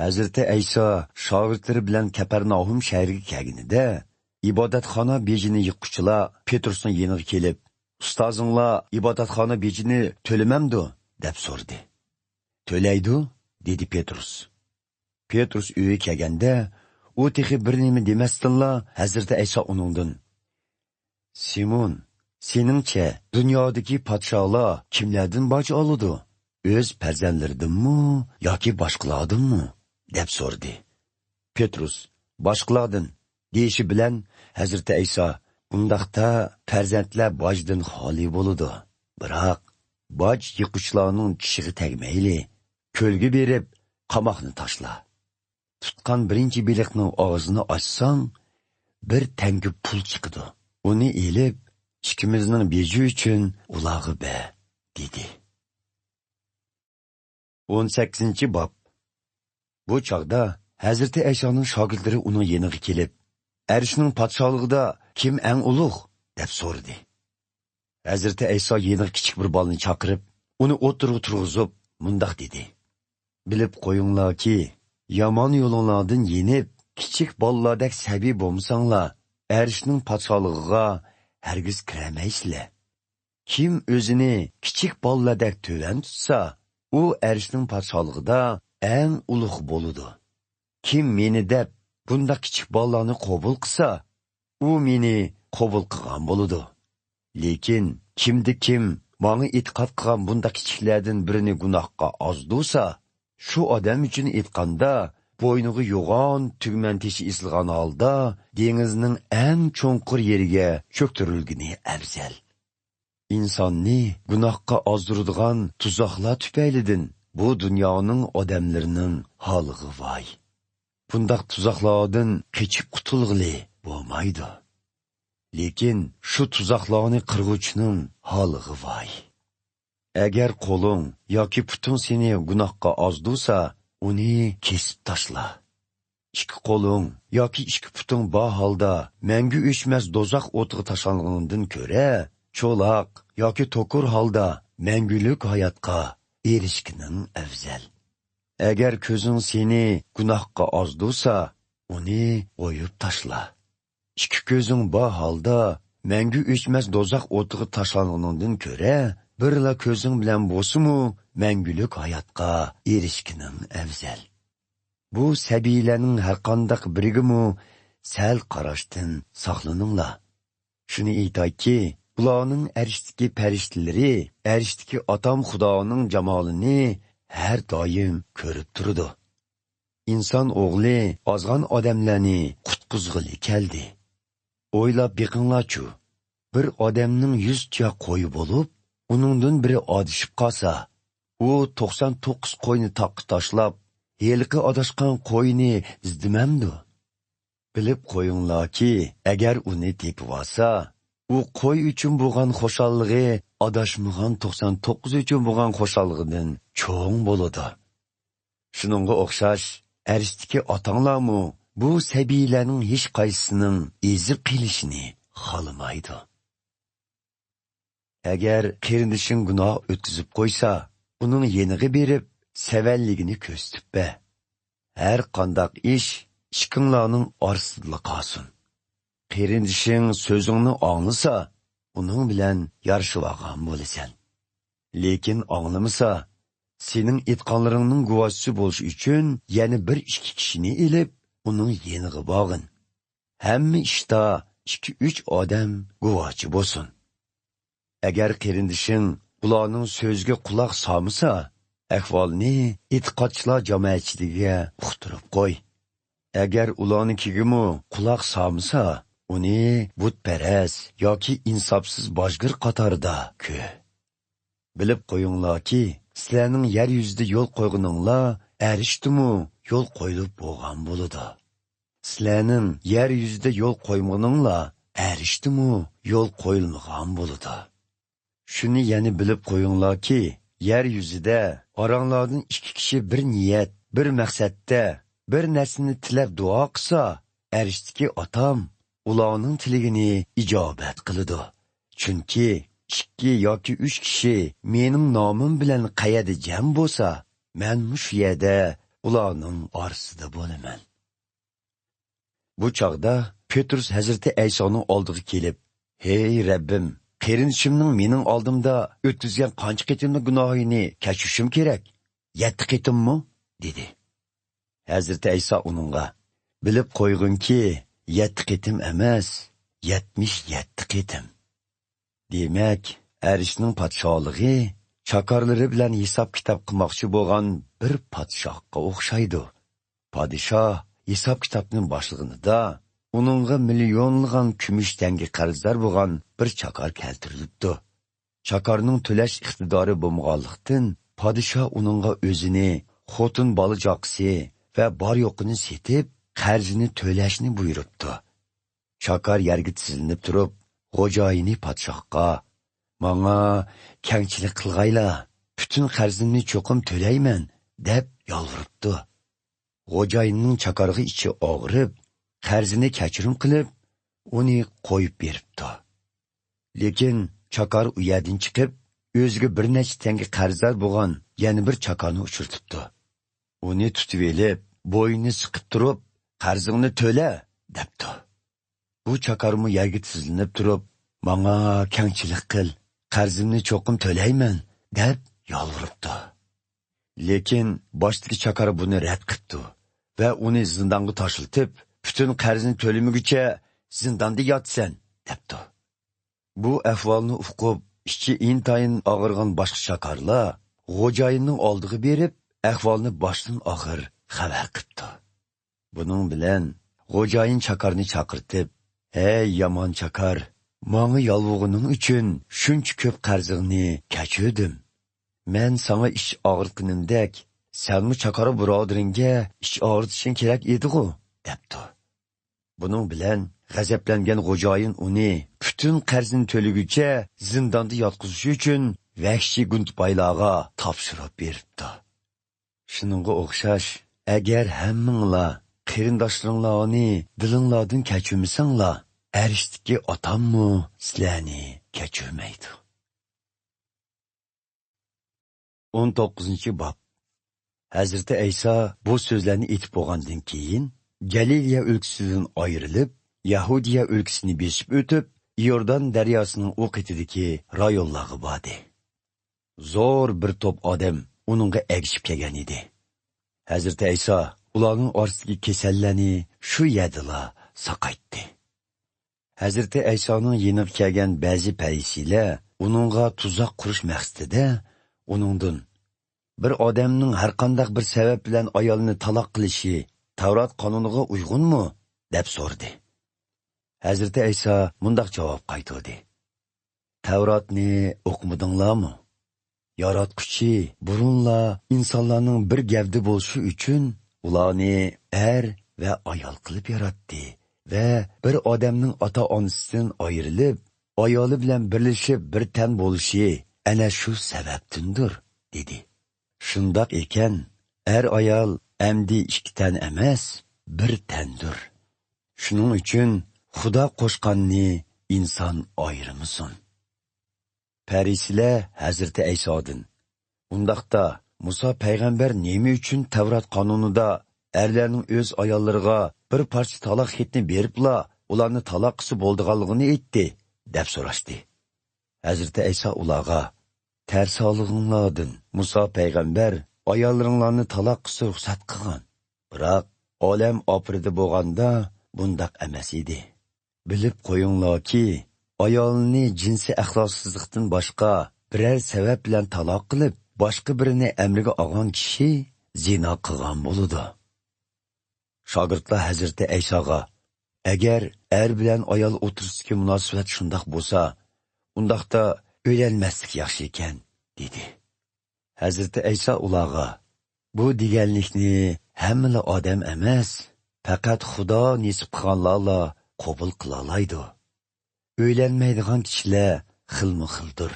[SPEAKER 1] Hazrati Ayso shogirdlari bilan Kapernaum shahriga kelganida, ibodatxona bejini yiqquchilar Petrusning yeniga kelib, "Ustozinglar ibodatxona bejini to'lamamdi?" deb so'radi. "To'laydi", dedi Petrus. Petrus uyga kelganda, u texi bir nima demasdinla Hazrati Ayso uningdan, "Simon, seningcha dunyodagi podsholar kimlardan boj oladi? O'z farzandlaridanmi yoki boshqalardanmi?" deb so'radi. Petrus, "Boshqalardan" deyishi bilan Hazrati Ayso, "Undaqda farzandlar bojdan xoli bo'ladi. Biroq boj yiquvchilarning tishiga tegmayli, ko'lga berib qamoqni tashla. Tutgan birinchi beliqning og'zini ochsang, bir tanga pul chiqadi. Uni elib, ikkimizning beji uchun ularga ber", dedi. 18-bob. Bu chog'da Hazrati Aysoning shogirdlari uning yeniga kelib, "Arishning podsholigida kim eng ulug'?" deb so'radi. Hazrati Ayso yeniga kichik bir bolani chaqirib, uni o'tirib turg'izib, mundoq dedi: "Bilib qo'yinglarki, yomon yo'llardan yenib, kichik bolalardek sabiy bo'lmasanglar, arishning podsholigiga hargiz kiramaysizlar. Kim o'zini kichik bolalardek to'van tutsa, u arishning podsholigida eng ulug' bo'ladi. Kim meni deb bunda kichik bolalarni qabul qilsa, u meni qabul qilgan bo'ladi. Lekin kim menga e'tiqod qilgan bunda kichiklardan birini gunohga ozdursa, shu odam uchun aytganda, bo'yniga yo'g'on tugman teshi isilgan holda dengizning eng cho'nqur yeriga cho'ktirilgani afzal. insonni gunohga ozdiradigan tuzoqlar tufaylidan bu dunyoning odamlarining holiga voy. Bundaq tuzoqlardan kechib qutulg'ili bo'lmaydi. Lekin shu tuzoqlarni qirg'uvchining holiga voy. Agar qo'ling yoki puting seni gunohga ozdirsa, uni kesib tashla. Ikki qo'ling yoki ikki puting bor holda mangu o'chmas do'zax o'tiga tashlangandan ko'ra, cho'loq yoki to'kur holda mangulik hayotga erishkining afzal. Agar ko'zing seni gunohga ozdirsa, uni o'yib tashla. Ikki ko'zing bor holda mangu o'chmas do'zax o'tiga tashlangandan ko'ra, birla ko'zing bilan bo'lsa-mu, mangulik hayotga erishkining afzal. Bu sabiylarning har qanday birigimu sal qarashdan saqlaninglar. Shuni aytayki, ularning arishdagi farishtalari, arishdagi otam Xudoning jamolini har doim ko'rib turadi. İnson o'g'li ozg'an odamlarni qutqizg'ili keldi. O'ylab beqinglarchu, bir odamning 100 ta qo'yi bo'lib, uningdan biri odishib qolsa, u 99 qo'yni taqqa tashlab, Heliqi adashqan qo'yni izdimamdu. Bilib qo'yinglarki, agar uni tepib olsa, u qo'y uchun bo'lgan xushallig'i adashmagan 99 uchun bo'lgan xushallig'idan cho'ng bo'ladi. Shuningga o'xshash, arishdiki otanglarmu bu sabiylarning hech qaysisining ezib qilishini xohlamaydi. Agar qarindishing gunoh o'tkazib qo'ysa, uning yeniga berib, savalligini ko'rsatib be. Har qanday ish ishqinglarning orasida qolsin. Qarindishing so'zingni anglasa, uning bilan yarashib bo'lasan. Lekin anglamasa, sening aytganlaringning guvohchisi bo'lish uchun yana 1-2 kishini elib, uning yeniga borgin. Hamma ishda 2-3 odam guvohchi bo'lsin. Agar qarindishing ularning so'ziga quloq solmasa, ahvolni e'tiqodchilar jamoatchiligiga uqtirib qo'y. Agar ularnikiga quloq solmasa, uni butparas yoki insofsiz boshgir qatorida ku. Bilib qo'yinglarki, sizlarning yer yuzida yo'l qo'yguninglar arishdimi yo'l qo'yilib bo'lgan bo'ladi. Sizlarning yer yuzida yo'l qo'ymaguninglar arishdimi yo'l qo'yilmagan bo'ladi. Shuni yana bilib qo'yinglarki, yer yuzida oranglardan 2 kishi bir niyat, bir maqsadda bir narsani tilab duo qilsa, arishdiki otam ularning tiligini ijobat qiladi. Chunki 2 yoki 3 kishi mening nomim bilan qayada jam bo'lsa, men shu yerda ularning orasida bo'laman. Bu chaqda Petrus Hazreti Aysoning oldiga kelib, "Hey Rabbim, qarindishimning mening oldimda o'tkazgan qancha qitimli gunohini kechirishim kerak? 7 qitimmi?" dedi. Hazreti Ayso uningga, "Bilib qo'yginki, 7 qitim emas, 77 qitim." Demak, arishning podshohligi chakorlari bilan hisob kitob qilmoqchi bo'lgan bir podshohga o'xshaydi. Podshoh hisob kitobning boshlig'ida uningga millionlagan kumush tanga qarzlar bo'lgan bir chakor keltirilibdi. Chakorning to'lash iqtidori bo'lmaganlikdan podshoh uningga o'zini, xotin bola joqisi va bor yo'qini setib, qarzini to'lashni buyuribdi. Chakor yerga tizilib turib, xo'jayini podshohga, "Menga kengchilik qilg'ayla, butun qarzimni cho'qim to'layman", deb yolvuribdi. Xo'jayinning chakorga ichi og'rib, qarzini kechirim qilib, uni qo'yib beribdi. Lekin chakor u yerdan chiqib, o'ziga bir necha tanga qarzlar bo'lgan yana bir chakorni uchirtibdi. Uni tutib elib, bo'yni siqib turib, "Qarzingni to'la", debdi. Bu chakormi yerga tizilib turib, "Menga kengchilik qil, qarzimni cho'qim to'layman", deb yolvuribdi. Lekin boshdagi chakor buni rad qildi va uni zindonga tashiltib, "Butun qarzni to'lamaguncha zindonda yotsan", debdi. Bu ahvolni uqib, ichi intayin og'irgan boshqa chakorlar xo'jayinning oldiga berib, ahvolni boshdan oxir xabar qildi. Buning bilan xo'jayin chakorni chaqirtib, "Ey yomon chakor, menga yolvug'uning uchun shuncha ko'p qarzingni kechirdim. Men sana ish og'ritganimdek, senmi chakora birodaringga ish og'ritishing kerak edi-ku", debdi. Buning bilan g'azablangan xo'jayin uni butun qarzini to'laguncha zindonda yotqizish uchun vahshiy guntbaylarga topshirib beribdi. Shuningga o'xshash, agar hammanglar qarindoshlaringlarni dilinglardan kechirmasanglar, arishdiki otammi sizlarni kechirmaydi. 19-bob. Hazreti Ayso bu so'zlarni aytib bo'lgandan keyin Galiliya o'lkasidan ayrilib, Yahudiya o'lkasini besib o'tib, Iordan daryosining u qetidagi rayonlarga bordi. Zo'r bir to'p odam uningga ergishib kelgan edi. Hazreti Ayso ularning orasidagi kasallarni shu yerdala saqaytdi. Hazreti Aysoning yeniga kelgan ba'zi parisiylar uningga tuzoq qurish maqsadida uningdan bir odamning har qanday bir sabab bilan ayolni taloq qilishi Tavrat qonuniga uyg'unmi deb so'radi. Hazreti Ayso mundaq javob qaytardi: "Tavratni o'qimadinglarmi? yaratquchi burunla insonlarning bir gavdi bo'lishi uchun ularni er va ayol qilib yaratdi va bir odamning ota-onasidan ayrilib, ayoli bilan birlashib bir tan bo'lishi ana shu sababdandir, dedi. Shundoq ekan, er ayol amdi ikki tan emas, bir tandir. Shuning uchun Xudo qo'shganni inson ayirmasin. Parislar Hazrati Aysodan: "Undaqda Musa payg'ambar nima uchun Tavrat qonunida erlarning o'z ayollariga bir parcha taloq xetni beribla, ularni taloq qilib bo'ldiganligini aytdi?" deb so'rashdi. Hazrati Ayso ularga: "Tarsolinglardan Musa payg'ambar ayollaringlarni taloq qilsa ruxsat qilgan. Biroq olam oprida bo'lganda bundaq emas edi. Bilib qo'yinglarki, ayolni jinsi axloqsizlikdan boshqa biror sabab bilan taloq qilib, boshqa birini amriga olgan kishi zino qilgan bo'ladi." Shogirdlar Hazrati Aysoga: "Agar er bilan ayol o'tirishga munosabat shundoq bo'lsa, undaqda o'ylanmaslik yaxshi ekan", dedi. Hazrati Ayso ularga: "Bu deganlikni hamma odam emas, faqat Xudo nisib qilganlarla qabul qila oladi. O'ylanmaydigan kishilar xilma-xildir.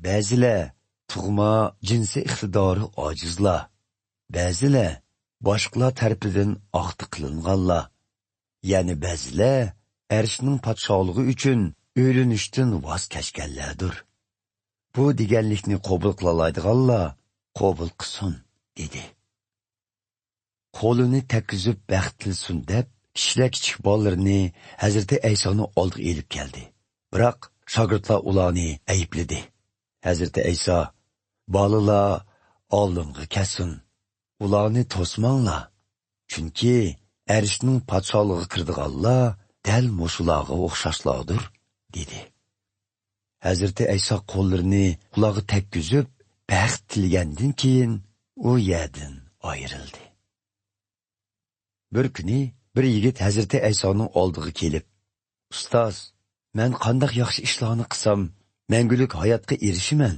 [SPEAKER 1] Ba'zilar tug'ma jinsi iqtidori ojizlar, ba'zilar boshqalar tarafidan oqti qilinganlar, ya'ni ba'zilar arshning podshohligi uchun o'ylanishdan voz kechganlardir. Bu deganlikni qabul qila oladiganlar qabul qilsin", dedi. Qo'lini takkizib baxtilsin deb kishilar kichik bolalarni Hazrati Aysoni oldiga elib keldi. Biroq shogirdlar ularni aybladi. Hazrati Ayso: "Bolalar oldinga kelsin, ularni to'smanglar, chunki arshning podshohligiga kirdiganlar dal mushularga o'xshashlardir", dedi. Hazrati Ayso qo'llarini ularga takkizib baxt tilgandan keyin u yerdan ayrildi. Bir kuni bir yigit Hazrati Aysoning oldiga kelib: "Ustoz, men qanday yaxshi ishlarni qilsam, mangulik hayotga erishiman?"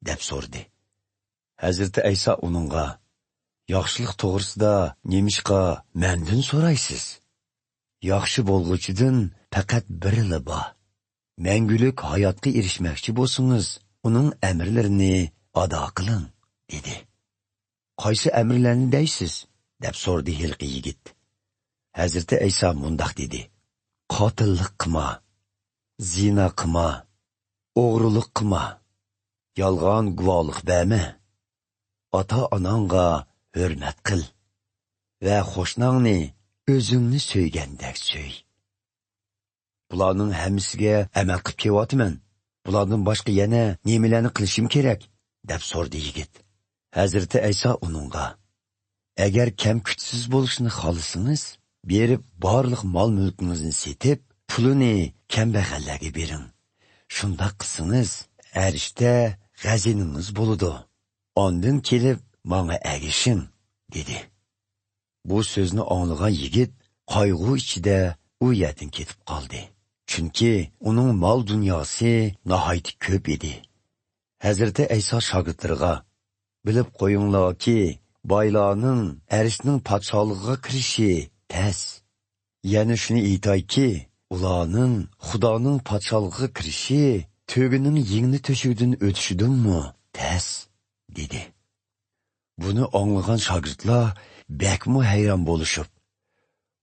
[SPEAKER 1] deb so'radi. Hazrati Ayso uningga: "Yaxshilik to'g'risida nemishqa mendan so'raysiz? Yaxshi bo'lg'uchidan faqat birila bor. Mangulik hayotga erishmoqchi bo'lsangiz, uning amrlarini ado qiling", dedi. "Qaysi amrlarni deysiz?" deb so'radi hilqi yigit. Hazrati Ayso mundoq dedi: "Qotillik qilma, zina qilma, o'g'rilik qilma, yolg'on guvohlik berma, ota-onangga hurmat qil va qo'shningni o'zingni so'ygandek so'y." "Bularning hammasiga amal qilib kelyapman. Bulardan boshqa yana nimalarni qilishim kerak?" deb so'radi yigit. Hazrati Ayso uningga: "Agar kam kuchsiz bo'lishni xohlasangiz, berib barliq mol-mulkingizni setib, pulini kambag'allarga bering. Shundoq qilsangiz, arshda g'aziningiz bo'ladi. Ondan kelib menga agishing", dedi. Bu so'zni anglagan yigit qayg'u ichida u yerdan ketib qoldi. Chunki uning mol dunyosi nihoyat ko'p edi. Hazrati Ayso shogirdlariga: "Bilib qo'yinglarki, boylarning arshning podshohligiga kirishi tas. Yana shuni aytayki, ularning Xudoning podshohligiga kirishi to'gining yengni to'shigidan o'tishidanmi tas", dedi. Buni anglagan shogirdlar bakmu hayron bo'lishib: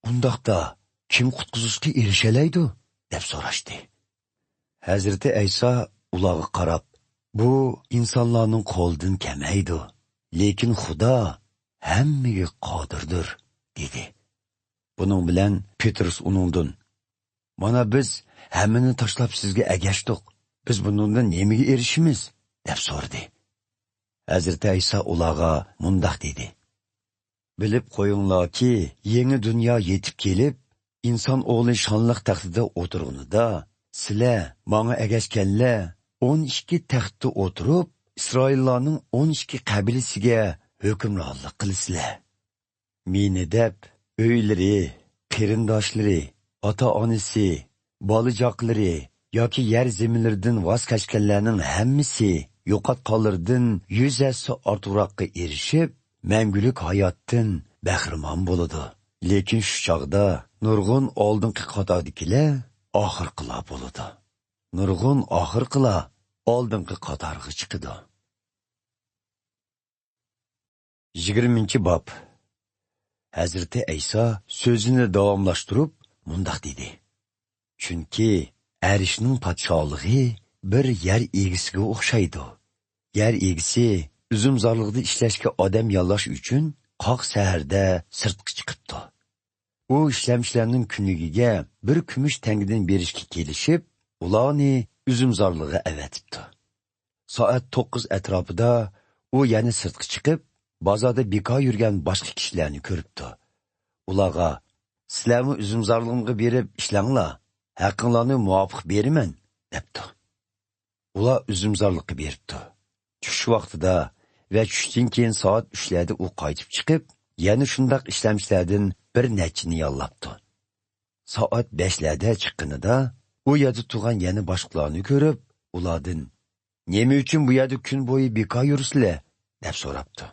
[SPEAKER 1] "Undaqda kim qutqizishga erishalaydi?" deb so'rashdi. Hazrati Ayso ularga qarab: "Bu insonlarning qo'lidan kelmaydi, lekin Xudo hammaga qodirdir", dedi. Buning bilan Petrus uningdan: "Mana biz hammani tashlab sizga agashdik. Biz bundan nimaga erishimiz?" deb so'radi. Hazrati Ayso ularga mundoq dedi: "Bilib qo'yinglarki, yangi dunyo yetib kelib, inson o'g'li shonliq taxtida o'tirganida, sizlar menga agashganlar 12 taxtda o'tirib, Isroillarning 12 qabilasiga hukmronlik qilasizlar. Meni deb o'ylari, qarindoshlari, ota-onasi, bolajoqlari yoki yer zaminlaridan voz kechganlarning hammasi yo'qotqanlardan 100 assa ortiqroqqa erishib, мәңгүлік hayotdan bahramon bo'ladi. Lekin shu chog'da nurg'un oldingi qatordagilar oxirqilar bo'ladi. Nurg'un oxirqilar oldingi qatorga chiqadi. 20-bob. Hazreti Ayso so'zini davomlashtirib mundaq dedi. Chunki arishning podshohligi bir yer egisiga o'xshaydi. Yer egisi uzumzorlig'ida ishlashga odam yollash uchun qoq saharda sirtqa chiqibdi. U ishlamchilarning kunigiga bir kumush tangidan berishga kelishib, ularni uzumzorlig'iga avatibdi. Soat 9 atrofida u yana sirtqa chiqib, bozorda bekor yurgan boshqa kishilarni ko'ribdi. Ularga, "Sizlarni uzumzorlig'imga berib ishlanglar, haqqinglarni muvofiq beraman", debdi. Ular uzumzorlikqa beribdi. Tush vaqtida va tushdan keyin soat 3larda u qaytib chiqib, yana shundoq ishlamchilardan bir nechini yollabdi. Soat 5larda chiqqanida u yerda turgan yana boshqalarni ko'rib, ulardan "Nima uchun bu yerda kun bo'yi bekor yursizlar?" deb so'rabdi.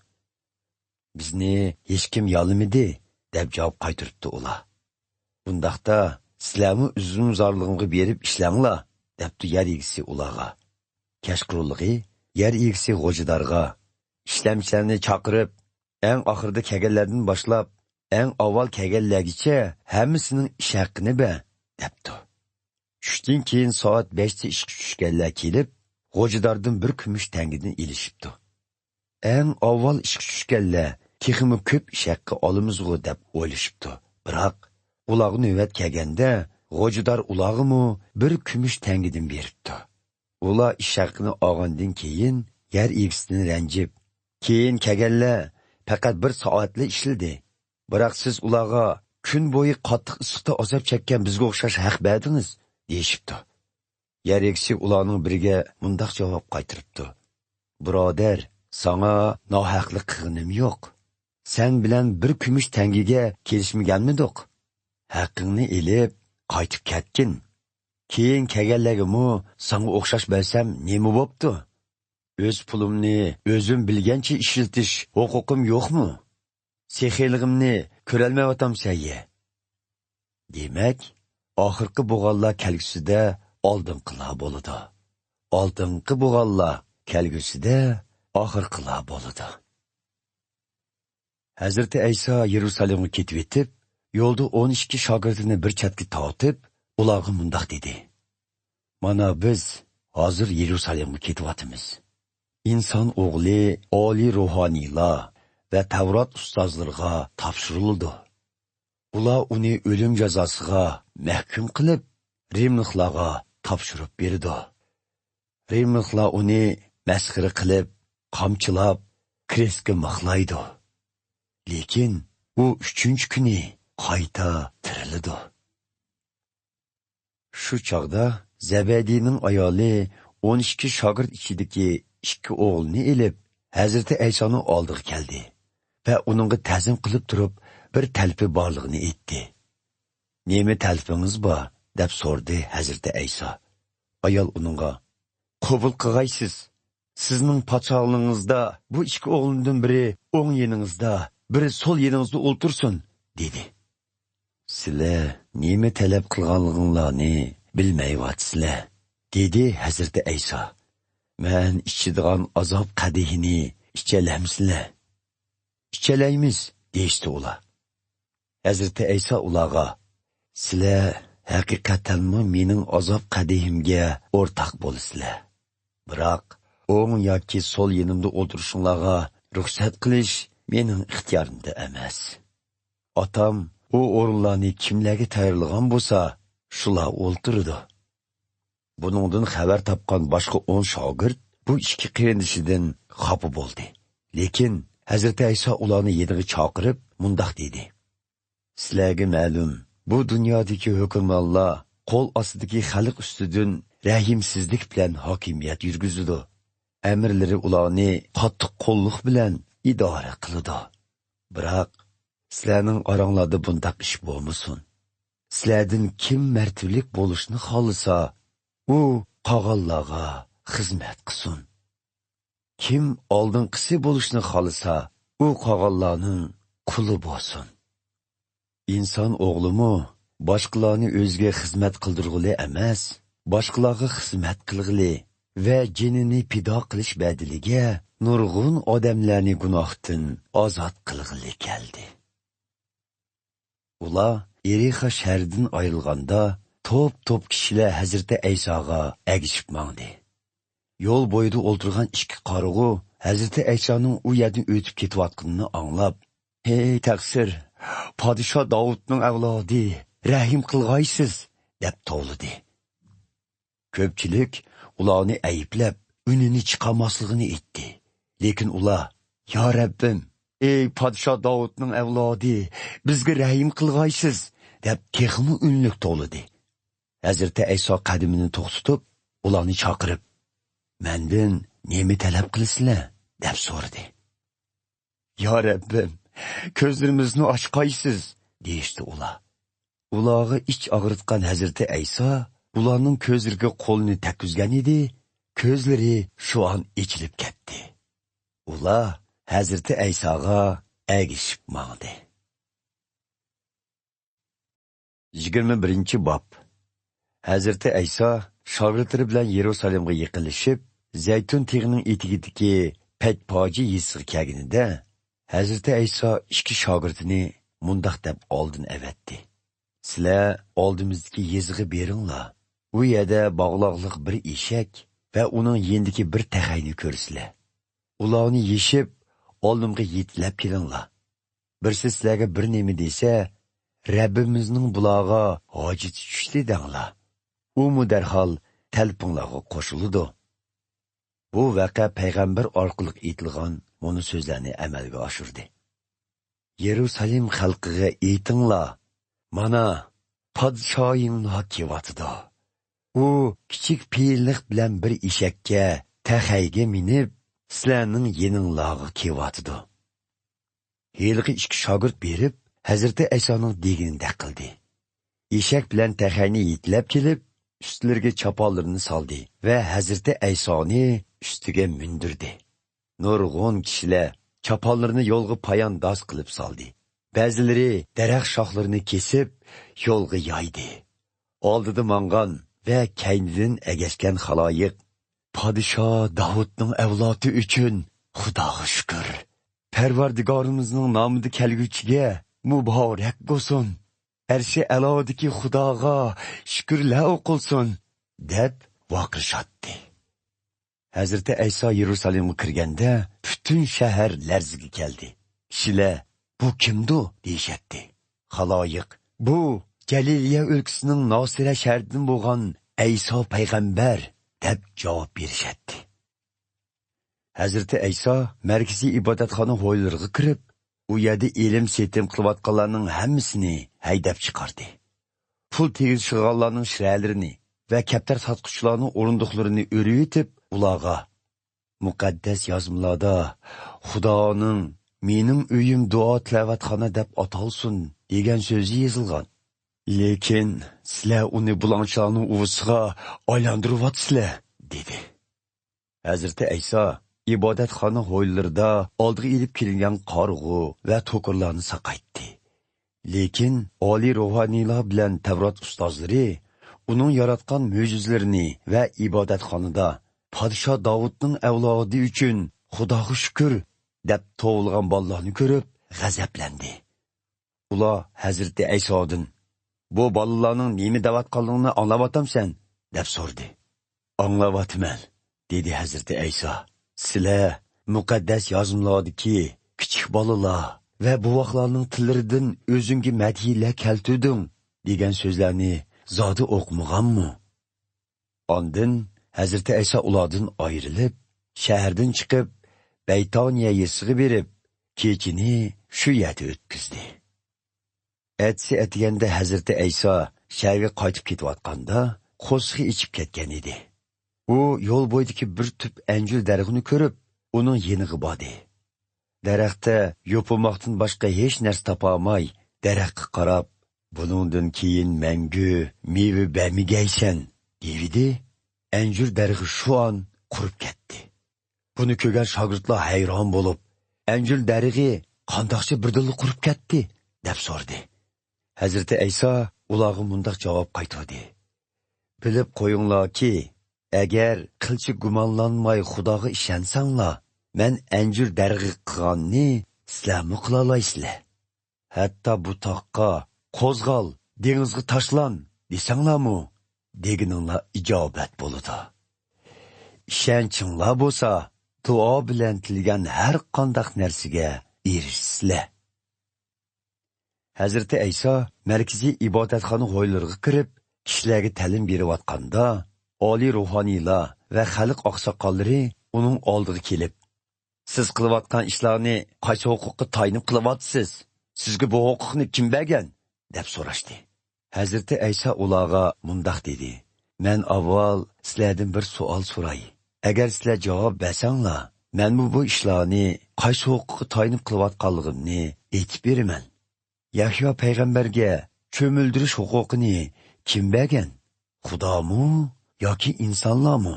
[SPEAKER 1] "Bizni hech kim yollamadi", deb javob qaytaribdi ular. "Bundaqda sizlarni uzumzorlig'imga berib ishlanglar", debdi yer egisi ularga. Kashquruligi yer egisi g'o'jidarga ishlamchilarni chaqirib, eng oxirida kelganlardan boshlab, eng avval kelganlargacha hammasining ish haqqini ber, debdi. Tushdan keyin soat 5da ishga tushganlar kelib, g'o'jidardan bir kumush tangidan ilishibdi. Eng avval ishga tushganlar texmi ko'p ish haqqi olamizg'u deb o'ylashibdi. Biroq ularga navbat kelganda, g'o'jidor ularga bir kumush tangidan beribdi. Ular ish haqqini olgandan keyin yer egisidan ranjib, keyin kelganlar faqat 1 soatli ishladi. Biroq siz ularga kun bo'yi qattiq issiqda azob chekkan bizga o'xshash haq berdingiz, deyishibdi. Yer egisi ularning biriga mundaq javob qaytaribdi. "Birodar, sana nohaqlik qilganim yo'q. Sen bilan bir kumush tangiga kelishmaganmidik? Haqqingni elib qaytib ketgin. Keyin kelganlarga sana o'xshash bo'lsam nima bo'pti? O'z pulimni o'zim bilgancha ishiltish huquqim yo'qmi? Sexiyligimni ko'rolmayotgamsan-ya." Demak, oxirgi bo'g'onlar kelgusida oldinqilar bo'ladi. Oldingi bo'g'onlar kelgusida oxirqilar bo'ladi. Hazreti Ayso Yerusalimga ketib etib, yo'lda 12 shogirdini bir chetga tortib, ularga mundaq dedi. "Mana biz hozir Yerusalimga ketyapmiz. İnson o'g'li oliy ruhoniylar va Tavrat ustozlariga topshirildi. Ular uni o'lim jazosiga mahkum qilib, Rimliklarga topshirib berdi. Rimliklar uni masxara qilib, qamchilab, krestga mixlaydi. Lekin u 3-kuni qayta tirildi." Shu chog'da Zabadiyning ayoli 12 shogird ichidagi 2 o'g'lini elib, Hazreti Aysoning oldiga keldi va uningga ta'zim qilib turib, bir talpi borligini aytdi. "Nima talpingiz bor?" deb so'rdi Hazreti Ayso. Ayol uningga, "Qabul qilg'aysiz. Sizning podshohlingizda bu 2 o'g'limdan biri o'ng yoningizda, biri so'l yoningizda o'ltirsin", dedi. "Sizlar nima talab qilganliginglarni bilmayapsizlar", dedi Hazreti Ayso. "Men ichadigan azob qadihini ichalamsizlar?" "Ichalaymiz", deyishdi ular. Hazreti Ayso ularga, "Sizlar haqiqatanmi mening azob qadihimga o'rtoq bo'lasizlar? Biroq o'ng yoki so'l yonimda o'tirishinglarga ruxsat qilish mening ixtiyorimda emas. Otam u o'rinlarni kimlarga tayyorlagan bo'lsa, shular o'ltirdi." Buningdan xabar topgan boshqa 10 shogird bu 2 qarindishidan xafa bo'ldi. Lekin Hazreti Ayso ularni yeniga chaqirib, mundaq dedi. "Sizlarga ma'lum, bu dunyodagi hukmronlar qo'l ostidagi xalq ustidan rahimsizlik bilan hokimiyat yurgizadi. Amirlari ularni qattiq qo'lliq bilan idora qiladi. Biroq sizlarning oranglarda bundaq ish bo'lmasin. Sizlardan kim martibalik bo'lishni xohlasa, u qog'onlarga xizmat qilsin. Kim oldinqisi bo'lishni xohlasa, u qolganlarning quli bo'lsin. İnson o'g'limi boshqalarni o'ziga xizmat qildirg'ili emas, boshqalarga xizmat qilg'ili va jinini pido qilish badiliga nurg'un odamlarni gunohdan ozod qilg'ili keldi. Ular Erixa shahridan ayrilganda top kishilar Hazreti Aysoga agishib mangdi. Yo'l bo'yida o'ltirgan ikki qarg'u Hazreti Aysoning u yerdan o'tib ketayotganini anglab, "Hey taqsir, podsho Davudning avlodi, rahim qilg'aysiz", deb tovladi. Ko'pchilik ularni ayblab, unini chiqarmasligini aytdi. Lekin ular, "Ya Rabbim, ey podsho Davudning avlodi, bizga rahim qilg'aysiz", deb texmi unlik tovladi. Hazreti Ayso qadimini to'xtatib, ularni chaqirib, "Mendan nima talab qilasizlar?" deb so'radi. "Ya Rabbim, ko'zlarimizni ochqaysiz", deyishdi ular. Ularga ich og'ritgan Hazreti Ayso ularning ko'zlariga qo'lni tekkizgan edi, ko'zlari shu an ichilib ketdi. Ular Hazreti Aysoga agishib mangdi. 21-bob. Hazreti Ayso shogirdlari bilan Yerusalimga yaqinlashib, Zaytun teg'ining etigidagi Patpoji yesiga kelganida, Hazreti Ayso ikki shogirdini mundaq deb oldin avatdi. "Sizlar oldimizdagi yeziga beringlar. U yerda bog'loqliq bir eshak va uning yendiki bir taxayni ko'rsizlar. Ularni yeshib, oldimga yetlab kelinglar. Birsi sizlarga bir nima desa, Rabbimizning bularga hojati tushdi denglar. U mu darhol talpinglarga qo'shiladi." Bu vaqa payg'ambar orqali aytilgan bunu so'zlarni amalga oshirdi. "Yerusalim xalqiga aytinglar, mana podshoyinglar kelyotidi. U kichik piyillik bilan bir eshakka, taxayga minib, sizlarning yeninglarga kelyotidi." Heliqi ikki shogird berib, Hazreti Aysoning deganini qildi. Eshak bilan taxayni yetlab kelib, üstleriga chaponlarini soldi va Hazreti Aysoni ustiga mindirdi. Nurg'un kishilar chaponlarini yo'lga poyandoz qilib soldi. Ba'zilari daraxt shoxlarini kesib, yo'lga yoydi. Oldida mangan va kaynidan agashgan xaloyiq, "Podsho Davudning avlodi uchun Xudoga shukr. Parvardigorimizning nomida kelguchiga muborak bo'lsin. Arshi alodiki Xudoga shukrlar o'qilsin", deb vaqirishadi. Hazreti Ayso Yerusalimga kirganda butun shahar larziga keldi. Kishilar, "Bu kimdu?" deyishadi. Xaloyiq, "Bu Galiliya o'lkasining Nosira shahridan bo'lgan Ayso payg'ambar", deb javob berishadi. Hazreti Ayso markaziy ibodatxona hovlilariga kirib, u yerda ilm setim qilayotganlarning hammasini haydab chiqardi. Pul tegishganlarning shiralarini va kaptar sotquchilarning o'rindiqlarini o'rib etib, ularga, "Muqaddas yozmalarda Xudoning mening uyim duo tilavatxona deb atalsin" degan so'zi yozilgan. Lekin sizlar uni bulanchilarning uvisiga aylantiryapsizlar, dedi. Hazreti Ayso ibodatxona hovlilarida oldiga ilib kelingan qarg'u va to'qirlarni saqaytdi. Lekin oliy ruhoniylar bilan Tavrat ustozlari uning yaratgan mo'jizalarini va ibodatxonada podsho Davudning avlodi uchun Xudoga shukr deb tovulgan bolalarni ko'rib g'azablandi. Ular Hazreti Aysodan, "Bu bolalarning nima davatqanligini anglayotamsan?" deb so'rdi. "Anglayapman", dedi Hazreti Ayso. "Sizlar muqaddas yozmalardagi kichik bolalar va buvoqlarning tillaridan o'zingga madhiylar keltirding" degan so'zlarni zodi o'qimaganmi? Ondan Hazreti Ayso ulardan ayrilib, shahardan chiqib, Baytoniya yesiga berib, kechini shu yerda o'tkazdi. Etsi etganda Hazreti Ayso shaharga qaytib ketayotganda, qo'sqi ichib ketgan edi. U yo'l bo'yidagi bir tup anjir daraxtini ko'rib, uning yeniga bordi. Daraxtda yopilmoqdan boshqa hech narsa topolmay, daraxtga qarab, "Buningdan keyin mangu meva bermagaysan", dedi. Anjir daraxti shu an qurib ketdi. Buni ko'rgan shogirdlar hayron bo'lib, Anjir darig'i qandoqcha birdilla qurib ketdi, deb so'radi. Hazrati Ayso ularga mundaq javob qaytardi. Bilib qo'yinglarki, agar qilchi gumonlanmay Xudoga ishonsanglar, men Anjir darig'i qilganni sizlarmi qila olaysizlar? Hatto bu toqqa qo'zg'al, dengizga tashlan desanglarmi, deganinglar ijobat bo'ladi. Ishonchinglar bo'lsa, duo bilan tilgan har qanday narsaga erishsizlar. Hazrati Ayso markaziy ibodatxona g'oylariga kirib, kishilarga ta'lim berayotganda, oliy ruhoniylar va xalq oqsoqollari uning oldiga kelib, siz qilayotgan ishlarni qaysi huquqqa tayanib qilyapsiz? Sizga bu huquqni kim bergan? deb so'rashdi. Hazrati Ayso ularga mundaq dedi: Men avval sizlardan bir savol so'ray. Agar sizlar javob bersanglar, men bu ishlarni qaysi huquqqa tayanib qilayotganligimni aytib beraman. Yahyo payg'ambarga cho'mildirish huquqini kim bergan? Xudomi yoki insonlarmi?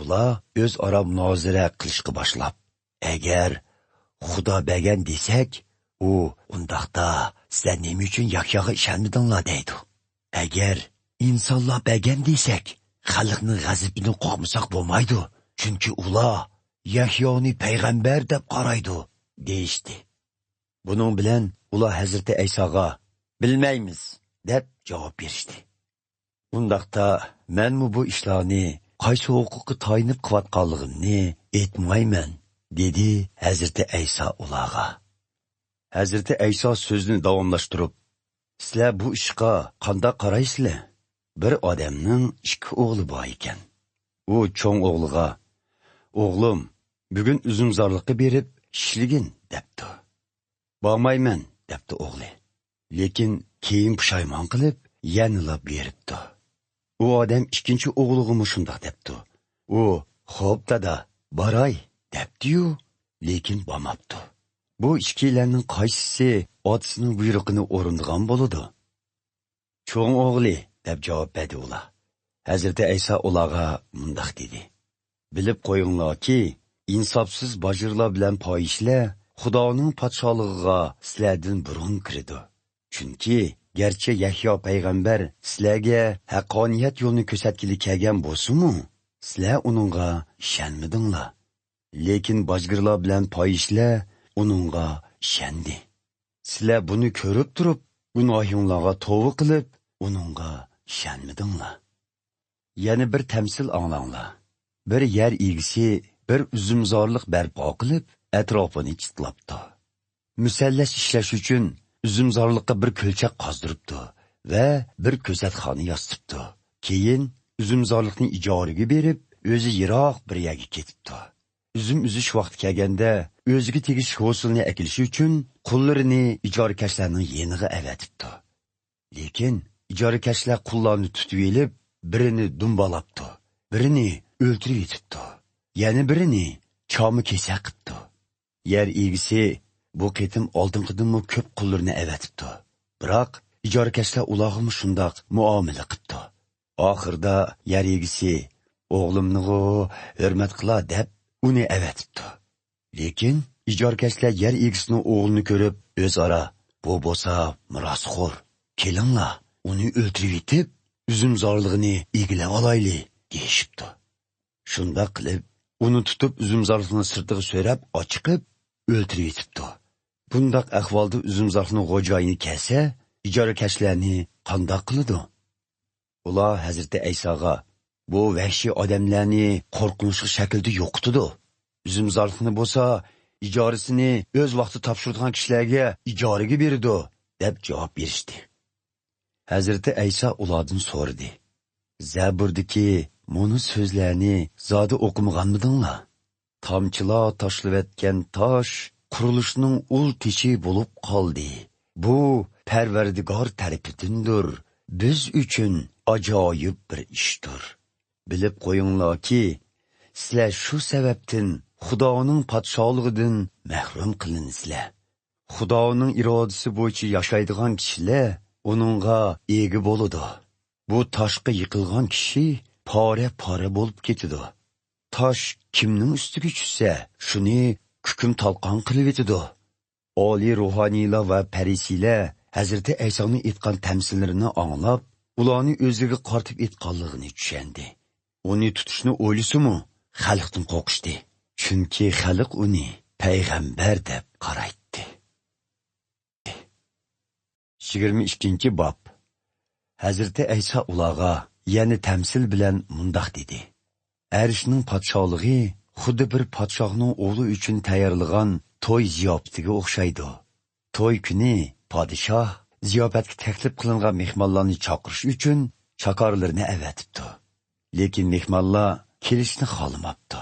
[SPEAKER 1] Ular o'zaro munozara qilishga boshlab, agar Xudo bergan desak, undaqda sizlar nima uchun Yahyoga ishonmadinglar deydi. Agar insonlar bergan desak, xalqning g'azabidan qo'rqmasak bo'lmaydi, chunki ular Yahyoni payg'ambar deb qaraydi, deyishdi. Buning bilan ular Hazrati Aysoga bilmaymiz deb javob berishdi. Undaqda men bu ishlarni qaysi huquqqa tayanib qilayotganligimni aytmayman, dedi Hazrati Ayso ularga. Hazrati Ayso so'zni davomlashtirib, sizlar bu ishga qanday qaraysizlar? Bir odamning 2 o'g'li bor ekan. U cho'ng o'g'liga, o'g'lim, bugun uzumzorlikqa berib ishligin, debdi. Bormayman, debdi o'g'li. Lekin keyin pushaymon qilib, yanila beribdi. U odam ikkinchi o'g'liga shundoq debdi. U, xo'p dada, boray, debdi-yu, lekin bormabdi. Bu ikkilarning qaysisi otasining buyrug'ini o'rindigan bo'ladi? Cho'ng o'g'li, deb javob berdi ular. Hazrati Ayso ularga mundaq dedi: Bilib qo'yinglarki, insofsiz bojirlar bilan poyishlar Xudoning podshohligiga sizlardan burun kiradi. Chunki garchi Yahyo payg'ambar sizlarga haqqoniyat yo'lini ko'rsatgili kelgan bo'lsa-mu, sizlar uningga ishonmadinglar. Lekin bojirlar bilan poyishlar uningga ishondi. Sizlar buni ko'rib turib, gunohinglarga tavba qilib, uningga ishonmadinglar. Yana bir tamsil anglanglar. Bir yer egisi bir uzumzorlik barpo qilib, atrofini chitlabdi. Musallas ishlash uchun uzumzorlikqa bir ko'lchak qozdiribdi va bir ko'zatxona yostibdi. Keyin uzumzorlikni ijaraga berib, o'zi yiroq bir yerga ketibdi. Uzum uzish vaqti kelganda, o'ziga tegish hosilni akilishi uchun qullarini ijorakashlarning yeniga avatibdi. Lekin ijorakashlar qullarni tutib elib, birini dumbalabdi, birini o'ltirib yetibdi, yana birini chomi kesak qilibdi. Yer egisi bu qitim oldingidanmi ko'p qullarni avatibdi. Biroq ijorakashlar ularga shundoq muomala qilibdi. Oxirda yer egisi o'g'limni hurmat qila deb uni avatibdi. Lekin ijorakashlar yer egisining o'g'lini ko'rib, o'zaro bu bo'lsa mirosxo'r, kelinglar, uni o'ltirib yetib, uzumzorligini egilab olayli, deyishibdi. Shunda qilib, uni tutib uzumzorlikni sirtiga so'rab ochiqib, o'ltirib yetibdi. Bundaq ahvolda uzumzorlikning xo'jayini kelsa, ijorakashlarni qanday qiladi? Ular Hazrati Aysoga bu vahshiy odamlarni qo'rqinchli shaklda yo'qitdi. Uzumzorlikni bo'lsa, ijorisini o'z vaqtida topshirgan kishilarga ijaraga berdi, deb javob berishdi. Hazrati Ayso ulardan so'radi: Zaburdagi muni so'zlarni zodi o'qimaganmidinglar? Tomchilar tashlavatgan tosh qurilishning ul tishi bo'lib qoldi. Bu Parvardigor tarafidandir. Biz uchun ajoyib bir ishdir. Bilib qo'yinglarki, sizlar shu sababdan Xudoning podshohligidan mahrum qilinsizlar. Xudoning irodasi bo'yicha yashaydigan kishilar uningga ega bo'ladi. Bu toshga yiqilgan kishi pora bo'lib ketadi. Tosh kimning ustiga tushsa, shuni hukm talqon qilib etidi. Oliy ruhaniylar va parisiylar Hazreti Aysoning aytgan tamsillarini anglab, ularni o'ziga qartib etganligini tushundi. Uni tutishni o'ylisimu, xalqdan qo'rqishdi. Chunki xalq uni payg'ambar deb qaraydi. 22 bob. Hazreti Ayso ularga yana tamsil bilan mundoq dedi. Arishning podshohligi xuddi bir podshohning o'g'li uchun tayyorlagan to'y ziyofatiga o'xshaydi. To'y kuni podshoh ziyofatga taklif qilingan mehmonlarni chaqirish uchun chakorlarni avatibdi. Lekin mehmonlar kelishni xohlamabdi.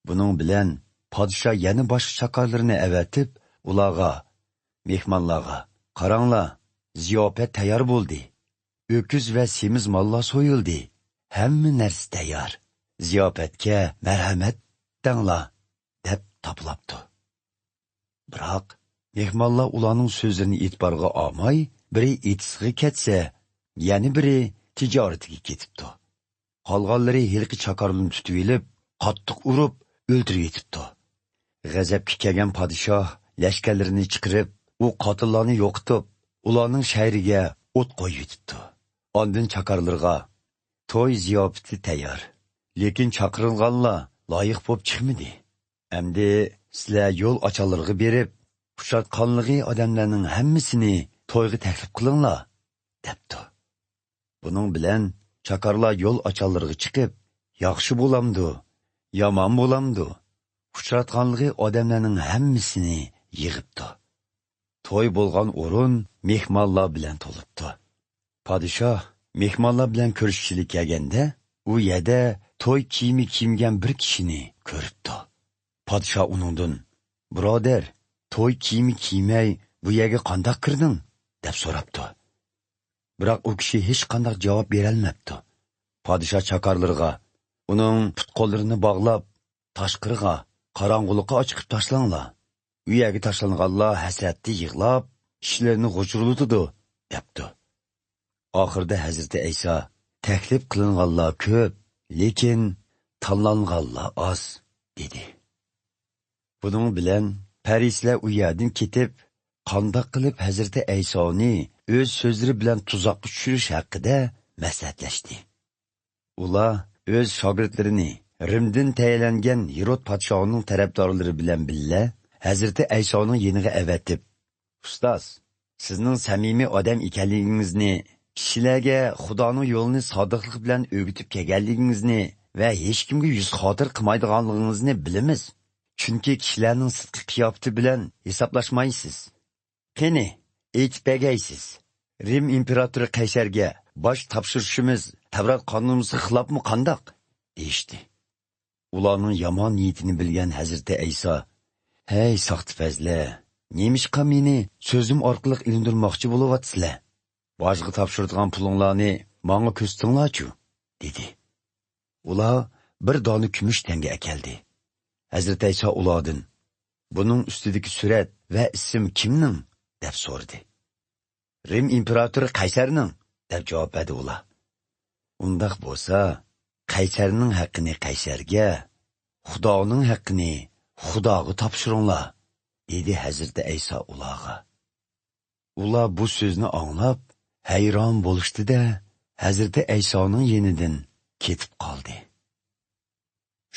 [SPEAKER 1] Buning bilan podshoh yana boshqa chakorlarni avatib, ularga, mehmonlarga, qaranglar, ziyofat tayyor bo'ldi. Öküz va semiz mollar so'yildi. Hamma narsa tayyor. Ziyofatga marhamat danglar, deb toplabdi. Biroq mehmonlar ularning so'zlarini e'tiborga olmay, biri etisiga ketsa, yana biri tijoratiga ketibdi. Qolganlari hilqi chakorlarni tutib olib, qattiq urib, o'ldirib yetibdi. G'azabga kelgan podshoh lashkarlarini chiqarib, u qotillarni yo'qitib, ularning shahriga o't qo'yib yetibdi. Ondan chakorlarga to'y ziyofati tayyor. Lekin chaqirilganlar loyiq bo'lib chiqmadi. Endi sizlar yo'l ochanlarga berib, pushatqonligi odamlarning hammasini to'yga taklif qilinglar, debdi. Buning bilan chakorlar yo'l ochanlarga chiqib, yaxshi bo'lamdi, yomon bo'lamdi, pushatqonligi odamlarning hammasini yig'ibdi. To'y bo'lgan o'rin mehmonlar bilan to'libdi. Podshoh mehmonlar bilan ko'rishchilik kelganda, u yerda to'y kiyimi kiygan bir kishini ko'ribdi. Podshoh uningdan, "Birodar, to'y kiyimi kiymay bu yerga qanday kirding?" deb so'rabdi. Biroq u kishi hech qanday javob bera olmabdi. Podshoh chakorlarga, uning put-qo'llarini bog'lab, tashqariga, qorong'ulikqa chiqib tashlanglar. U yerga tashlanganlar hasratda yig'lab, ishlarini g'uchurlutidi, debdi. Oxirida Hazreti Ayso, taklif qilinganlar ko'p, lekin tanlanganlar oz, dedi. Buning bilan parislar u yerdan ketib, qandoq qilib Hazreti Aysoni o'z so'zlari bilan tuzoqqa tushirish haqida maslahatlashdi. Ular o'z shogirdlarini Rimdan tayinlangan Herod podshohining tarafdorlari bilan birga Hazreti Aysoning yeniga avatib, "Ustoz, sizning samimiy odam ekanligingizni, kishilarga Xudoning yo'lini sodiqlik bilan o'rgatib kelganligingizni va hech kimga yuz xotir qilmaydiganligingizni bilamiz. Chunki kishilarning sidqi qiyofati bilan hisoblashmaysiz. Qani, aytib bergaysiz. Rim imperatori Qaysarga bosh topshirishimiz Tavrat qonunimizga xilofmi qandoq?" deyishdi. Ularning yomon niyatini bilgan Hazreti Ayso, "Hey soxtipazlar, nemishqa meni so'zim orqali ilindirmoqchi bo'lyapsizlar? Boshqa topshiradigan pulinglarni menga ko'rsatinglar-chu", dedi. Ular bir dona kumush tanga akeldi. Hazreti Ayso ulardan, "Buning ustidagi surat va ism kimning?" deb so'radi. "Rim imperatori Qaysarning", deb javob berdi ular. "Undaq bo'lsa, Qaysarning haqqini Qaysarga, Xudoning haqqini Xudoga topshiringlar", dedi Hazreti Ayso ularga. Ular bu so'zni anglab, hayron bo'lishdi-da, Hazreti Aysoning yenidan ketib qoldi.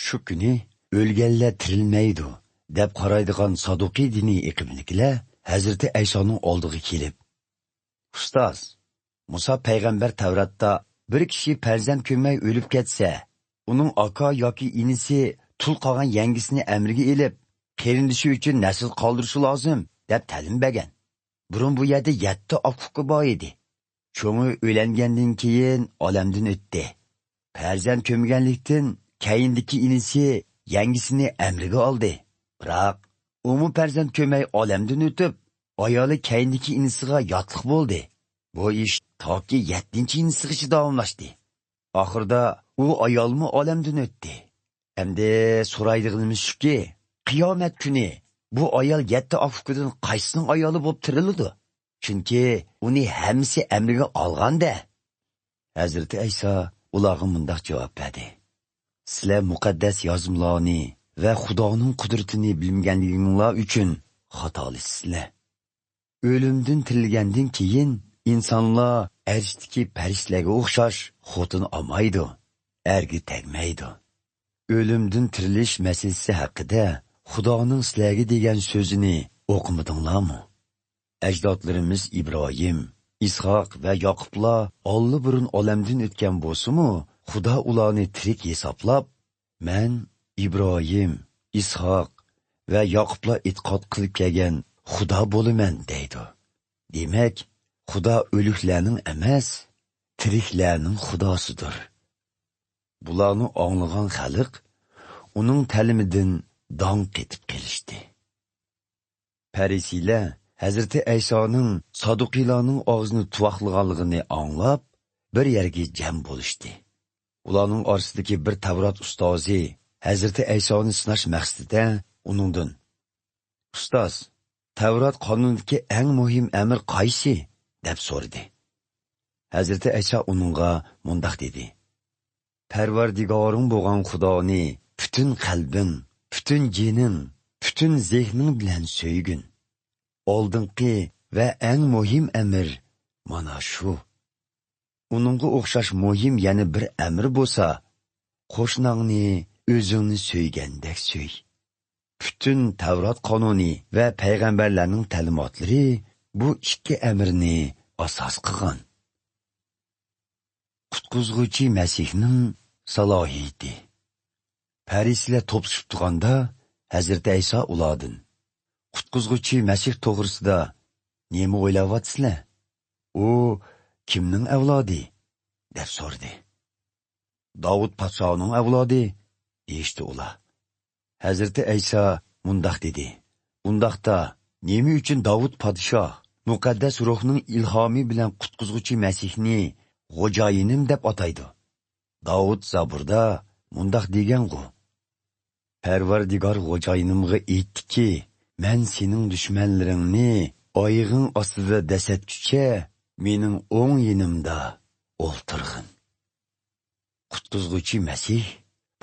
[SPEAKER 1] Shu kuni o'lganlar tirilmaydi deb qaraydigan Saduqiy diniy eqimliklar Hazreti Aysoning oldiga kelib, "Ustoz, Musa payg'ambar Tavratda bir kishi farzand ko'rmay o'lib ketsa, uning aka yoki inisi tul qolgan yangisini amriga elib, qerindishi uchun nasl qoldirishi lozim deb ta'lim bergan. Burun bu yerda 7 oq-uqi bor edi. Cho'ngi o'langandan keyin olamdan o'tdi. Farzand ko'mganlikdan keyindiki inisi yangisini amriga oldi. Biroq u farzand ko'may olamdan o'tib, ayoli keyindiki inisiga yotliq bo'ldi. Bu ish toki 7-inisigacha davomlashdi. Oxirida u ayolmi olamdan o'tdi. Endi so'raydig'imiz shuki, qiyomat kuni bu ayol 7 oq-uqidan qaysisining ayoli bo'lib tiriladi? Chunki uni hammasi amriga olganda." Hazreti Ayso ularga mundoq javob berdi: sizlar muqaddas yozimlarni va Xudoning qudratini bilmaganliginglar uchun xatolisizlar. O'limdan tirilgandan keyin insonlar arshdagi farishtalarga o'xshash xotin olmaydi, erga tegmaydi. O'limdan tirilish masalasi haqida Xudoning sizlarga degan so'zini o'qimadinglarmi? Ajdodlarimiz Ibrohim, İshak va Yoqublar burun olamdan o'tgan bo'lsa-mu, Xudo ularni tirik hisoblab, "Men İbrahim, İshak va Yoqublar e'tiqod qilib kelgan Xudo bo'laman" deydi. Demak, Xudo o'liklarning emas, tiriklarning Xudosidir. Bularni anglagan xalq uning ta'limidan dong ketib kelishdi. Parisiylar Hazreti Aysoning Saduqiylarning og'zini tuvoqlaganligini anglab, bir yerga jam bo'lishdi. Ularning orasidagi bir Tavrat ustozi Hazreti Aysoni sinash maqsadida uningdan: "Ustoz, Tavrat qonunidagi eng muhim amr qaysi?" deb so'radi. Hazreti Ayso uningga mundaq dedi: "Parvardigoring bo'lgan Xudoni butun qalbing, butun jining, butun zehning bilan so'ygin. Oldingi va eng muhim amr mana shu. Uningga o'xshash muhim yana bir amr bo'lsa, qo'shningni o'zingni so'ygandek so'y." Bütün Tavrat qonuni va payg'ambarlarning ta'limotlari bu ikki amrni asos qilgan. Qutquzg'uchi Masihning salohiyati. Parislar to'pishib turganda Hazrati Ayso ulardan: "Qutquzg'uchi Masih to'g'risida nima o'ylayapsizlar? U kimning avlodi?" deb so'radi. "Davud podshoning avlodi" deyishdi ular. Hazrati Ayso mundaq dedi: "Undaqda nima uchun Davud podshoh muqaddas ruhning ilhomi bilan qutquzg'uchi Masihni Xo'jayinim deb ataydi? Davud Zaburda mundaq degan-ku: Parvardigor Xo'jayinimga aytdiki, men sening dushmanlaringni oyog'ing ostida dasatguncha mening o'ng yonimda o'ltirg'in." Qutquzg'uchi Masih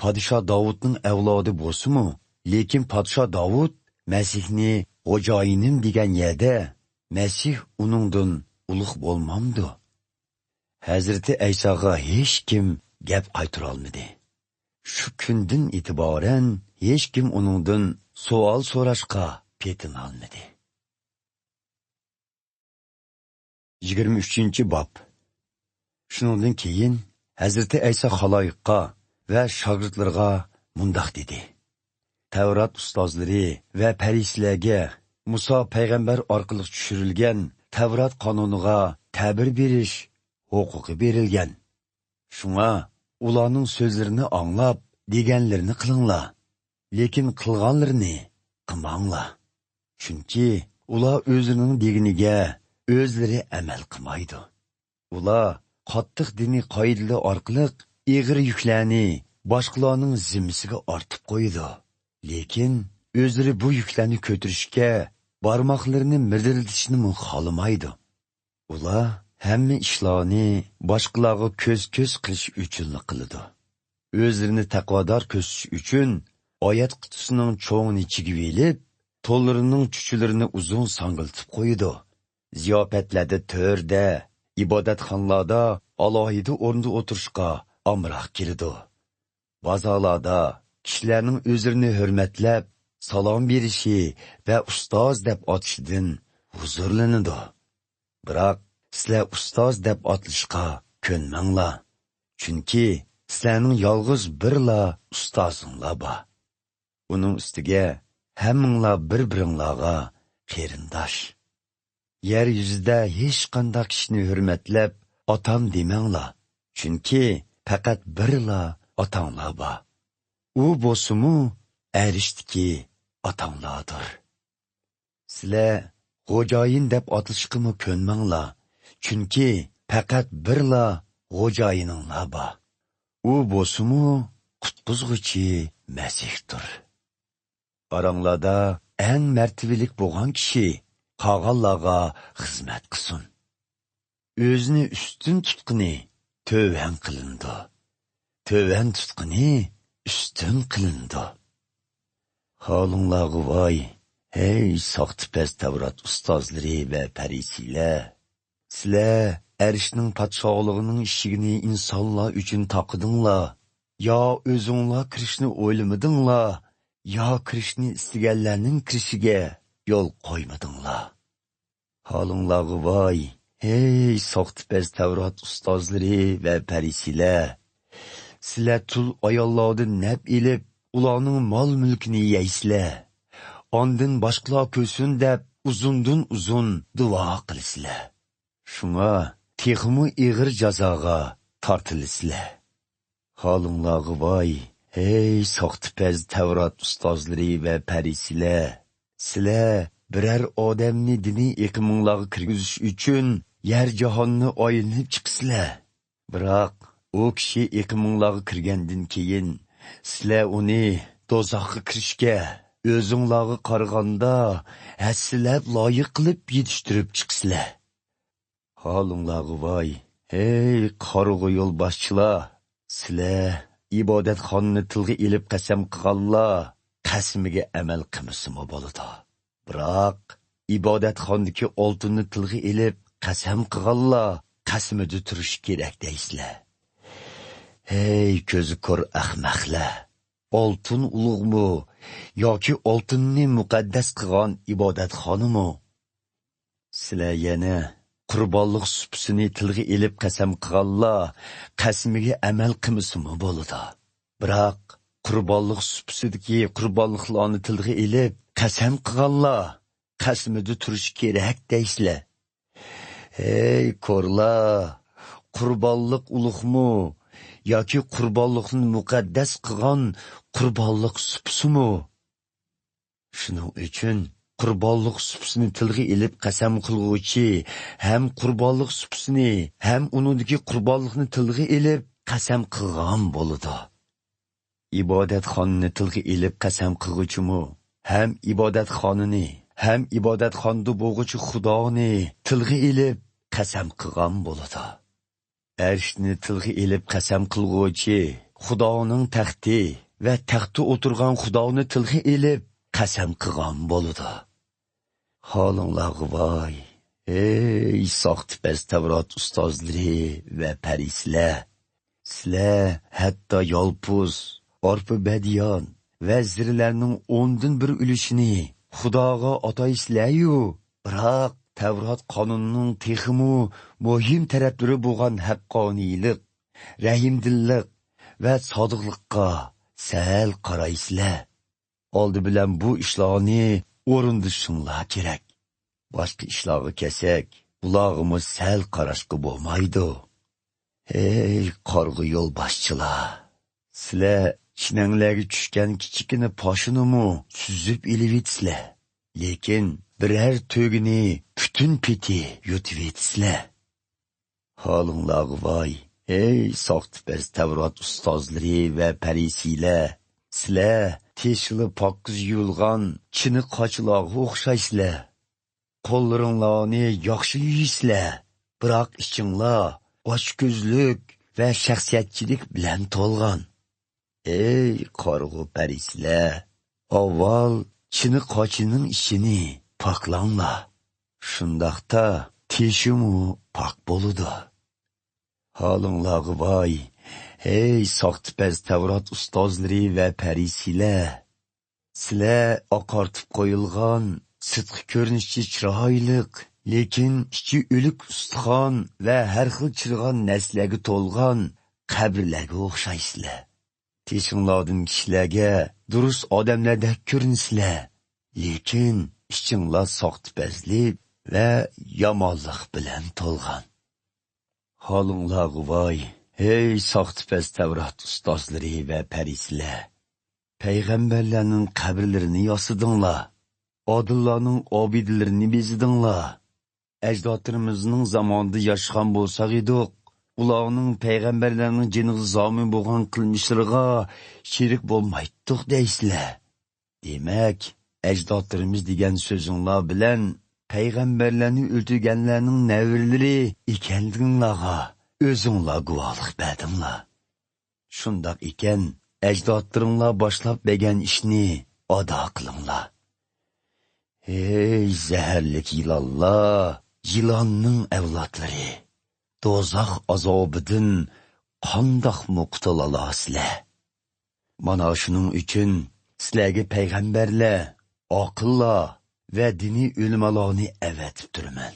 [SPEAKER 1] Podshoh Davudning avlodi bo'lsa-mu, lekin Podshoh Davud Masihni Xo'jayinim degan yerda Masih uningdan ulug' bo'lmamdi. Hazrati Aysoga hech kim gap qaytara olmadi. Shu kundan e'tiboran hech kim uningdan savol so'rashga petin olmadi. 23-bob. Shundan keyin Hazrati Ayso xaloyiqqa va shogirdlarga mundaq dedi: "Tavrat ustozlari va farislarga Musa payg'ambar orqali tushirilgan Tavrat qonuniga ta'bir berish huquqi berilgan. Shunga ularning so'zlarini anglab, deganlarini qilinglar, lekin qilganlarini qilmanglar. Chunki ular o'zining deganiga o'zlari amal qilmaydi. Ular qattiq diniy qoidalar orqali ig'ir yuklarni boshqalarning zimmasiga ortib qo'ydi. Lekin o'zlari bu yuklarni ko'tarishga barmoqlarini mirdiltishni xohlamaydi. Ular hamma ishlarni boshqalarga ko'z qilish uchun qiladi. O'zlarini taqvodor ko'rsatish uchun oyat qutisining cho'ngini chigib elib, to'llarining chuchularini uzun sangiltib qo'ydi. Ziyofatlarda to'rda, ibodatxonlarda alohida o'rinda o'tirishga amroq keladi. Bozorlarda kishilarning o'zlarini hurmatlab, salom berishi va ustoz deb atishidan huzurlanadi. Biroq sizlar ustoz deb atilishga ko'nmanglar. Chunki sizlarning yolg'iz birla ustozinglar bor. Uning ustiga hammanglar bir-biringlarga qarindosh. Yer yuzida hech qanday kishini hurmatlab otam demanglar. Chunki faqat birla otanglar bor. U bo'lsa-mu arishdiki otanglardir. Sizlar Xo'jayin deb atilishga ko'nmanglar. Chunki faqat birla Xo'jayininglar bor. U bo'lsa-mu qutquzg'uchi Masihdir. Oranglarda eng martabalik bo'lgan kishi qolganlarga xizmat qilsin. O'zini ustun tutqini tövan qilindi. Tövan tutqini üstün qilindi. Halınlağı vay, hey soxtipez Tevrat ustozlari va parisilar. Sizlar erishning podshohligining eshigini insonlar uchun taqidinglar. Yo o'zinglar kirishni o'ylamadinglar, yo kirishni istaganlarning kirishiga yo'l qo'ymadinglar. Halınlağı vay, hey soxtipez Tevrat ustozlari va parisilar. Sizlar tul ayollardan nab ilib, ularning mol mulkini yeysizlar. Ondan boshqalar ko'rsin deb uzundan uzun duo qilasizlar. Shunga texmi ig'ir jazoga tortilisizlar. Holinglarga voy, hey soxtipez Tevrat ustozlari va parisilar. Sizlar biror odamni diniy iqiminglarga kirgizish uchun yer jahonni oyinib chiqsizlar. Biroq u kishi iqiminglarga kirgandan keyin sizlar uni do'zaxga kirishga o'zinglarga qaraganda hassilab loyiq qilib yetishtirib chiqsizlar. Holinglarga voy, hey qarg'u yo'l boshchilar, sizlar ibodatxonni tilga ilib qasam qilganlar qasmiga amal qilmasimi bo'ladi. Biroq ibodatxonniki oltinni tilga ilib qasam qilganlar qasmida turish kerak deysizlar. Hey ko'zi ko'r ahmoqlar, oltin ulug'mi yoki oltinni muqaddas qilgan ibodatxonimi? Sizlar yana qurbonlik supisini tilga ilib qasam qilganlar qasmiga amal qilmasimi bo'ladi. Biroq qurbonlik supisidagi qurbonliklarni tilga ilib qasam qilganlar qasmida turish kerak deysizlar. Hey ko'rlar, qurbonlik ulug'mi yoki qurbonlikni muqaddas qilgan qurbonlik supisimi? Shuning uchun qurbonlik supisini tilga ilib qasam qilguvchi ham qurbonlik supisini ham uningdagi qurbonlikni tilga ilib qasam qilgan bo'ladi. Ibodatxonni tilga ilib qasam qilguvchimi ham ibodatxonini ham ibodatxonda bo'lg'uchi Xudoni tilga ilib qasam qilgan bo'ladi. Arshni tilga ilib qasam qilguvchi Xudoning taxti va taxtda o'tirgan Xudoni tilga ilib qasam qilgan bo'ladi. Holinglarga voy, ey soxtipez Tevrat ustozlari va parislar. Sizlar hatto yolpuz, orpa badiyon va zirlarning 10dan 1 ulushini Xudoga ataysizlar-yu. Biroq Tevrat qonunining texmi muhim taraflari bo'lgan haqqoniylik, rahimdillik va sodiqlikqa sal qaraysizlar. Oldi bilan bu ishlarni o'rindishinglar kerak. Boshqa ishlarga kelsak, bularimiz sal qarashqa bo'lmaydi. Ey qarg'u yo'l boshchilar, sizlar chinanglarga tushgan kichikina poshinimi suzib ilivitsizlar. Lekin biror to'gini butun peti yutib etisizlar. Holinglarga voy, ey soxtipez Tevrat ustozlari va parisilar. Sizlar teshili pokiz yuvilgan chini qochlarga o'xshaysizlar. Qo'llaringlarni yaxshi yuysizlar, biroq ichinglar ochko'zlik va shaxsiyatchilik bilan to'lgan. Ey qarg'u parislar, avval chini qochining ishini poklanglar. Shundaqda teshimu pok bo'ladi. Holinglarga voy, ey soxtipez Tevrat ustozlari va parisilar. Sizlar oqartib qo'yilgan, sirtqi ko'rinishchi chiroyliq, lekin ichi o'lik ustixon va har xil chirg'an narsalarga to'lgan qabrlarga o'xshaysizlar. Teshinglardan kishilarga durust odamlardek ko'rinsizlar, lekin ichinglar soxtipezlik va yomonlik bilan to'lgan. Holinglarga voy, ey soxtipez Tevrat ustozlari va parislar. Payg'ambarlarning qabrlarini yosidinglar, odillarning obidlarini bezidinglar. Ajdodlarimizning zamonida yashagan bo'lsak edik, ularning payg'ambarlarning jiniga zomin bo'lgan qilmishlariga sherik bo'lmaydiq deysizlar. Demak, ajdodlarimiz degan so'zinglar bilan payg'ambarlarni o'ldirganlarning navrlari ekanliginglarga o'zinglar guvohlik berdinglar. Shundoq ekan, ajdodlaringlar boshlab bergan ishni ado qilinglar. Ey zaharlik yilonlar, yilonning avlodlari, do'zax azobidan qandoq qutulalasizlar? Mana shuning uchun sizlarga payg'ambarlar, oqillar va diniy ulamalarni avatib turman.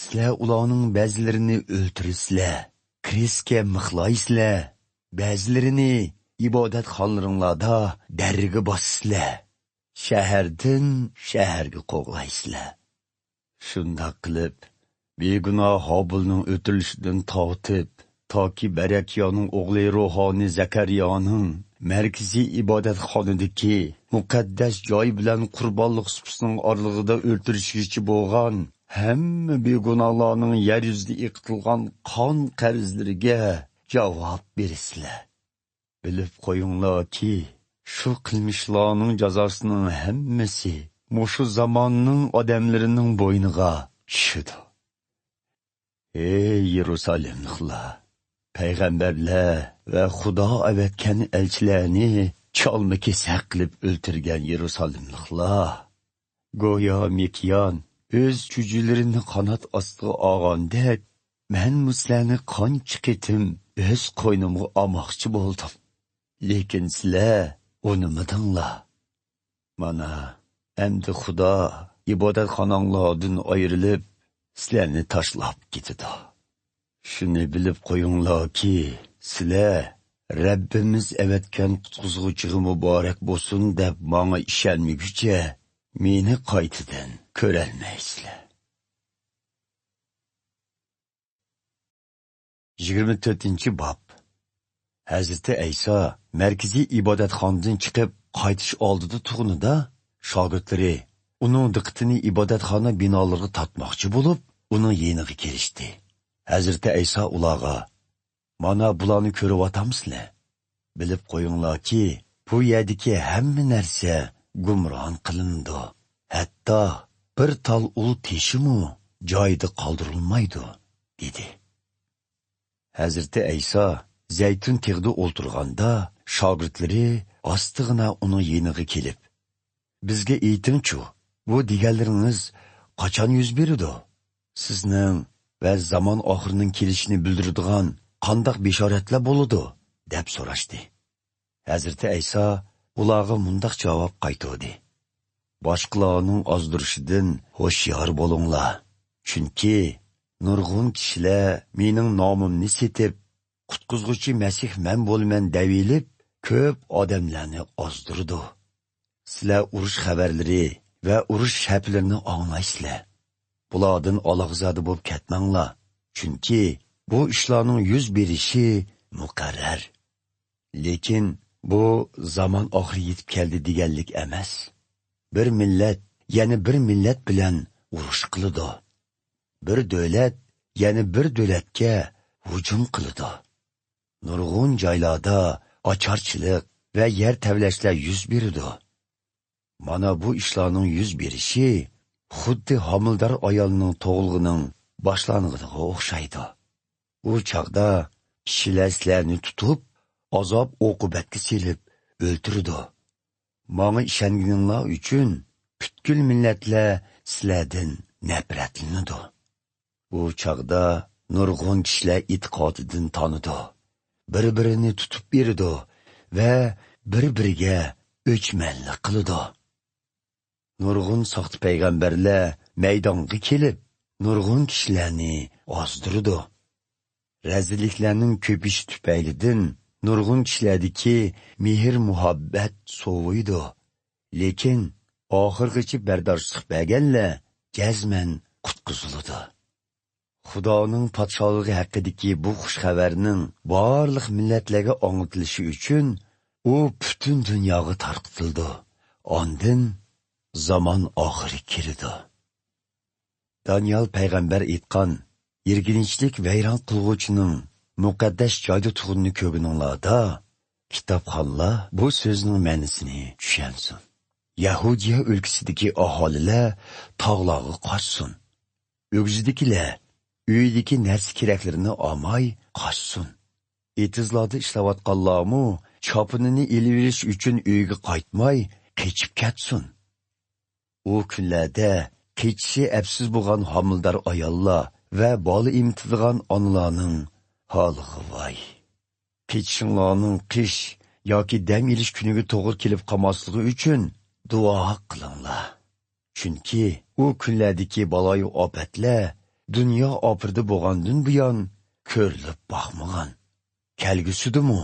[SPEAKER 1] Sizlar ularning ba'zilarini o'ltirsizlar, krisga mixlaysizlar, ba'zilarini ibodatxonalaringlarda darga bossizlar, shahardan shaharga qo'g'laysizlar. Shundoq qilib, begunoh Hobilning o'tilishidan tortib, toki Barakiyaning o'g'li ruhoniy Zakariyaning markaziy ibodatxonadagi muqaddas joy bilan qurbonlik supasining oralig'ida o'ltirishgichi bo'lgan hamma begunohlarning yer yuzida iqitilgan qon qarzlariga javob berisizlar. Bilib qo'yinglarki, shu qilmishlarning jazosining hammasi mushu zamonning odamlarining bo'yniga tushadi. Ey Yerusalemliklar, payg'ambarlar va Xudo avatgan elchilarni chalma-kesak qilib o'ltirgan Yerusalemliklar, go'yo Mikyon o'z chujilarini qanot ostiga olgandek, men sizlarni qancha qitim o'z qo'ynimga olmoqchi bo'ldim. Lekin sizlar unimidinglar. Mana endi Xudo ibodatxonanglardan ayrilib, sizlarni tashlab ketdi. Shuni bilib qo'yinglarki, sizlar Rabbimiz avatgan qutqizuvchiga muborak bo'lsin deb menga ishonmaguncha meni qaytadan ko'rolmaysizlar. 24-bob. Hazreti Ayso markaziy ibodatxonadan chiqib qaytish oldida turganida, shogirdlari uning diqqatini ibodatxona binolariga tortmoqchi bo'lib, uning yeniga kelishdi. Hazreti Ayso ularga: "Mana bularni ko'ryapsizlar? Bilib qo'yinglarki, bu yerdagi hamma narsa gumron qilindi. Hatto bir tal ul teshimi joyida qoldirilmaydi", dedi. Hazreti Ayso Zaytun teg'ida o'ltirganda, shogirdlari ostig'ina uning yeniga kelib: "Bizga ayting-chu, bu deganlaringiz qachon yuz beradi? Sizning va zamon oxirining kelishini bildiradigan qandoq bishoratlar bo'ladi?" deb so'rashdi. Hazrati Ayso ularga mundoq javob qaytardi: "Boshqalarning ozdirishidan hoshyor bo'linglar. Chunki nurg'un kishilar mening nomimni setib, qutqizg'uchi Masih men bo'lman devilib, ko'p odamlarni ozdirdi. Sizlar urush xabarlari va urush shaplarini anglaysizlar. Bulardan olag'zada bo'lib ketmanglar, chunki bu ishlarning yuz berishi muqarrar. Lekin bu zamon oxiri yetib keldi deganlik emas. Bir millat yana bir millat bilan urush qiladi. Bir davlat yana bir davlatga hujum qiladi. Nurg'un joylarda ocharchilik va yer tavlashlar yuz beradi. Mana bu ishlarning yuz berishi xuddi homildor ayolning tug'ilg'ining boshlang'iga o'xshaydi. U chaqda kishilar sizlarni tutib, azob oqibatga selib o'ltirdi. Menga ishonganinglar uchun butkul millatlar sizlardan nafratlanadi. Bu chaqda nurg'un kishilar e'tiqodidan tanidi, bir-birini tutib berdi va bir-biriga o'chmanlik qiladi. Nurg'un soxta payg'ambarlar maydonga kelib, nurg'un kishilarni ozdirdi. Razilliklarning ko'pishi tufaylidan nurg'un kishilardagi mehr-muhabbat soviydi. Lekin oxirgacha bardoshlik berganlar jazman qutqiziladi. Xudoning podshohligi haqidagi bu xush xabarning barliq millatlarga anglitilishi uchun u butun dunyoga tarqatildi. Ondan zaman oxiri kirdi. Daniel payg'ambar aytgan, yerginchlik vayron qilg'uvchining muqaddas joyda tug'unni ko'rguninglarda, kitobxonlar bu so'zning ma'nosini tushunsin. Yahudiya o'lkasidagi aholilar tog'larga qochsin. O'g'zidagilar uydagi narsa keraklarini olmay qochsin. Etizlarda ishlayotganlarmi chopinini eliverish uchun uyga qaytmay, kechib ketsin. U kunlarda kechishi afsus bo'lgan homildor ayollar va bola emtadigan onalarning holiga voy. Kechishinglarning qish yoki dam ilish kuniga to'g'ri kelib qolmasligi uchun duo qilinglar. Chunki u kunlardagi baloyu ofatlar dunyo opirdi bo'lgandan buyon ko'rilib boqmagan. Kelgusidimi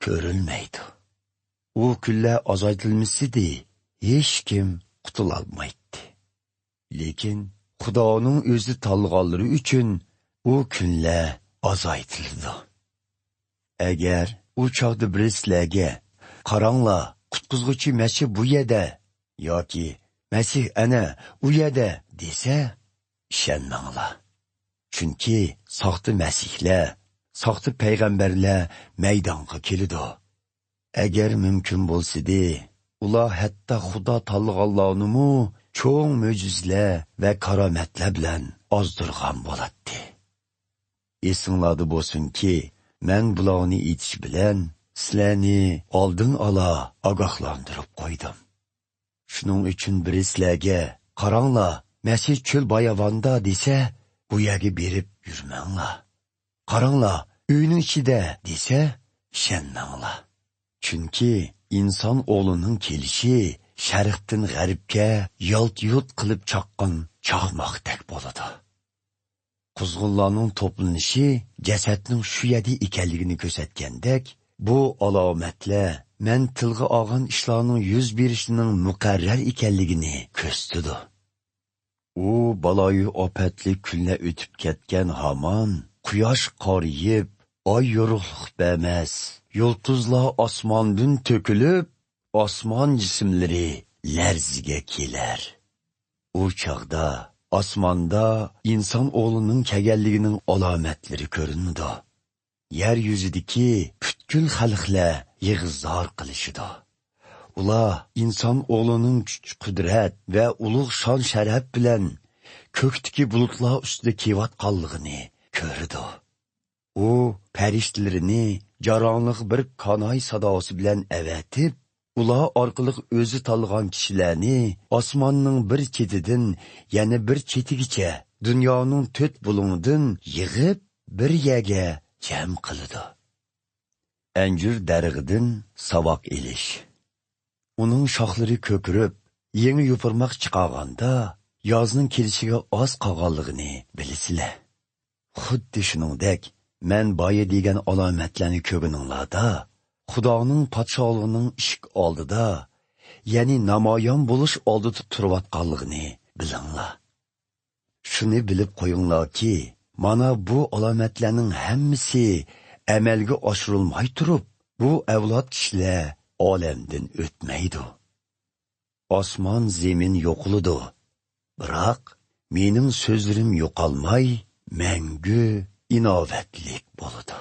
[SPEAKER 1] ko'rilmaydi. U kunlar azaytilmasidi, hech kim qutulolmaydi. Lekin Xudoning o'zi tanlaganlari uchun u kunlar azaytildi. Agar u chog'da birislarga qaranglar, qutqizg'uchi Masih bu yerda yoki Masih ana u yerda desa, ishonmanglar. Chunki soxta masihlar, soxta payg'ambarlar maydonga keladi. Agar mumkin bo'lsa-da, ular hatto Xudo tanlaganlarni cho'ng mo'jizlar va karomatlar bilan ozdirgan bo'ladi. Esinglarda bo'lsinki, men bularni aytish bilan sizlarni oldin ola ogohlantirib qo'ydim. Shuning uchun birislarga qaranglar, Masih cho'l bayavonda desa, bu yerga berib yurmanglar. Qaranglar, uyning ichida desa, ishonmanglar. Chunki inson o'g'lining kelishi sharqdan g'arbga yolt-yurt qilib chaqqan chaqmoqdek bo'ladi. Quzg'unlarning to'planishi jasadning shu yerda ekanligini ko'rsatgandek, bu alomatlar men tilga olgan ishlarning yuz berishining muqarrar ekanligini ko'rsatdi. U baloyu ofatli kunlar o'tib ketgan hamon quyosh qoriyib, oy yorug'lik bermas, yulduzlar osmondan to'kilib, osmon jismlari larziga kelar. U chog'da osmonda inson o'g'lining kelganligining alomatlari ko'rinadi. Yer yuzidagi butkul xalqlar yig'izor qilishidi. Ular inson o'g'lining kuch-qudrat va ulug' shon-sharaf bilan ko'kdagi bulutlar ustida kelayotganligini ko'rdi. U farishtalarni jaronliq bir qanoy sadosi bilan avatib, ular orqali o'zi tanlagan kishilarni osmonning bir chetidan yana bir chetigacha dunyoning to'rt bo'limidan yig'ib bir yerga jam qildi. Anjur darig'idan savoq elish. Uning shoxlari ko'kirib, yangi yupurmoq chiqarganda yozning kelishiga oz qolganligini bilasizlar. Xuddi shuningdek, men boya degan alomatlarni ko'rganinglarda, Xudoning podshohligining ishik oldida, ya'ni namoyon bo'lish oldida turayotganligini bilinglar. Shuni bilib qo'yinglarki, mana bu alomatlarning hammasi amalga oshirilmay turib, bu avlod kishilar olamdan o'tmaydi. Osmon zemin yo'qoladi. Biroq mening so'zlarim yo'qolmay, mangu inovatlik bo'ladi.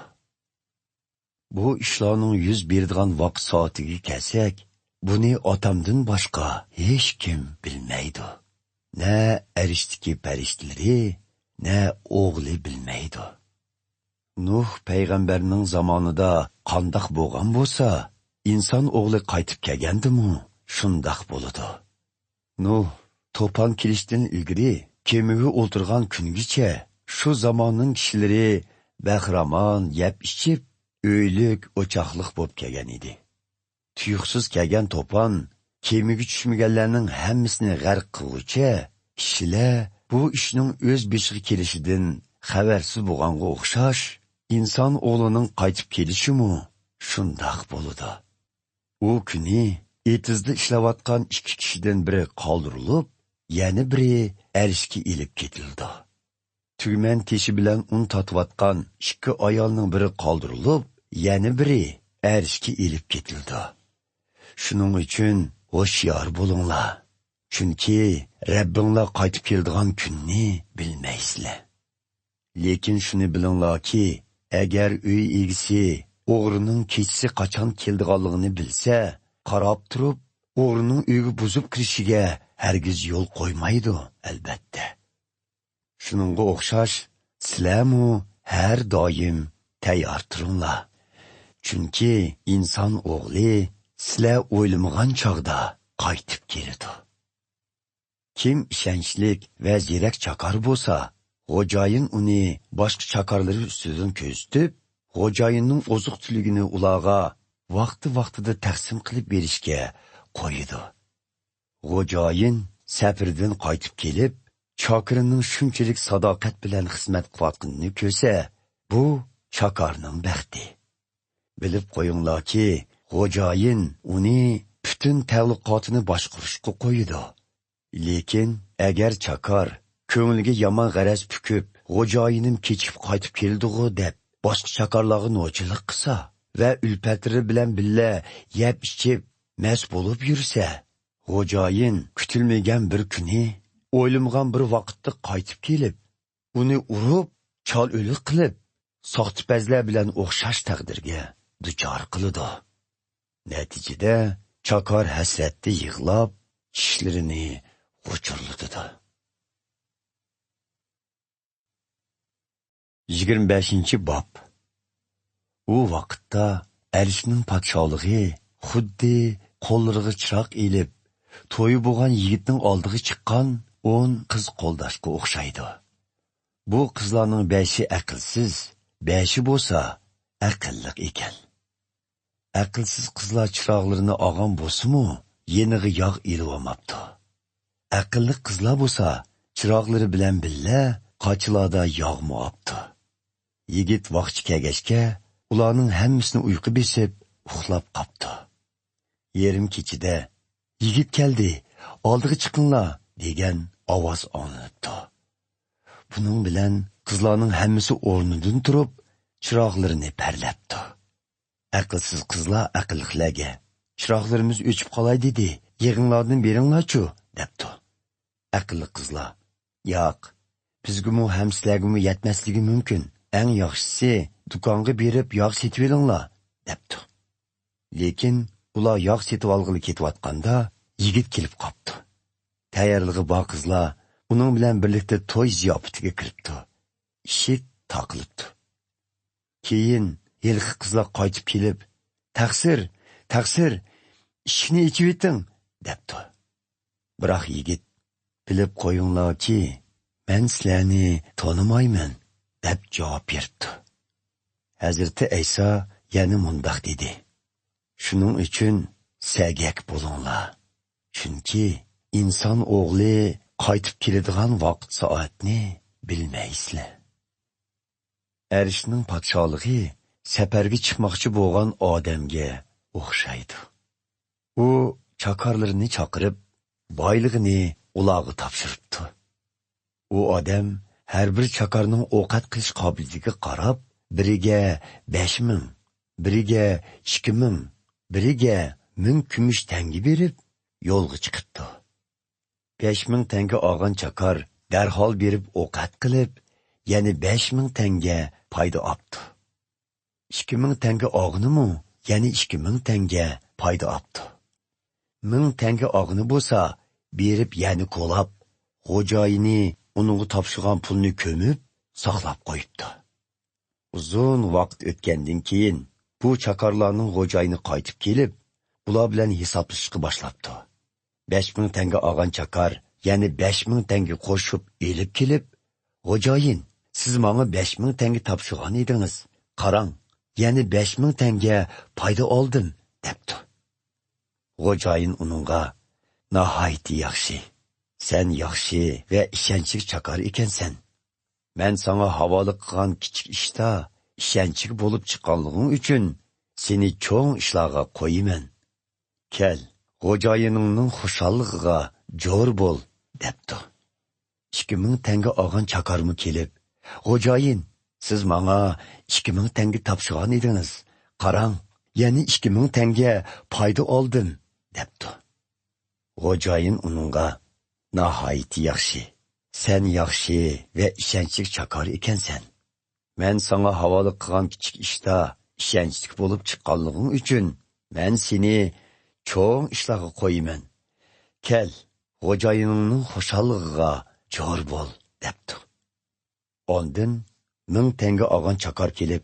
[SPEAKER 1] Bu ishlarning yuz beradigan vaqt soatiga kelsak, buni otamdan boshqa hech kim bilmaydi. Na arishdagi farishtalari, na o'g'li bilmaydi. Nuh payg'ambarning zamonida qandoq bo'lgan bo'lsa, inson o'g'li qaytib kelgandimi, shundoq bo'ladi. Nuh to'pon kelishdan ilgari kemaga o'tirgan kungacha shu zamonning kishilari bahramon yeb ichib, o'ylik o'choqliq bo'lib kelgan edi. Tuyuqsiz kelgan to'pon kemaga tushmaganlarning hammasini g'arq qiluvchi kishilar bu ishning o'z beshiga kelishidan xabarsiz bo'lganga o'xshash, inson o'g'lining qaytib kelishimi shundoq bo'ladi. U kuni etizda ishlayotgan ikki kishidan biri qoldirilib, yana biri arshga ilib ketildi. Tugman teshi bilan un tatiyotgan ikki ayolning biri qoldirilib, yana biri arshga ilib ketildi. Shuning uchun hoshyor bo'linglar. Chunki Rabbinglar qaytib keladigan kunni bilmaysizlar. Lekin shuni bilinglarki, agar uy egisi o'g'rining kechisi qachon keldiganligini bilsa, qarab turib, o'g'rining uyga buzib kirishiga hargiz yo'l qo'ymaydi, albatta. Shuningga o'xshash, sizlarmi har doim tayyor turinglar. Chunki inson o'g'li sizlar o'ylamagan chog'da qaytib keladi. Kim ishonchlik va zirak chaqar bo'lsa, xo'jayin uni boshqa chaqarlari ustidan ko'zitib, xo'jayinning oziq-tuligini ularga vaqti-vaqtida taqsim qilib berishga qo'yadi. Xo'jayin safardan qaytib kelib, chaqirining shunchalik sadoqat bilan xizmat qilayotganini ko'rsa, bu chaqarning baxti. Bilib qo'yinglarki, xo'jayin uni butun tavliqotini boshqarishga qo'yadi. Lekin agar chaqar ko'ngliga yomon g'araz pukib, xo'jayinim kechib qaytib keldi-g'u deb boshqa chaqarlarga nochilik qilsa va ulfatiri bilan billa yeb ichib mas bo'lib yursa, xo'jayin kutilmagan bir kuni, o'ylamgan bir vaqtda qaytib kelib, uni urib, chol o'lik qilib, soxtipazlar bilan o'xshash taqdirga duchor qiladi. Natijada chaqar hasratda yig'lab, tishlarini g'uchurlatadi. 25-bob. U vaqtda Alishning podshohligi xuddi qo'llariga chiroq elib, to'yi bo'lgan yigitning oldiga chiqqan 10 qiz qo'ldashga o'xshaydi. Bu qizlarning 5i aqlsiz, 5i bo'lsa aqlli ekan. Aqlsiz qizlar chiroqlarini olgan bo'lsa-mu, yeniga yog' elib olmabdi. Aqlli qizlar bo'lsa, chiroqlari bilan billa qochilarda yog'mi olibdi. Yigit vaqti kelgachga, ularning hammasini uyqu besib, uxlab qopdi. Yerim kechida, yigit keldi, oldiga chiqinglar, degan ovoz olinibdi. Buning bilan qizlarning hammasi o'rnidan turib, chiroqlarini parlabdi. Aqlsiz qizlar aqllilarga, chiroqlarimiz o'chib qolay dedi, yig'inglardan beringlar-chu, debdi. Aqlli qizlar, yo'q, bizga ham sizlarga yetmasligi mumkin. Eng yaxshisi do'konga berib yog' setib olinglar, debdi. Lekin ular yog' setib olg'ili ketayotganda yigit kelib qopti. Tayyorligi bor qizlar uning bilan birlikda to'y ziyofatiga kiribdi. Eshik taqilibdi. Keyin yilqi qizlar qaytib kelib, "Taqsir, ishni ichib eting", debdi. Biroq yigit, "Bilib qo'yinglarki, men sizlarni tonimayman", deb javob berdi. Hazrati Ayso yana mundoq dedi: "Shuning uchun sagak bo'linglar. Chunki inson o'g'li qaytib keladigan vaqt soatni bilmaysizlar." Arishning podshohligi safarga chiqmoqchi bo'lgan odamga o'xshaydi. U chaqarlarini chaqirib, boyligini ularga topshiribdi. U odam har bir chaqarning ovqat qilish qobilligiga qarab, biriga 5,000, biriga 2,000, biriga 1000 kumush tanga berib, yo'lga chiqibdi. 5,000 tanga olgan chaqar darhol berib ovqat qilib, yana 5,000 tanga foyda olibdi. 2,000 tanga olg'ini-mu, yana 2,000 tanga foyda olibdi. 1000 tanga olg'ini bo'lsa, berib yana qo'lab, xo'jayini uningga topshirgan pulni ko'mib, saqlab qo'yibdi. Uzun vaqt o'tgandan keyin bu chaqarlarning xo'jayini qaytib kelib, ular bilan hisoblashishga boshlabdi. 5,000 tanga olgan chaqar yana 5,000 tanga qo'shib elib kelib, "Xo'jayin, siz menga 5,000 tanga topshirgan edingiz. Qarang, yana 5,000 tanga foyda oldim", debdi. Xo'jayin uningga, "Nihoyat yaxshi. Sen yaxshi va ishonchli chaqar ekansan. Men sana havola qilgan kichik ishda ishonchli bo'lib chiqqanliging uchun seni cho'ng ishlarga qo'yaman. Kel, xo'jayiningning xushalligiga jo'r bo'l", debdi. 2,000 tanga olgan chaqarmi kelib, "Xo'jayin, siz menga 2,000 tanga topshirgan edingiz. Qarang, yana 2,000 tanga foyda oldim", debdi. Xo'jayin uningga, "Nihoyat yaxshi. Sen yaxshi va ishonchli chaqar ekansan. Men sana havola qilgan kichik ishda ishonchli bo'lib chiqqanliging uchun men seni cho'ng ishlarga qo'yaman. Kel, xo'jayiningning xushalligiga jo'r bo'l", debdi. Ondan 1000 tanga olgan chaqar kelib,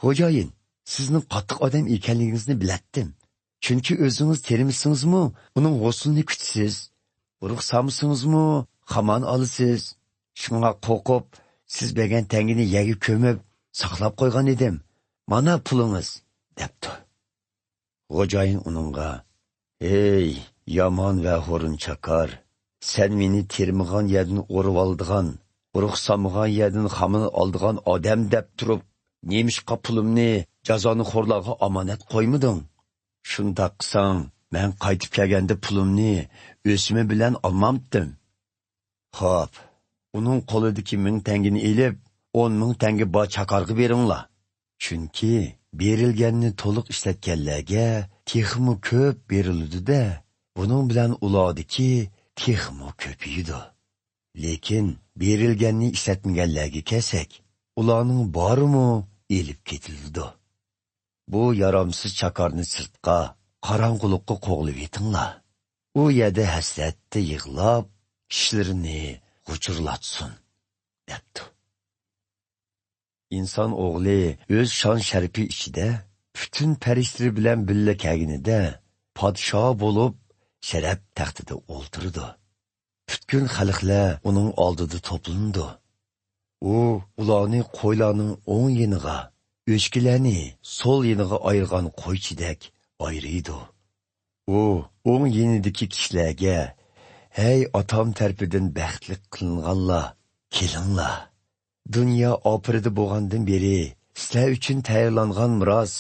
[SPEAKER 1] "Xo'jayin, Sizning qattiq odam ekanligingizni bilatdim. Chunki o'zingiz termisingizmi, uning g'uslini kutasiz. Urug' samsingizmi, xaman olasiz. Shunga qo'rqib, siz bergan tangini yegib ko'mib, saqlab qo'ygan edim. Mana pulingiz, debdi. Xo'jayin uningga, ey, yomon va xo'rin chakar, sen meni termigan yerdan o'rib oldigan, urug' samgan yerdan xamin oldigan odam deb turib, nemishqa pulimni jazoni xo'rlarga omonat qo'ymiding? Shundoq qilsang, men qaytib kelganda pulimni o'simi bilan olmamdim. Xo'p, uning qo'lidagi 1000 tangini elib, 10,000 tanga bo chakarga beringlar. Chunki berilganni to'liq ishlatganlarga texmi ko'p berildi-da, buning bilan ulardiki texmi ko'paydi. Lekin berilganni ishlatmaganlarga kelsak, ularning borimi elib ketildi. Bu yaramsiz chakarni sirtqa, qorong'ulikqa qo'g'lib yetinglar. U yerda hasratda yig'lab, kishilarini g'uchurlatsin, debdi. İnsan oğlu öz şan şərəfi içində bütün pərişləri bilan birlə kəginində padşah olub şərəf taxtida olturdu. Bütün xalqlar onun aldıda toplandı. O, ularni qo'ylarning o'ng yeniga, o'chkilarni sol yeniga ayırgan qo'ychidek ayrıydı. O, o'ng yenidagi kishilarga, hey atam tərəfindən bəxtlik qilinganlar, kelinglar. Dünya opiridi bo'lgandan beri sizlar uchun tayyorlangan miros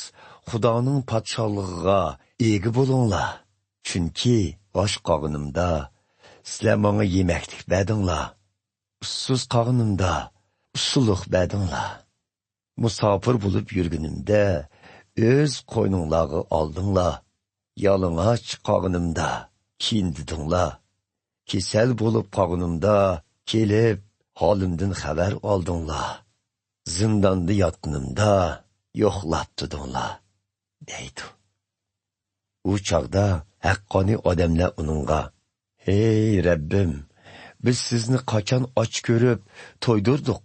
[SPEAKER 1] Xudoning podshohligiga ega bo'linglar. Chunki osh qog'inimda sizlar menga yemaklik berdinglar. Ussiz qog'inimda usulliq berdinglar. Musofir bo'lib yurganimda o'z qo'yninglarga oldinglar. Yalang'och qog'inimda kiyindidinglar. Kesal bo'lib qog'inimda kelib halimden xabar oldinglar. Zindanda yotqinimda yo'qlab turdinglar, deydi. U chog'da haqqoniy odamlar uningga, "Hey Rabbim, biz sizni qachon och ko'rib to'ydirdik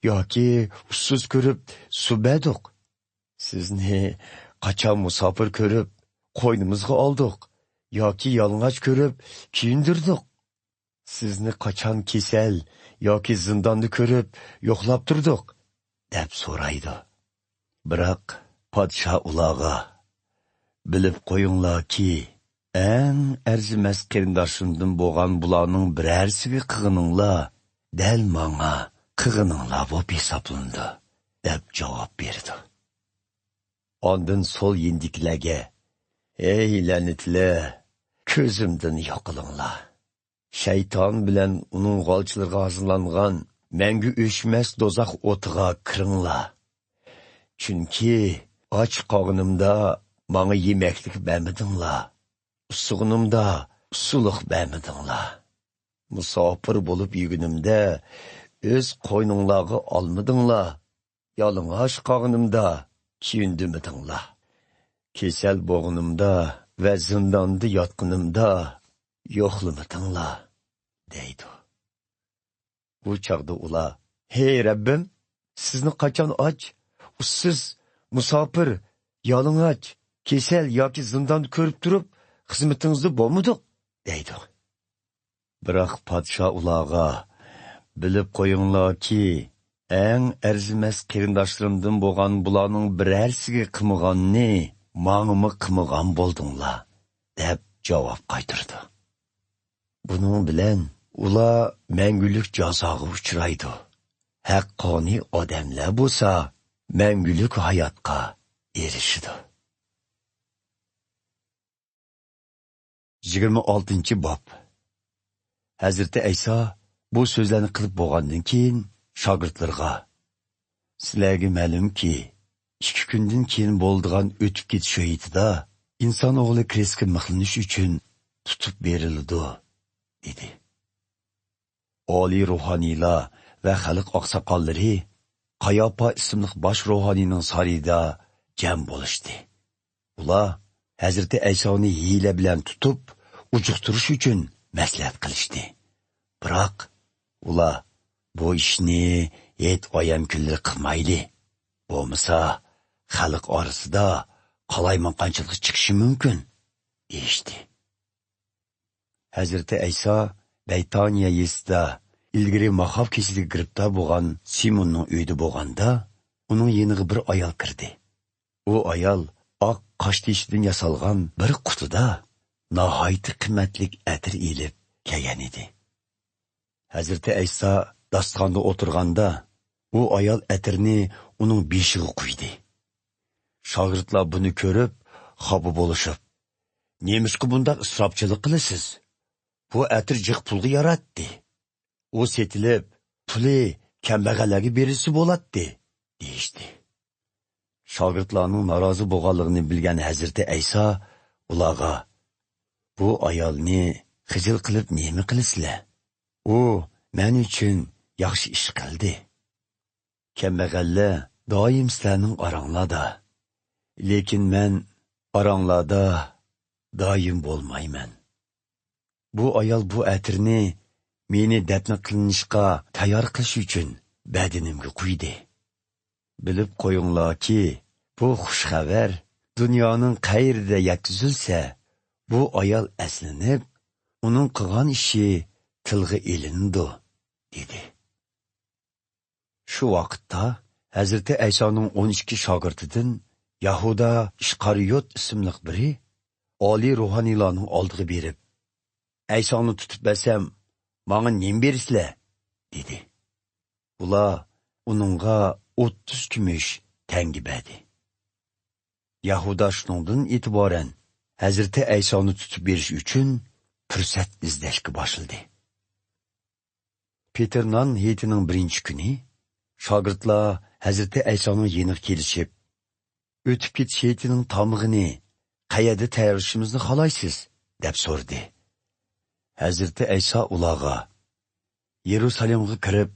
[SPEAKER 1] yoki ussiz ko'rib subadik? Sizni qachon musofir ko'rib qo'ynimizga oldik yoki yalang'och ko'rib kiyindirdik? Sizni qachon kesal yoki zindonni ko'rib yo'qlab turdik?" deb so'raydi. Biroq podshoh ularga, "Bilib qo'yinglarki, eng arzimas qarindoshimdan bo'lgan bularning birarsiga qilganinglar dal menga qilganinglar bo'lib hisoblandi", deb javob berdi. Ondan so'l yendiklarga, "Ey la'natlar, ko'zimdan yo'qilinglar. Shayton bilan uning g'olchilarga hazırlangan mangu o'chmas do'zax o'tiga kiringlar. Chunki och qog'inimda menga yemaklik bermadinglar. Usig'inimda usuliq bermadinglar. Musofir bo'lib yurganimda o'z qo'yninglarga olmadinglar. Yalang'och qog'inimda kiyindirmadinglar. Kesal bo'lganimda va zindonda yotqinimda yo'qlamadinglar", deydi. Bu chog'da ular, "Hey Rabbim, sizni qachon och, ussiz, musofir, yalang'och, kesal yoki zindon ko'rib turib, xizmatingizda bo'lmadik", deydi. Biroq podshoh ularga, "Bilib qo'yinglarki, eng arzimas qarindoshlarimdan bo'lgan bularning birarsiga qilmaganni menga qilmagan bo'ldinglar", deb javob qaytardi. Bunun bilan ular mangulik jazoga uchraydi. Haqqoniy odamlar bo'lsa, mangulik hayotga erishidi. 26-bob. Hazreti Ayso bu so'zlarni qilib bo'lgandan keyin shogirdlarga, "Sizlarga ma'lumki, 2 kundan keyin bo'ldigan o'tib ketish hayotida inson o'g'li Kristga mixlanish uchun tutib berildi", dedi. Oliy ruhaniylar va xalq oqsoqollari Qayopa ismli bosh ruhaniyning sarayida jam bo'lishdi. Ular Hazreti Aysoni hiyla bilan tutib, ujuqtirish uchun maslahat qilishdi. Biroq ular bu ishni hech oyam kunlar qilmaydi. Bo'lmasa xalq orasida qalaymonqanchilik chiqishi mumkin, deyishdi. Hazreti Ayso Baytoniya yesida ilgari mahob kesiliga giribdor bo'lgan Simonning uyida bo'lganda, uning yeniga bir ayol kirdi. U ayol oq qosh tishidan yasalgan bir qutida nihoyatda qimmatlik atir elib kelgan edi. Hazreti Ayso dastonda o'tirganda, u ayol atirni uning beshiga qo'ydi. Shogirdlar buni ko'rib, xafa bo'lishib, "Nemishqa bundaq isrofchilik qilasiz? Bu atir jiq pulga yaratdi. U setilib, puli kambag'allarga berilsa bo'ladi", deyishdi. Shogirdlarning norozi bo'lganligini bilgan Hazrati Ayso ularga, "Bu ayolni xijil qilib nima qilasizlar? U men uchun yaxshi ish qildi. Kambag'allar doim sizlarning oranglarda, lekin men oranglarda doim bo'lmayman. Bu ayol bu atirni meni dafn qilinishga tayyor qilish uchun badanimga qo'ydi. Bilib qo'yinglarki, bu xush xabar dunyoning qayrida yetkazilsa, bu ayol aslinib, uning qilgan ishi tilga elindi", dedi. Shu vaqtda Hazreti Aysoning 12 shogirdidan Yahuda Ishqariyot ismli biri oliy ruhoniylarning oldiga berib, "Aysoni tutib bersam, menga nima bersizlar?" dedi. Ular uningga 30 kumush tangi berdi. Yahuda shundan e'tiboran Hazreti Aysoni tutib berish uchun fursat izlashga boshladi. Peternon heyitining birinchi kuni shogirdlar Hazreti Aysoning yeniga kelishib, "O'tib ketish heyitining tomig'ini qayerda tayyorlashimizni xohlaysiz?" deb so'radi. Hazreti Ayso ularga, "Yerusalimga kirib,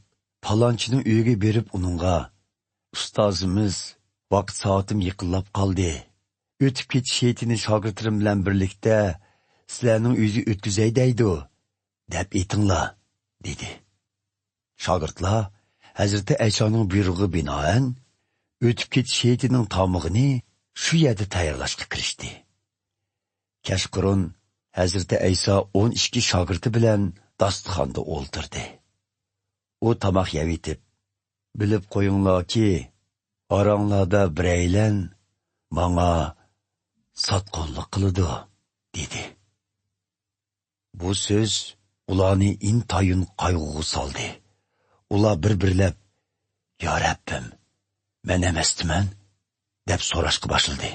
[SPEAKER 1] palonchining uyiga berib uningga, ustozimiz, vaqt soatim yaqinlab qoldi. O'tib ketish heyitini shogirdlarim bilan birlikda sizlarning uyga o'tkazay deydi, deb aytinglar", dedi. Shogirdlar Hazreti Aysoning buyrug'iga binoan o'tib ketish heyitining tomig'ini shu yerda tayyorlashga kirishdi. Kashqurun Hazreti Ayso 12 shogirdi bilan dasturxonda o'ltirdi. U tomoq yeyitib, "Bilib qo'yinglarki, oranglarda biraylan menga sotqinlik qiladi", dedi. Bu so'z ularni intayin qayg'uga soldi. Ular bir-birlab, "Ya Rabbim, men emasman?" deb so'rashga boshladi.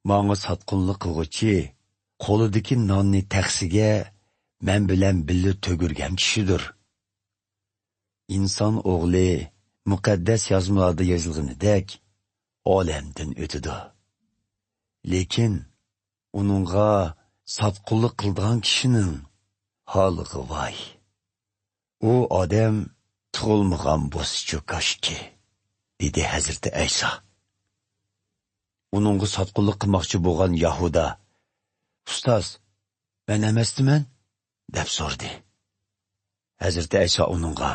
[SPEAKER 1] "Menga sotqinlik qilg'uchi qo'lidagi nonni taxsiga men bilan birga to'girgan kishidir. Inson o'g'li muqaddas yozmalarda yozilganidek olamdan o'tadi. Lekin uningga sotqinlik qilgan kishining holiga voy. U odam tug'ilmagan bo'sichi koshki", dedi Hazreti Ayso. Uningga sotqinlik qilmoqchi bo'lgan Yahuda, "Ustoz, men emasman?" deb so'radi. Hazreti Ayso uningga,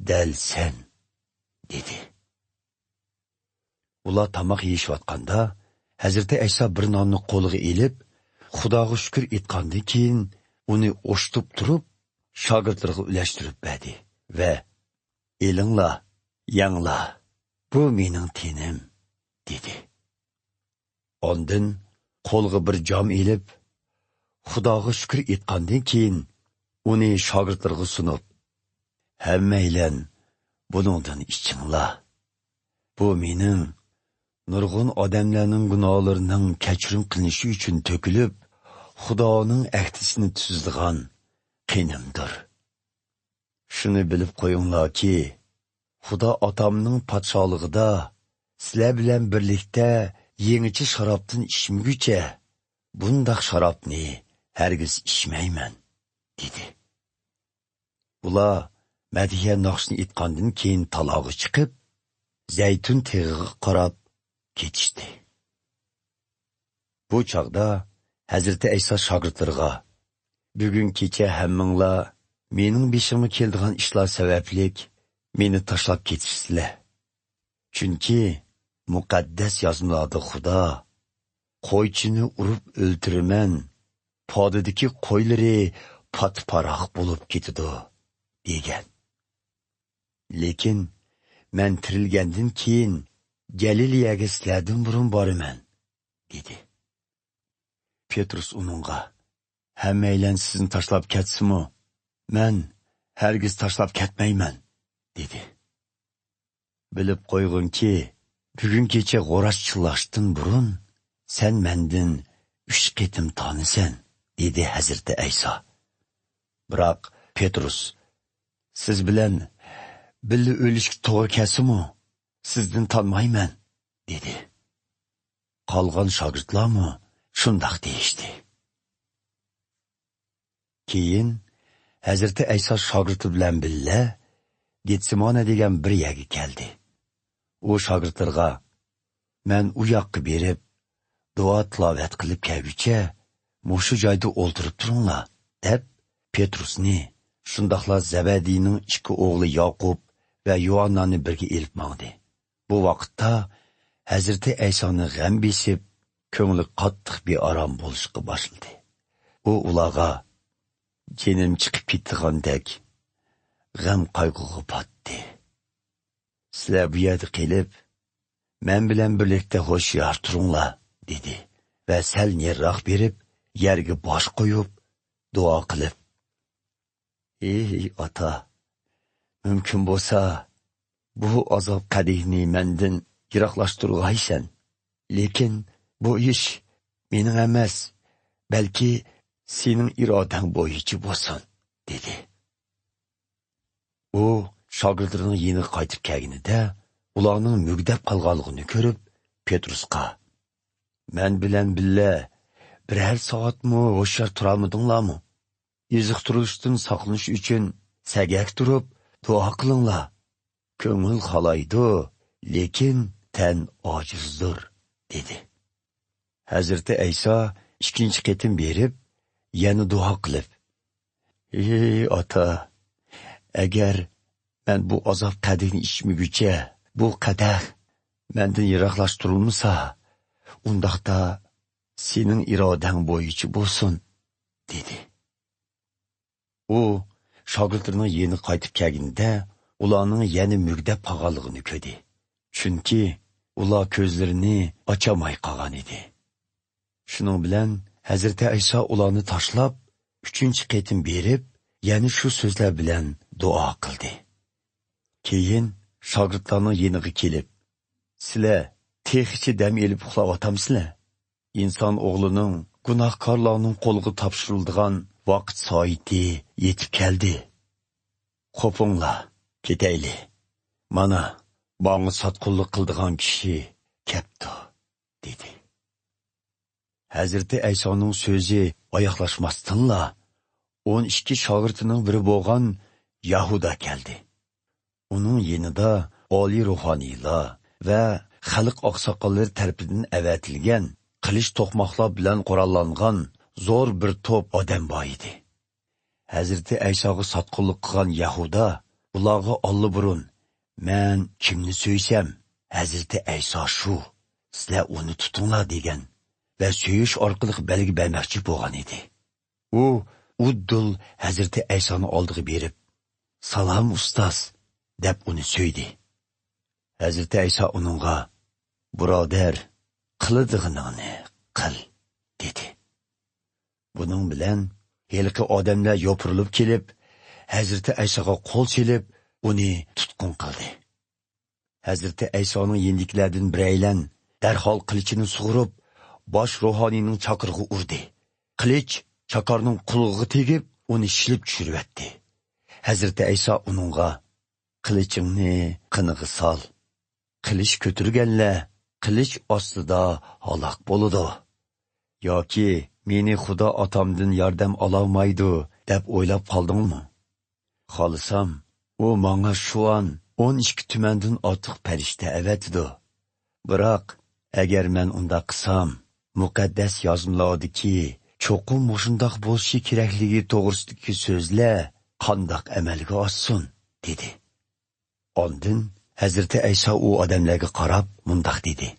[SPEAKER 1] "Dal sen", dedi. Ular tomoq yeyishayotganda, Hazreti Ayso bir nonni qo'liga elib, Xudoga shukr etgandan keyin uni o'shtib turib, shogirdlarga ulashtirib berdi va "Elinglar, yanglar, bu mening tenim", dedi. Ondan qo'lga bir jom elib, Xudoga shukr etgandan keyin uni shogirdlarga sunib, "Hammanglar buningdan ichinglar. Bu mening nurg'un odamlarning gunohlarining kechirim qilinishi uchun to'kilib, Xudoning ahdisini tuzilgan qinimdir. Shuni bilib qo'yinglarki, Xudo otamning podsholigida sizlar bilan birlikda yangicha sharobdan ichmaguncha bundaq sharobni hargiz ichmayman", dedi. Ular Madiya naqshni aytgandan keyin taloga chiqib, Zaytun teg'iga qarab ketishdi. Bu chaqda Hazreti Ayso shogirdlarga, "Bugun kecha hammanglar mening beshimga keladigan ishlar sabablik meni tashlab ketishsizlar. Chunki muqaddas yozmalarda Xudo qo'ychini urib o'ltiraman, podidagi qo'ylari patparoq bo'lib ketadi degan. Lekin men tirilgandan keyin Galileyaga sizlardan burun boraman dedi. Petrus uningga: "Hammaylan sizni tashlab ketsinmi? Men hargiz tashlab ketmayman" dedi. Bilib qo'yginki, bugun kecha g'o'rash chillashdan burun sen mendan 3 qitim tanisan, dedi Hazreti Ayso. Biroq Petrus: "Siz bilan birga o'lishga to'g'ri kelsa-mu, sizdan tanmayman" dedi. Qolgan shogirdlarmi shundoq deyishdi. Keyin Hazreti Ayso shogirdi bilan birga Getsemane degan bir yerga keldi. U shogirdlarga: "Men u yoqqa berib, duo tilovat qilib kelguncha, mushu joyda o'ltirib turinglar" deb Petrusni, shundoqla Zabadiyning 2 o'g'li Yoqub va Yohannani birga elib mangdi. Bu vaqtda Hazreti Aysoni g'am besib, ko'ngli qattiq bearom bo'lishga boshladi. U ularga: "Jinim chiqib ketgandek, g'am qayg'uga patdi. Sizlar bu yerda qilib, men bilan birlikda ho'shyor turinglar" dedi va sal nariroq berib, yerga bosh qo'yib, duo qilib: "Ey ota, mumkin bo'lsa, bu azob qadihni mendan yiroqlashtirg'aysan. Lekin bu ish mening emas, balki sening irodang bo'yicha bo'lsin" dedi. U shogirdlarining yeniga qaytib kelganida, ularning mugdab qolganligini ko'rib, Petrusga: "Men bilan birga biror soatmi ho'shyor turolmadinglarmi? Iziq turishdan saqlanish uchun sagak turib duo qilinglar. Ko'ngil xolaydi, lekin tan ojizdir" dedi. Hazreti Ayso 2 qitim berib, yana duo qilib: "Ey ota, agar men bu azob qadihni ichmaguncha bu qadah mendan yiroqlashtirilmasa, undaqda sening irodang bo'yicha bo'lsin" dedi. U shogirdlarining yeni qaytib kelganida, ularning yana mugdab qolganligini ko'rdi. Chunki ular ko'zlarini ochamay qolgan edi. Shuning bilan Hazreti Ayso ularni tashlab 3 qitim berib, yana shu so'zlar bilan duo qildi. Keyin shogirdlarning yeniga kelib: "Sizlar texichi dam elib uxlayotgamsizlar? İnson o'g'lining gunohkorlarning qo'liga topshiriladigan vaqt soati yetib keldi. Qo'pinglar, ketayli. Mana, bana sotqinlik qildigan kishi kepti" dedi. Hazreti Aysoning so'zi oyoqlashmasdanla 12 shogirdining biri bo'lgan Yahuda keldi. Uning yenida oliy ruhoniylar va xalq oqsoqollari tarafidan avatilgan qilich to'qmoqlar bilan qurollangan zo'r bir to'p odam bor edi. Hazreti Aysoga sotqinlik qilgan Yahuda ularga olliburun: "Men kimni so'ysam, Hazreti Ayso shu, sizlar uni tutinglar" degan va so'yish orqali belgi bermoqchi bo'lgan edi. U uddul Hazreti Aysoni oldiga berib: "Salom ustoz" deb uni so'ydi. Hazreti Ayso uningga: "Birodar, qiladiganingni qil" dedi. Buning bilan helqi odamlar yopirilib kelib, Hazreti Aysoga qo'l silib, uni tutqun qildi. Hazreti Aysoning yendiklardan biraylan darhol qilichini sug'urib, bosh ruhoniyning chaqirig'i urdi. Qilich chaqarning qulog'iga tegib, uni shilib tushiribdi. Hazreti Ayso uningga: "Qilichingni qiniga sol. Qilich ko'tirganlar qilich ostida halok bo'ladi. Yoki meni Xudo otamdan yordam ololmaydi deb o'ylab qoldingmi? Xolisam, u menga shu an 12 tumandan ortiq farishta avatidi. Biroq agar men unda qilsam, muqaddas yozmalardagi cho'qim mushundoq bo'lishi kerakligi to'g'risidagi so'zlar qandoq amalga oshsin" dedi. Ondan Hazreti Aysa o odamlarga qarab mundaq dedi.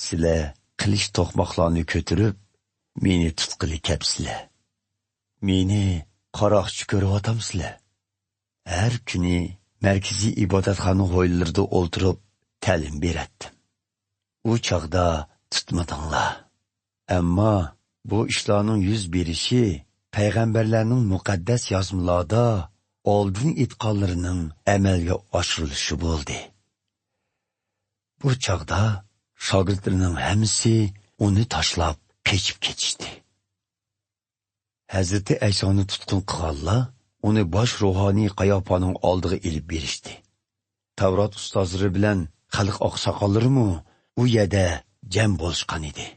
[SPEAKER 1] Sizlar qilish to'qmoqlarni ko'tarib, meni tutqili kepsizlar. Meni qaroqchi ko'ryotamsizlar. Har kuni markaziy ibodatxona hovlilarida o'ltirib ta'lim beratdim. U chaqda tutmadinglar. Ammo bu ishlarning yuz berishi payg'ambarlarning muqaddas yozmalarida oldin aytganlarining amalga oshirilishi bo'ldi. Bu chaqda shogirdlarning hammasi uni tashlab kechib ketishdi. Hazreti Aysoni tutqun qilganlar uni bosh ruhoniy Qayofaning oldiga elib berishdi. Tavrat ustozlari bilan xalq oqsoqollarimi u yerda jam bo'lishgan edi.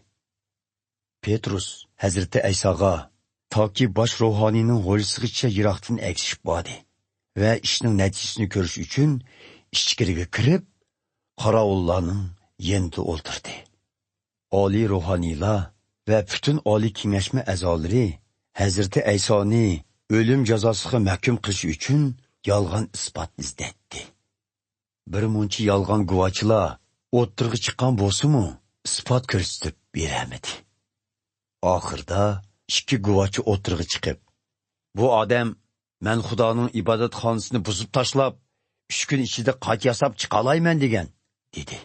[SPEAKER 1] Petrus Hazreti Aysoga toki bosh ruhoniyning g'o'lsig'icha yiroqdan aksishib bordi va ishning natijasini ko'rish uchun ichkariga kirib, qorovullarning yanida o'ltirdi. Oliy ruhoniylar va butun oliy kengashma a'zolari Hazreti Aysoni o'lim jazosiga mahkum qilish uchun yolg'on isbot izlatdi. Bir muncha yolg'on guvohchilar o'ttirg'i chiqqan bo'lsa-mu, isbot ko'rsatib beramadi. Oxirda ikki guvohchi o'ttirg'i chiqib, bu odam men Xudoning ibodatxonasini buzib tashlab, 3 kun ichida qayt yasab chiqa olayman degan, dedi.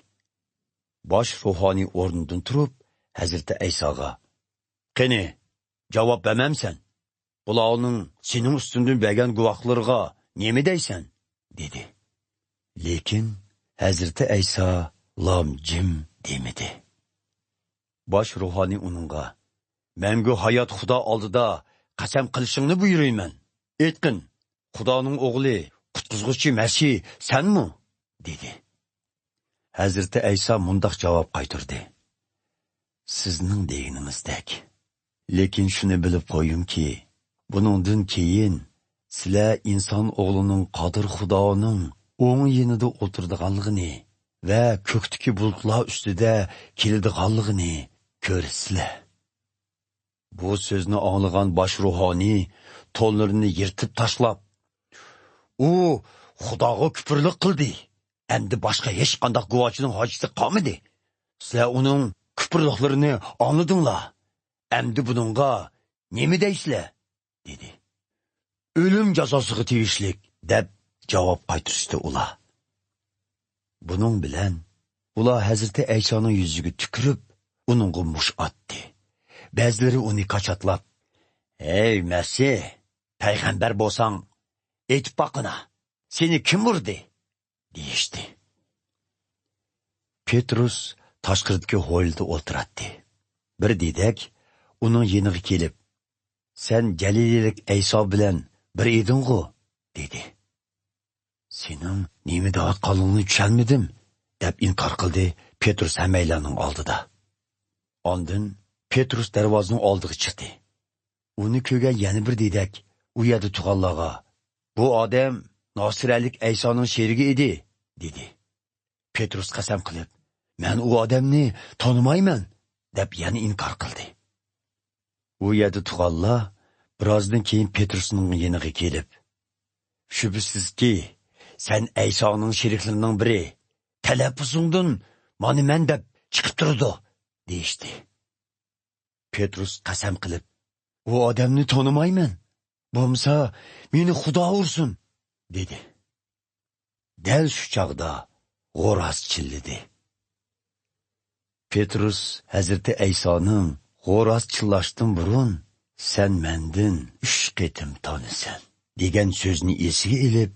[SPEAKER 1] Bosh ruhoniy o'rnidan turib, Hazreti Aysoga, "Qani, javob bermamsan? Bularning sening ustundan bergan guvohlarga nima deysan?" dedi. Lekin Hazreti Ayso lom jim demedi. Bosh ruhoniy uningga, "Mangu hayot Xudo oldida qasam qilishingni buyurayman. Aytqin, Xudoning o'g'li, qutqizg'uchi Masih senmi?" dedi. Hazreti Ayso mundaq javob qaytardi. "Sizning deyiningizdek. Lekin shuni bilib qo'yingki, buningdan keyin sizlar inson o'g'lining qodir Xudoning o'ng yonida o'tirdiganligini va ko'kdagi bulutlar ustida keladiganligini ko'rsizlar." Bu so'zni anglagan bosh ruhoniy to'nlarini yirtib tashlab, "U Xudoga kufrlik qildi. Endi boshqa hech qanday guvohchining hojati qolmadi. Sizlar uning kufrliklarini angladinglar. Endi buningga nima deysizlar?" dedi. "O'lim jazosiga tegishlik" deb javob qaytarishdi ular. Buning bilan ular Hazreti Aysoning yuziga tukirib, uningga mush otdi. Ba'zilari uni qachatlab, "Ey Masih, payg'ambar bo'lsang, aytib boqina, seni kim urdi?" deyishdi. Petrus tashqiridagi hovlida o'tiradi. Bir dedak uning yeniga kelib, "Sen Galiliyalik Ayso bilan bir eding-ku?" dedi. "Sening nima deyotganingni tushunmadim" deb inkor qildi Petrus hammaylarning oldida. Ondan Petrus darvozaning oldiga chiqdi. Uni ko'rgan yana bir dedak u yerda turganlarga, "Bu odam Nosiralik Aysoning sherigi edi" dedi. Petrus qasam qilib, "Men u odamni tanimayman" deb yana inkor qildi. U yerda turganlar birozdan keyin Petrusning yeniga kelib, "Shubhisizki, sen Aysoning sheriklarining biri, talaffuzingdan mana men deb chiqib turdi" deyishdi. Petrus qasam qilib, "U odamni tanimayman. Bo'lmasa, meni Xudo ursin" dedi. Dal shu chaqda g'o'ras chilladi. Petrus Hazreti Aysoning g'o'ras chillashdan burun "Sen mendan 3 qatim tanisan" degan so'zni esiga ilib,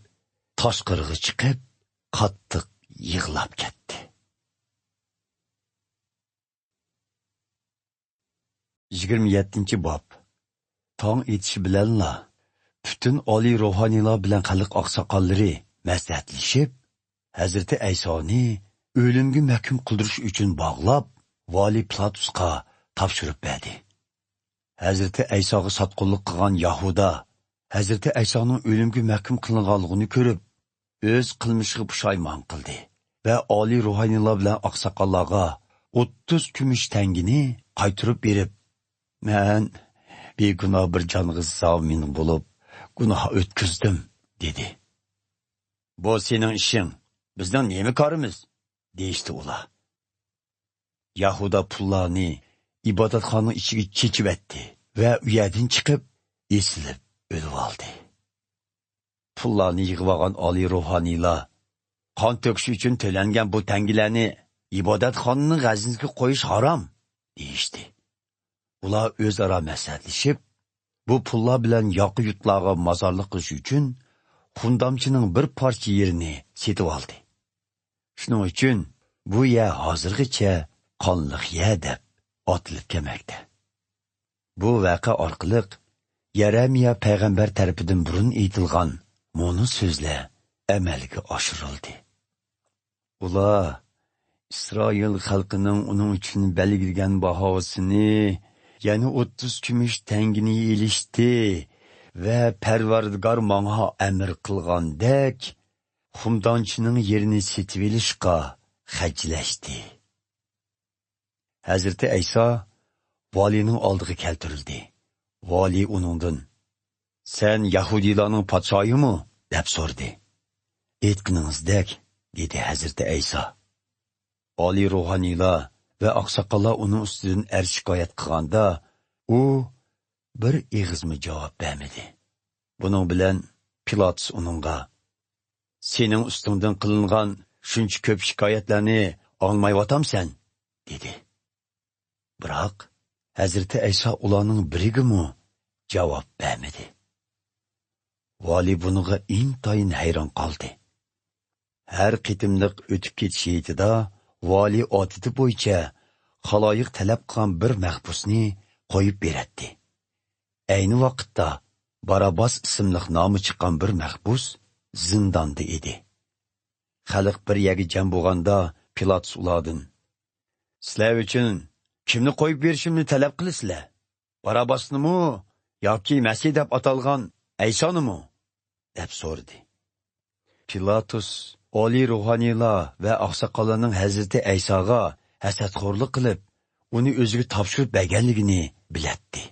[SPEAKER 1] tashqariga chiqib, qattiq yig'lab ketdi. 27-bob. Tong etishi bilanla butun oliy ruhoniylar bilan xalq oqsoqollari maslahatlashib, Hazreti Aysoni o'limga mahkum qildirish uchun bog'lab, vali Pilatusga topshirib berdi. Hazreti Aysoga sotqinlik qilgan Yahuda Hazreti Aysoning o'limga mahkum qilinganligini ko'rib, o'z qilmishiga pushaymon qildi va oliy ruhoniylar bilan oqsoqollarga 30 kumush tangini qaytirib berib, "Men begunoh bir jonga zomin bo'lib, gunoh o'tkazdim" dedi. "Bu sening ishing", bizning nemi korimiz, deyishdi ular. Yahuda pullarni ibodatxona ichiga chechib etdi va u yerdan chiqib, esilib o'lib oldi. Pullarni yig'ib olgan oliy ruhoniylar qon to'kish uchun to'langan bu tangilarni ibodatxonaning g'aznisiga qo'yish harom, deyishdi. Ular o'zaro maslahatlashib, bu pullar bilan yoqi yurtlarga mozorlik qilish uchun xundamchining bir parcha yerini setib oldi. Shuning uchun bu yer hozirgacha qonliq yer deb otilib kelmoqda. Bu voqea orqali Yeremiya payg'ambar tarafidan burun aytilgan mo'ni so'zlar amalga oshirildi. Ular İsrail xalqining uning uchun belgilangan bahosini, ya'ni 30 kumush tangini elishdi va Parvardigor menga amr qilgandek xumdonchining yerini setib olishga xajlashdi. Hazreti Ayso valining oldiga keltirildi. Vali uningdan: "Sen Yahudilarning podshoyimi?" deb so'radi. "Aytganingizdek", dedi Hazreti Ayso. Oliy ruhoniylar va oqsoqollar uning ustidan shikoyat qilganda, u bir eg'izmi javob bermadi. Buning bilan Pilatus uningga: "Sening ustingdan qilingan shuncha ko'p shikoyatlarni olmayyotamsan", dedi. Biroq Hazreti Ayso ularning biriga javob bermadi. Vali bunga intayin hayron qoldi. Har qitimliq o'tib ketishida vali odati bo'yicha xaloyiq talab qilgan bir mahbusni qo'yib beradi. Ayni vaqtda Barabbos ismli nomi chiqqan bir mahbus zindonda edi. Xalq bir yerga jam bo'lganda Pilatus ulardan: "Sizlar uchun kimni qo'yib berishimni talab qilasizlar? Barabbosnimi yoki Masih deb atalgan Aysonimi?" deb so'radi. Pilatus oliy ruhoniylar va oqsoqollarning Hazrati Aysoga hasadxo'rlik qilib, uni o'ziga topshirib berganligini bilatdi.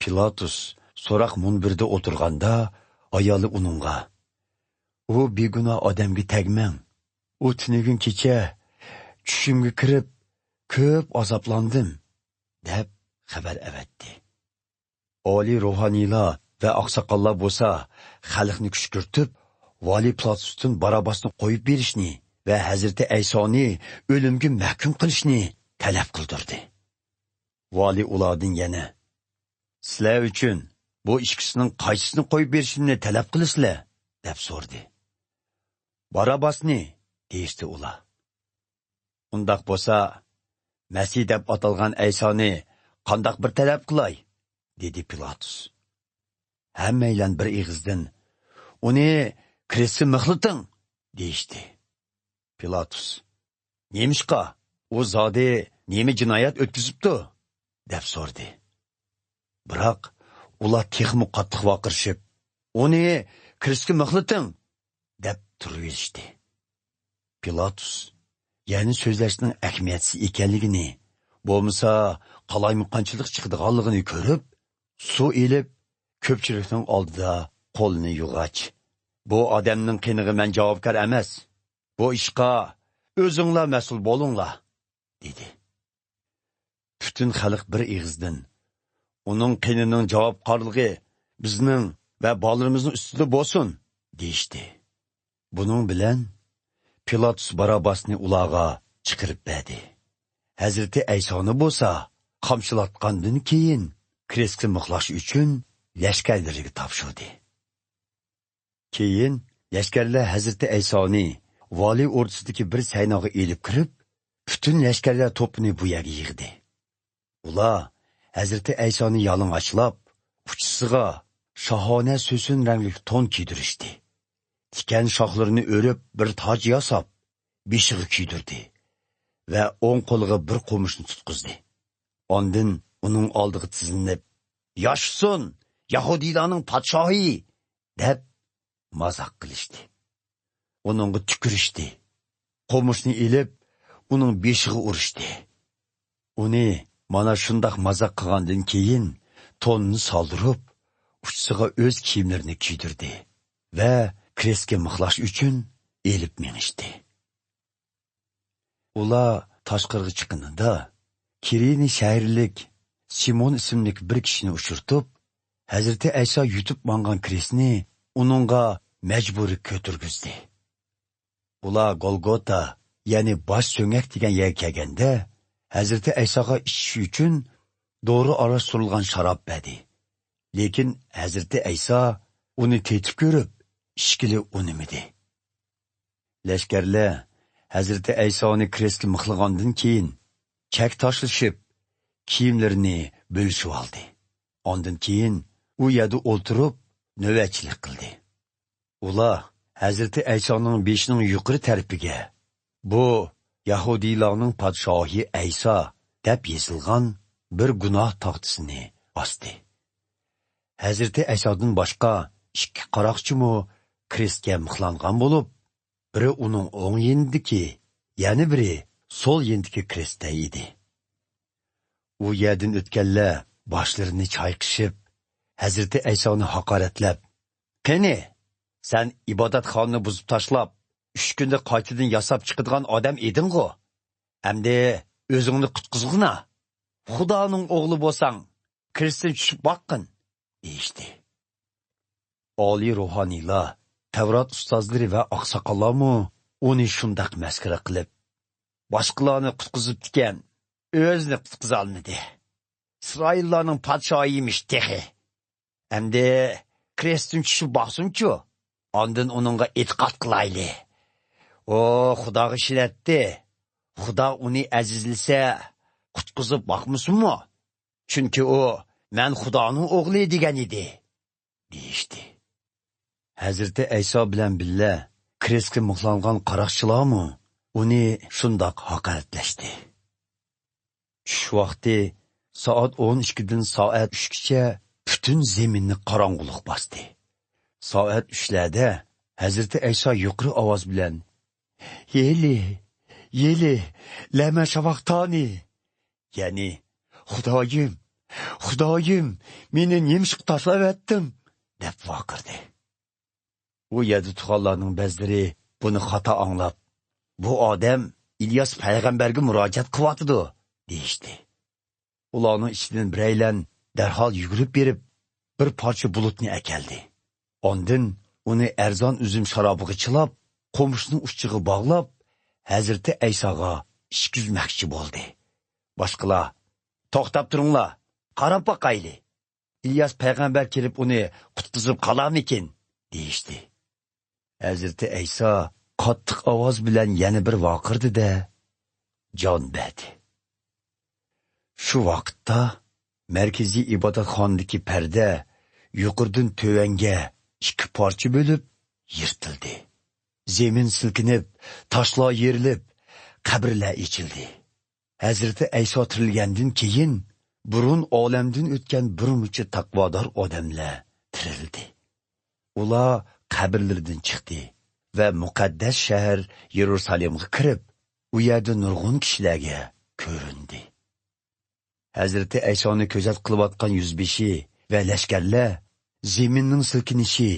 [SPEAKER 1] Pilatus so'roq munbirda o'tirganda ayoli uningga: "U begunoh odamga tegmang. U tunugin kecha tushimga kirib ko'p azoblandim", deb xabar avatdi. Oliy ruhoniylar va oqsoqollar bo'lsa xalqni kuchkirtib, vali Pilatusdan Barabbosni qo'yib berishni va Hazrati Aysoni o'limga mahkum qilishni talab qildirdi. Vali ulardan yana: "Sizlar uchun bu ikkisining qaysisini qo'yib berishimni talab qilasizlar?" deb so'rdi. "Barabbosni", deyishdi ular. "Undaq bo'lsa, Masih deb atalgan Aysoni qandoq bir talab qilay?" dedi Pilatus. Hammaylar bir eg'izdan: "Uni kirisi mixliting", deyishdi. Pilatus: "Nemishqa? U zodi nemi jinoyat o'tkazibdi?" deb so'rdi. Biroq ular texmi qattiq vaqirishib: "Uni kirishga mixliting", deb turishdi. Pilatus ya'ni so'zlashning ahamiyatsiz ekanligini, bo'lmasa qalaymuqanchilik chiqadiganligini ko'rib, suv elib ko'pchilikning oldida qo'lini yug'ach: "Bu odamning qiniga men javobgar emas. Bu ishqa o'zinglar mas'ul bo'linglar", dedi. Butun xalq bir eg'izdan: "Uning qinining javobgarligi bizning va bolarimizning ustida bo'lsin", deyishdi. Buning bilan Pilatus Barabbosni ularga chiqarib berdi. Hazrati Aysoni bo'lsa qamchilatgandan keyin krestga mixlash uchun lashkarlarga topshirdi. Keyin lashkarlar Hazrati Aysoni vali o'rtasidagi bir saynoga elib kirib, butun lashkarlar to'pini bu yerga yig'di. Ular Hazrati Aysoni yalang'ochlab, uchisiga shahona so'sun rangli to'n kiydirishdi. Tikan shoxlarini o'rib bir toj yasab, beshig'i kiydirdi va o'ng qo'liga bir qo'mishni tutqizdi. Ondan uning oldiga tizilib: "Yoshsin, Yahudilarning podshohi", deb mazoq qilishdi. Uningga tukirishdi. Qo'mishni ilib, uning beshig'i urishdi. Uni mana shundoq mazoq qilgandan keyin to'nni soldirib, uchisiga o'z kiyimlarini kiydirdi va krestga mixlash uchun elib menishdi. Ular tashqarıga chiqqanida Kirini shaharlik Simon ismli bir kishini uchirtib, Hazreti Ayso yutib mangan kresni uningga majburiy ko'tirgizdi. Ular Golgota, ya'ni bosh so'ngak degan yerga kelganda, Hazreti Aysoga ichish uchun doğru arashtirilgan sharob berdi. Lekin Hazreti Ayso uni tetib ko'rib, ishkili unimidi. Lashkarlar Hazreti Aysoni kresga mixlagandan keyin chak tashlashib, kiyimlarini bo'lishib oldi. Ondan keyin u yerda o'ltirib, navbatchilik qildi. Ular Hazreti Aysoning beshining yuqori tarafiga bu Yahudiylarning podshohi Ayso deb yozilgan bir gunoh taxtasini osdi. Hazreti Aysodan boshqa ikki qaroqchimi kresga mixlangan bo'lib, biri uning o'ng yendiki, yana biri sol yendiki kresda edi. U yerdan o'tganlar boshlarini chayqishib, Hazreti Aysoni haqoratlab, "Qani, sen ibodatxonani buzib tashlab, 3 kunda qaytadan yasab chiqadigan odam eding-ku. Endi o'zingni qutqizg'ina. Xudoning o'g'li bo'lsang, kresdan tushib boqqin", deyishdi. Oliy ruhoniylar, Tavrat ustozlari va oqsoqollarmi uni shundoq maskara qilib, boshqalarni qutqizib ekan, o'zini qutqiza olmadi. İsraillarning podshohiymish texi. Endi kresdan tushib boqsin-ku, ondan uningga e'tiqod qilayli. O, Xudoga shilatdi. Xudo uni azizlasa, qutqizib boqmasinmi? Chunki u men Xudoning o'g'li degan edi, deyishdi. Hazreti Ayso bilan billa kresga mixlangan qaroqchilarmi uni shundoq haqoratlashdi. Tush vaqti soat 12 dan soat 3 gacha butun zaminni qorong'ulik bosdi. Soat 3larda Hazreti Ayso yuqori ovoz bilan "Yeli, yeli, lama shavaqtani", ya'ni "Xudoyim, Xudoyim, meni nimishq tashlab etding", deb vaqirdi. U yerda turganlarning ba'zilari buni xato anglab, "Bu odam İlyas payg'ambarga murojaat qilyotdi", deyishdi. Ularning ichidan biraylan darhol yugurib berib, bir parcha bulutni akeldi. Ondan uni arzon uzum sharobiga chilab, qo'mishning uchiga bog'lab, Hazreti Aysoga ishkizmoqchi bo'ldi. Boshqalar, "To'xtab turinglar, qarab boqayli. İlyas payg'ambar kelib uni qutqizib qolarmikin", deyishdi. Hazreti Ayso qattiq ovoz bilan yana bir vaqirdi-da, jon berdi. Shu vaqtda markaziy ibodatxonadagi parda yuqoridan tövanga 2 parcha bo'lib yirtildi. Zemin silkinib, toshlar yerilib, qabrlar ichildi. Hazreti Ayso tirilgandan keyin burun olamdan o'tgan bir muncha taqvodor odamlar tirildi. Ular qabrlardan chiqdi va muqaddas shahar Yerusalimga kirib, u yerda nurg'un kishilarga ko'rindi. Hazreti Aysoni ko'zat qilayotgan yuzbeshi va lashkarlar zeminning silkinishi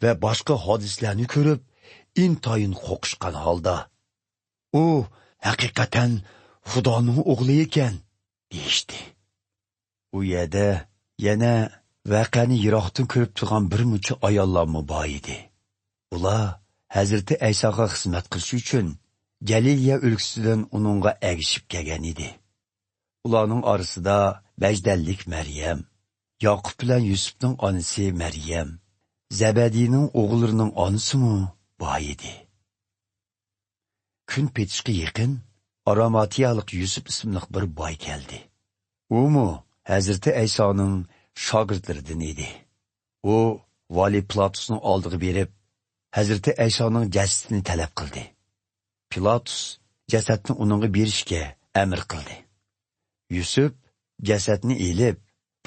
[SPEAKER 1] va boshqa hodislarni ko'rib, intoyin qo'qishgan holda, "U haqiqatan Xudoning o'g'li ekan", deyishdi. U yerda yana voqeani yiroqdan ko'rib turgan bir muncha ayollar bor edi. Ular Hazreti Aysoga xizmat qilish uchun Galiliya o'lkasidan uningga ergishib kelgan edi. Ularning orasida Bajdallik Maryam, Yoqub bilan Yusufning onasi Maryam, Zabadiyning o'g'illarining onasimi bor edi. Kun petishga yaqin Aramatiyalik Yusuf ismli bir boy keldi. U Hazreti Aysoning shogirdlaridan edi. U vali Pilatusning oldiga berib, Hazreti Aysoning jasadini talab qildi. Pilatus jasadni uningga berishga amr qildi. Yusuf jasadni elib,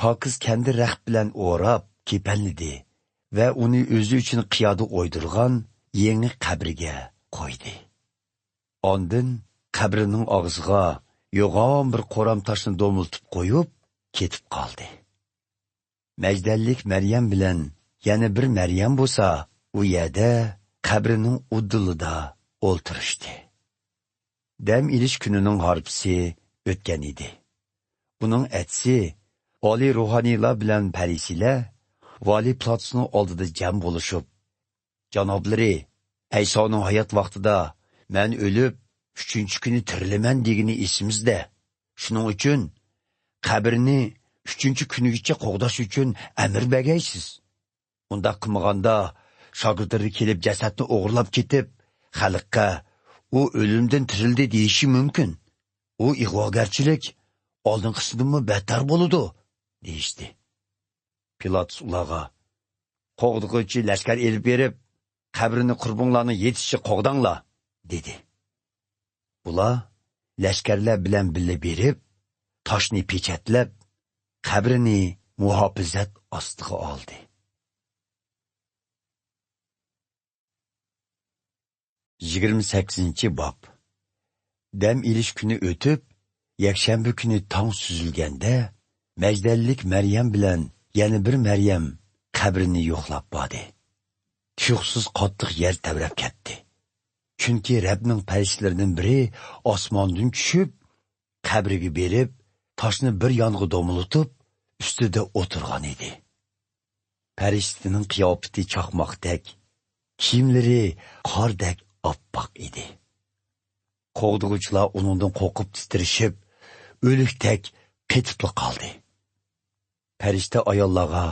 [SPEAKER 1] pokiz kandi raxt bilan o'rab, kepanlidi va uni o'zi uchun qiyoda o'ydirgan yangi qabriga qo'ydi. Ondan qabrining og'ziga yo'g'on bir qo'ram toshni do'miltib qo'yib, ketib qoldi. Majdallik Maryam bilan yana bir Maryam bo'lsa, u yerda qabrining uddilida o'ltirishdi. Dam ilish kunining harpisi o'tgan edi. Buning etsi, oliy ruhaniylar bilan parisilar vali platsning oldida jam bo'lishib, janoblari, Aysoning hayot vaqtida men o'lib, 3-chi kuni tirilaman degani esimizda. Shuning uchun qabrni 3-chi kunigacha qo'g'dash uchun amr bergaysiz. Unda qilmaganda shogirdlari kelib jasadni o'g'irlab ketib, xalqqa u o'limdan tirildi deyishi mumkin. U ig'vogarchilik oldinqisidanmi battar bo'ladi, deyishdi. Pilatus ularga qo'g'dug'uchi lashkar elib berib, qabrini qurbonlarni yetishchi qo'g'danglar, dedi. Ular lashkarlar bilan birga berib, toshni pechatlab, qabrini muhofizat ostiga oldi. 28-bob. Dam ilish kuni o'tib, yakshanba kuni tong suzilganda, Majdallik Maryam bilan yana bir Maryam qabrini yo'qlab bordi. Tuyg'usiz qattiq yer tabrab ketdi. Chunki Rabbning farishlarining biri osmondan tushib, qabriga berib, toshni bir yong'i do'militib, ustida o'tirgan edi. Farishtaning qiyofati chaqmoqdek, kiyimlari qordek oppoq edi. Qo'g'dug'uchilar uningdan qo'rqib titrishib, o'likdek qetib qoldi. Farishta ayollarga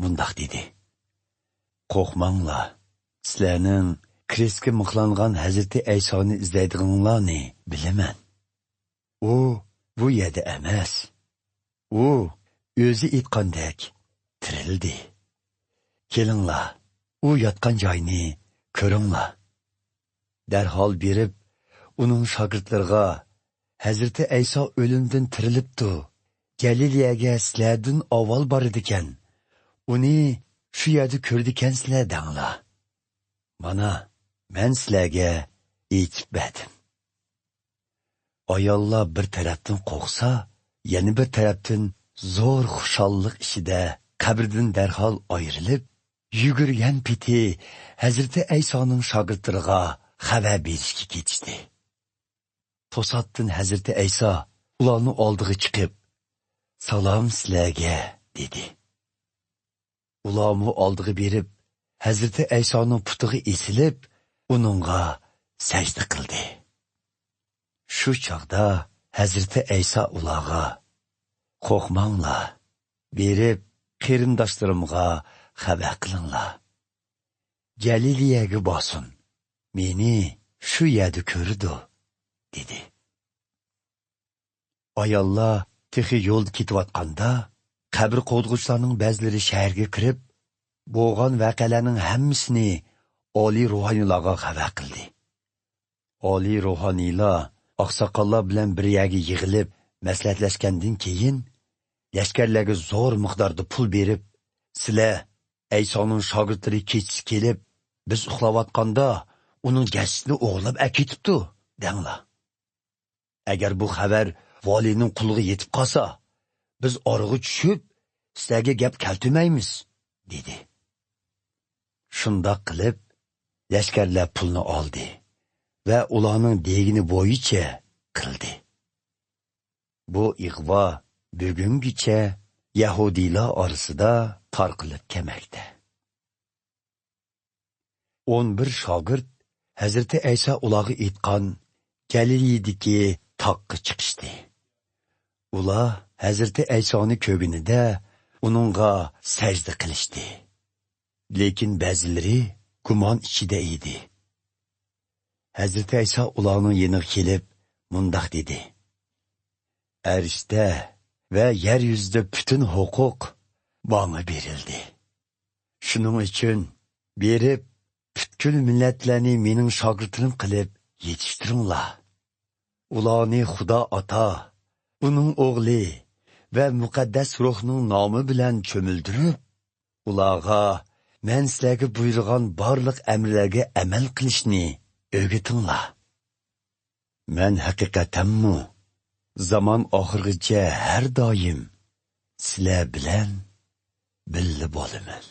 [SPEAKER 1] mundaq dedi: Qo'rqmanglar, sizlarning kristga mixlangan Hazrati Aysoni izlaydiganlarni bilaman. U bu yerda emas. U o'zi aytgandek tirildi. Kelinglar, u yotgan joyni ko'ringlar. Darhol berib, uning shogirdlariga Hazrati Ayso o'limdan tirilibdi. Galileyaga sizlardan avval bor ekan. Uni shu yerda ko'rdikansizlar danglar. Mana, men sizlarga aytib berdim. Ayollar bir tarafdan qo'rqsa, yana bir tarafdan zo'r xushallik ichida qabrdan darhol ayrilib, yugurgan piti Hazrati Aysoning shogirdlariga xabar berishga ketishdi. To'satdan Hazrati Ayso ularning oldiga chiqib, "Salom sizlarga", dedi. Ularni oldiga berib, Hazrati Aysoning putiga esilib, uningga sajda qildi. Shu chaqda Hazrati Ayso ularga: "Qo'rqmanglar, berib qarindoshlarimga xabar qilinglar. Galileyaga borsin. Meni shu yerda ko'rdi", dedi. Ayollar texi yo'lda ketayotganda, qabr qo'dg'uvchilarning ba'zilari shaharga kirib, bo'lgan voqealarning hammasini oliy ruhoniylarga xabar qildi. Oliy ruhoniylar oqsoqollar bilan bir yerga yig'ilib maslahatlashgandan keyin lashkarlarga zo'r miqdorda pul berib, "Sizlar Aysoning shogirdlari kechisi kelib, biz uxlayotganda uning jasadini o'g'irlab aketibdi", denglar. Agar bu xabar valining quliga yetib qolsa, biz orig'i tushib, sizlarga gap keltirmaymiz, dedi. Shundoq qilib, lashkarlar pulni oldi va ularning degini bo'yicha qildi. Bu ig'vo bugungacha Yahudiylar orasida tarqalib kelmoqda. 11 shogird Hazrati Ayso ularga aytgan Galileyadagi taqqa chiqishdi. Ular Hazrati Aysoni ko'rganida uningga sajda qilishdi. Lekin ba'zilari gumon ichida edi. Hazrati Ayso ularning yeniga kelib, mundaq dedi: "Arshda va yer yuzida butun huquq bana berildi. Shuning uchun berib, butkul millatlarni mening shogirdlarim qilib yetishtiringlar. Ularni Xudo Ota, uning o'g'li va muqaddas ruhning nomi bilan cho'mildirib, ularga men sizlarga buyurgan barliq amrlarga amal qilishni o'rgatinglar. Men haqiqatanmi zaman oxirigacha har doim sizlar bilan birga bo'laman."